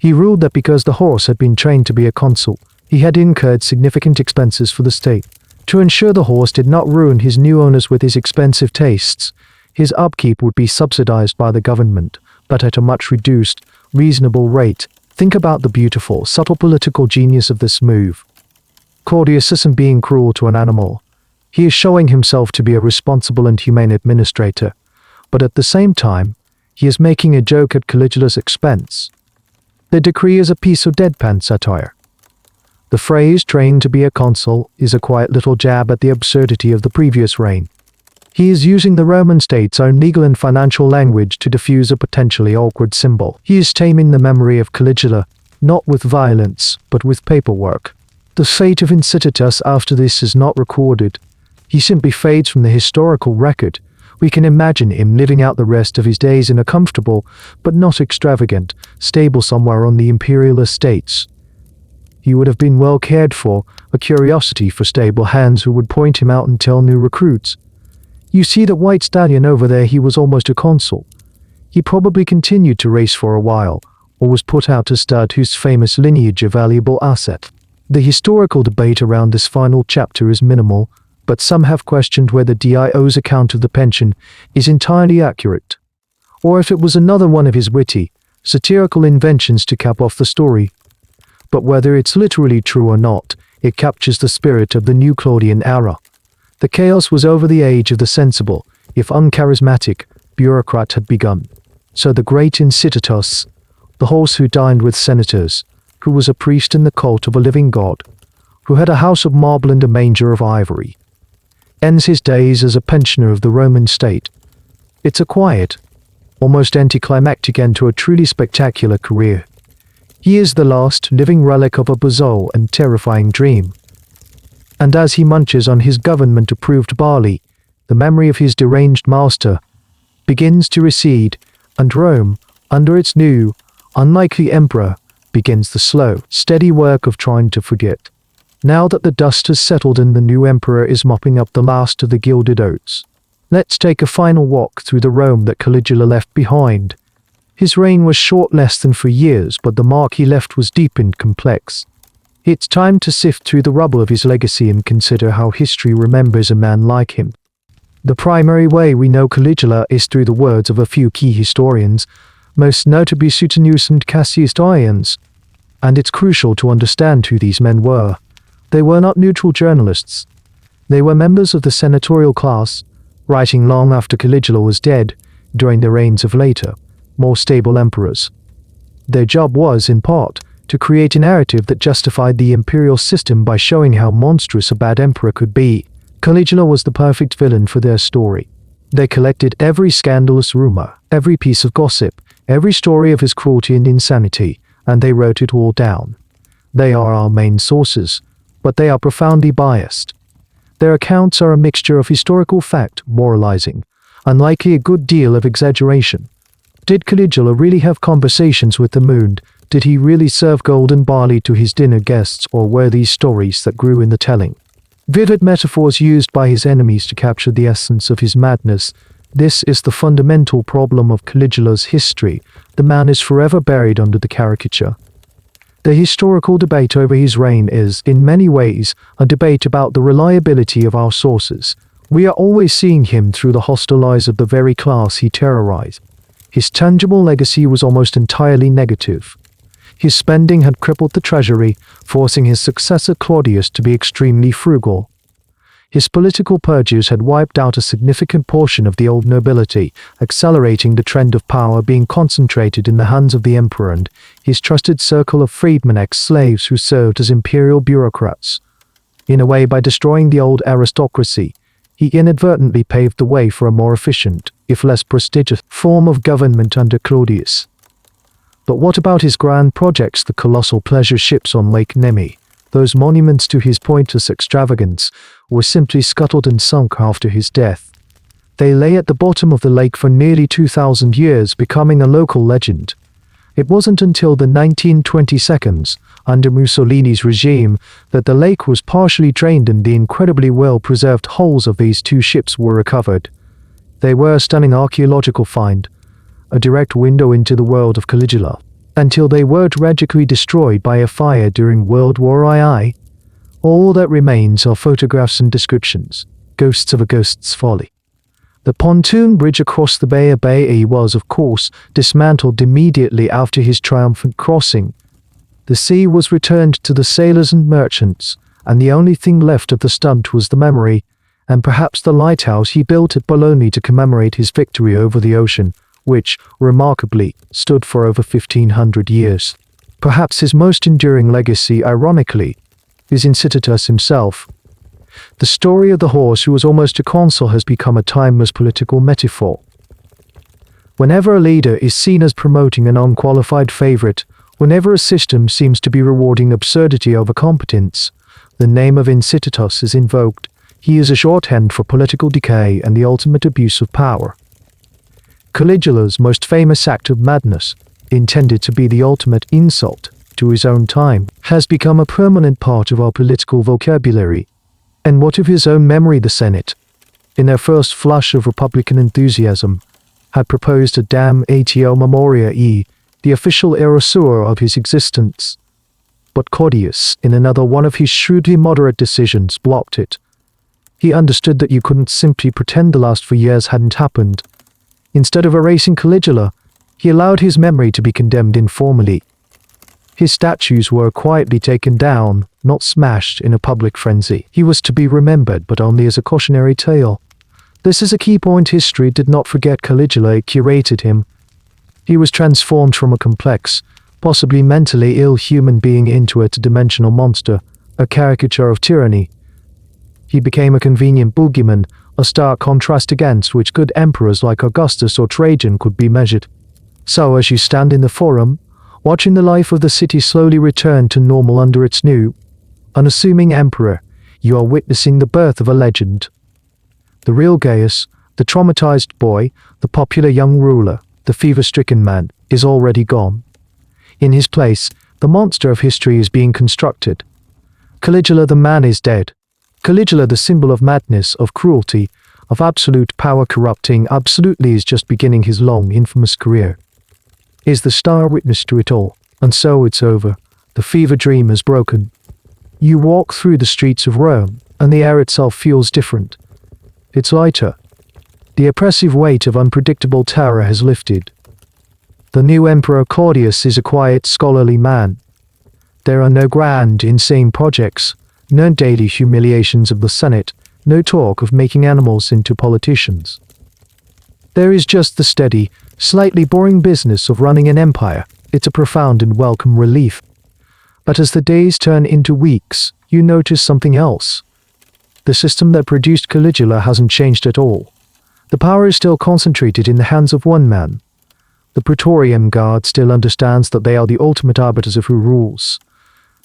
A: He ruled that because the horse had been trained to be a consul, he had incurred significant expenses for the state. To ensure the horse did not ruin his new owners with his expensive tastes, his upkeep would be subsidized by the government, but at a much reduced, reasonable rate. Think about the beautiful, subtle political genius of this move. Claudius isn't being cruel to an animal. He is showing himself to be a responsible and humane administrator, but at the same time, he is making a joke at Caligula's expense. The decree is a piece of deadpan satire. The phrase "trained to be a consul" is a quiet little jab at the absurdity of the previous reign. He is using the Roman state's own legal and financial language to diffuse a potentially awkward symbol. He is taming the memory of Caligula, not with violence, but with paperwork. The fate of Incitatus after this is not recorded. He simply fades from the historical record. We can imagine him living out the rest of his days in a comfortable, but not extravagant, stable somewhere on the imperial estates. He would have been well cared for, a curiosity for stable hands who would point him out and tell new recruits. You see that white stallion over there, he was almost a consul. He probably continued to race for a while, or was put out to stud whose famous lineage a valuable asset. The historical debate around this final chapter is minimal, but some have questioned whether Dio's account of the pension is entirely accurate, or if it was another one of his witty, satirical inventions to cap off the story. But whether it's literally true or not, it captures the spirit of the new Claudian era. The chaos was over, the age of the sensible, if uncharismatic, bureaucrat had begun. So the great Incitatus, the horse who dined with senators, who was a priest in the cult of a living god, who had a house of marble and a manger of ivory, ends his days as a pensioner of the Roman state. It's a quiet, almost anticlimactic end to a truly spectacular career. He is the last living relic of a bizarre and terrifying dream. And as he munches on his government-approved barley, the memory of his deranged master begins to recede, and Rome, under its new, unlikely emperor, begins the slow, steady work of trying to forget. Now that the dust has settled and the new emperor is mopping up the last of the gilded oats, let's take a final walk through the Rome that Caligula left behind. His reign was short, less than 3 years, but the mark he left was deep and complex. It's time to sift through the rubble of his legacy and consider how history remembers a man like him. The primary way we know Caligula is through the words of a few key historians, most notably Suetonius and Cassius Dio, and it's crucial to understand who these men were. They were not neutral journalists. They were members of the senatorial class, writing long after Caligula was dead, during the reigns of later, more stable emperors. Their job was, in part, to create a narrative that justified the imperial system by showing how monstrous a bad emperor could be. Caligula was the perfect villain for their story. They collected every scandalous rumor, every piece of gossip, every story of his cruelty and insanity, and they wrote it all down. They are our main sources, but they are profoundly biased. Their accounts are a mixture of historical fact, moralizing, and likely a good deal of exaggeration. Did Caligula really have conversations with the moon? Did he really serve golden barley to his dinner guests, or were these stories that grew in the telling? Vivid metaphors used by his enemies to capture the essence of his madness. This is the fundamental problem of Caligula's history. The man is forever buried under the caricature. The historical debate over his reign is, in many ways, a debate about the reliability of our sources. We are always seeing him through the hostile eyes of the very class he terrorized. His tangible legacy was almost entirely negative. His spending had crippled the treasury, forcing his successor Claudius to be extremely frugal. His political purges had wiped out a significant portion of the old nobility, accelerating the trend of power being concentrated in the hands of the emperor and his trusted circle of freedmen, ex-slaves who served as imperial bureaucrats. In a way, by destroying the old aristocracy, he inadvertently paved the way for a more efficient, if less prestigious, form of government under Claudius. But what about his grand projects, the colossal pleasure ships on Lake Nemi? Those monuments to his pointless extravagance were simply scuttled and sunk after his death. They lay at the bottom of the lake for nearly 2,000 years, becoming a local legend. It wasn't until the 1922s, under Mussolini's regime, that the lake was partially drained and the incredibly well-preserved hulls of these two ships were recovered. They were a stunning archaeological find, a direct window into the world of Caligula, until they were tragically destroyed by a fire during WWII. All that remains are photographs and descriptions, ghosts of a ghost's folly. The pontoon bridge across the Bay was, of course, dismantled immediately after his triumphant crossing. The sea was returned to the sailors and merchants, and the only thing left of the stunt was the memory, and perhaps the lighthouse he built at Bologna to commemorate his victory over the ocean, which, remarkably, stood for over 1500 years. Perhaps his most enduring legacy, ironically, is Incitatus himself. The story of the horse who was almost a consul has become a timeless political metaphor. Whenever a leader is seen as promoting an unqualified favorite, whenever a system seems to be rewarding absurdity over competence, the name of Incitatus is invoked. He is a shorthand for political decay and the ultimate abuse of power. Caligula's most famous act of madness, intended to be the ultimate insult to his own time, has become a permanent part of our political vocabulary. And what of his own memory? The Senate, in their first flush of Republican enthusiasm, had proposed a damnatio memoriae, the official erasure of his existence. But Claudius, in another one of his shrewdly moderate decisions, blocked it. He understood that you couldn't simply pretend the last 4 years hadn't happened. Instead of erasing Caligula, he allowed his memory to be condemned informally. His statues were quietly taken down, not smashed in a public frenzy. He was to be remembered, but only as a cautionary tale. This is a key point. History did not forget Caligula, it curated him. He was transformed from a complex, possibly mentally ill human being into a two-dimensional monster, a caricature of tyranny. He became a convenient boogeyman, a stark contrast against which good emperors like Augustus or Trajan could be measured. So as you stand in the forum, watching the life of the city slowly return to normal under its new, unassuming emperor, you are witnessing the birth of a legend. The real Gaius, the traumatized boy, the popular young ruler, the fever-stricken man, is already gone. In his place, the monster of history is being constructed. Caligula the man is dead. Caligula, the symbol of madness, of cruelty, of absolute power corrupting, absolutely is just beginning his long, infamous career. Is the star witness to it all, and so it's over. The fever dream is broken. You walk through the streets of Rome, and the air itself feels different. It's lighter. The oppressive weight of unpredictable terror has lifted. The new Emperor Claudius is a quiet, scholarly man. There are no grand, insane projects, no daily humiliations of the Senate, no talk of making animals into politicians. There is just the steady, slightly boring business of running an empire. It's a profound and welcome relief. But as the days turn into weeks, you notice something else. The system that produced Caligula hasn't changed at all. The power is still concentrated in the hands of one man. The Praetorian Guard still understands that they are the ultimate arbiters of who rules.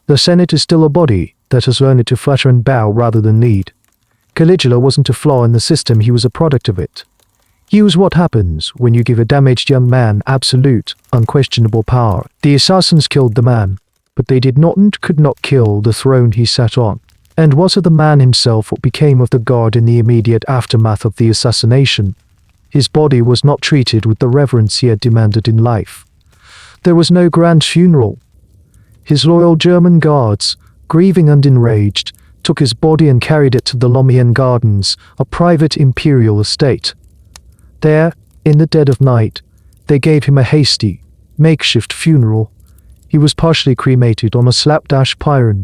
A: The Senate is still a body that has learned to flutter and bow rather than lead. Caligula wasn't a flaw in the system, he was a product of it. He was what happens when you give a damaged young man absolute, unquestionable power. The assassins killed the man, but they did not and could not kill the throne he sat on. And what of the man himself? What became of the guard in the immediate aftermath of the assassination? His body was not treated with the reverence he had demanded in life. There was no grand funeral. His loyal German guards, grieving and enraged, took his body and carried it to the Lomian Gardens, a private imperial estate. There, in the dead of night, they gave him a hasty, makeshift funeral. He was partially cremated on a slapdash pyre,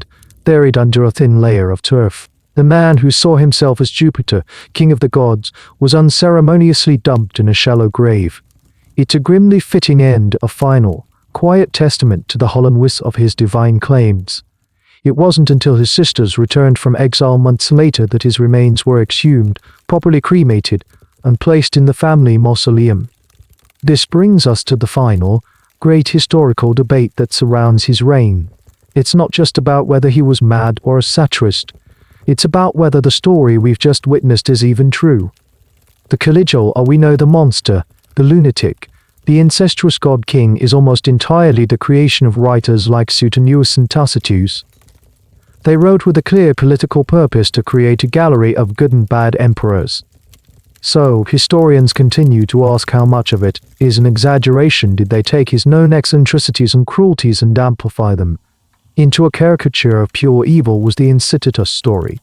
A: buried under a thin layer of turf. The man who saw himself as Jupiter, king of the gods, was unceremoniously dumped in a shallow grave. It's a grimly fitting end, a final, quiet testament to the hollowness of his divine claims. It wasn't until his sisters returned from exile months later that his remains were exhumed, properly cremated, and placed in the family mausoleum. This brings us to the final, great historical debate that surrounds his reign. It's not just about whether he was mad or a satirist. It's about whether the story we've just witnessed is even true. The Caligula, or we know the monster, the lunatic, the incestuous god-king, is almost entirely the creation of writers like Suetonius and Tacitus. They wrote with a clear political purpose to create a gallery of good and bad emperors. So, historians continue to ask how much of it is an exaggeration. Did they take his known eccentricities and cruelties and amplify them into a caricature of pure evil? Was the Incitatus story,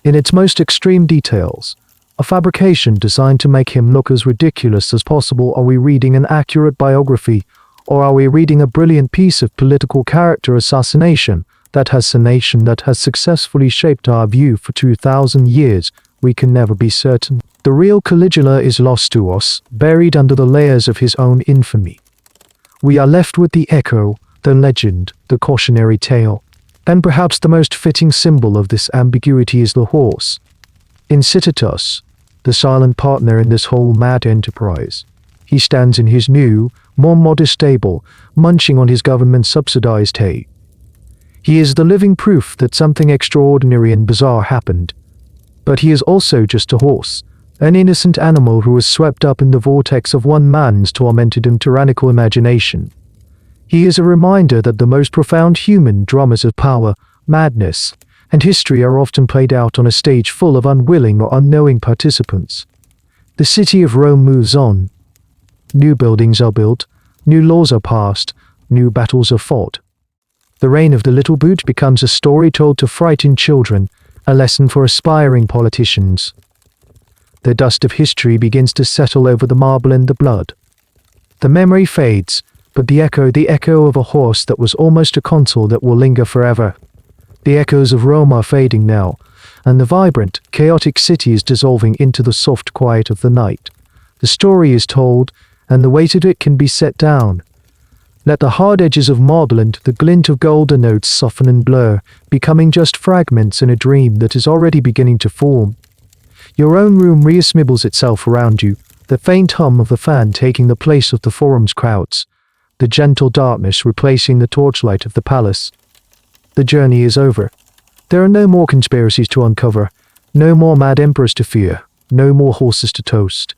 A: in its most extreme details, a fabrication designed to make him look as ridiculous as possible? Are we reading an accurate biography, or are we reading a brilliant piece of political character assassination, that fascination that has successfully shaped our view for 2,000 years, we can never be certain. The real Caligula is lost to us, buried under the layers of his own infamy. We are left with the echo, the legend, the cautionary tale. And perhaps the most fitting symbol of this ambiguity is the horse. In Civitas, the silent partner in this whole mad enterprise. He stands in his new, more modest stable, munching on his government-subsidized hay. He is the living proof that something extraordinary and bizarre happened. But he is also just a horse, an innocent animal who was swept up in the vortex of one man's tormented and tyrannical imagination. He is a reminder that the most profound human dramas of power, madness, and history are often played out on a stage full of unwilling or unknowing participants. The city of Rome moves on. New buildings are built, new laws are passed, new battles are fought. The reign of the little boot becomes a story told to frighten children, a lesson for aspiring politicians. The dust of history begins to settle over the marble and the blood. The memory fades, but the echo of a horse that was almost a consul that will linger forever. The echoes of Rome are fading now, and the vibrant, chaotic city is dissolving into the soft quiet of the night. The story is told, and the weight of it can be set down. Let the hard edges of marble and the glint of golden notes soften and blur, becoming just fragments in a dream that is already beginning to form. Your own room reassembles itself around you, the faint hum of the fan taking the place of the forum's crowds, the gentle darkness replacing the torchlight of the palace. The journey is over. There are no more conspiracies to uncover, no more mad emperors to fear, no more horses to toast.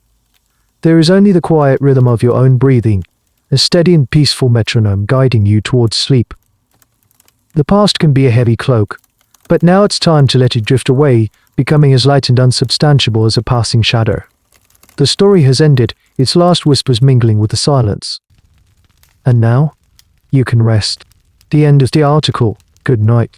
A: There is only the quiet rhythm of your own breathing, a steady and peaceful metronome guiding you towards sleep. The past can be a heavy cloak, but now it's time to let it drift away, becoming as light and unsubstantiable as a passing shadow. The story has ended, its last whispers mingling with the silence. And now, you can rest. The end of the article. Good night.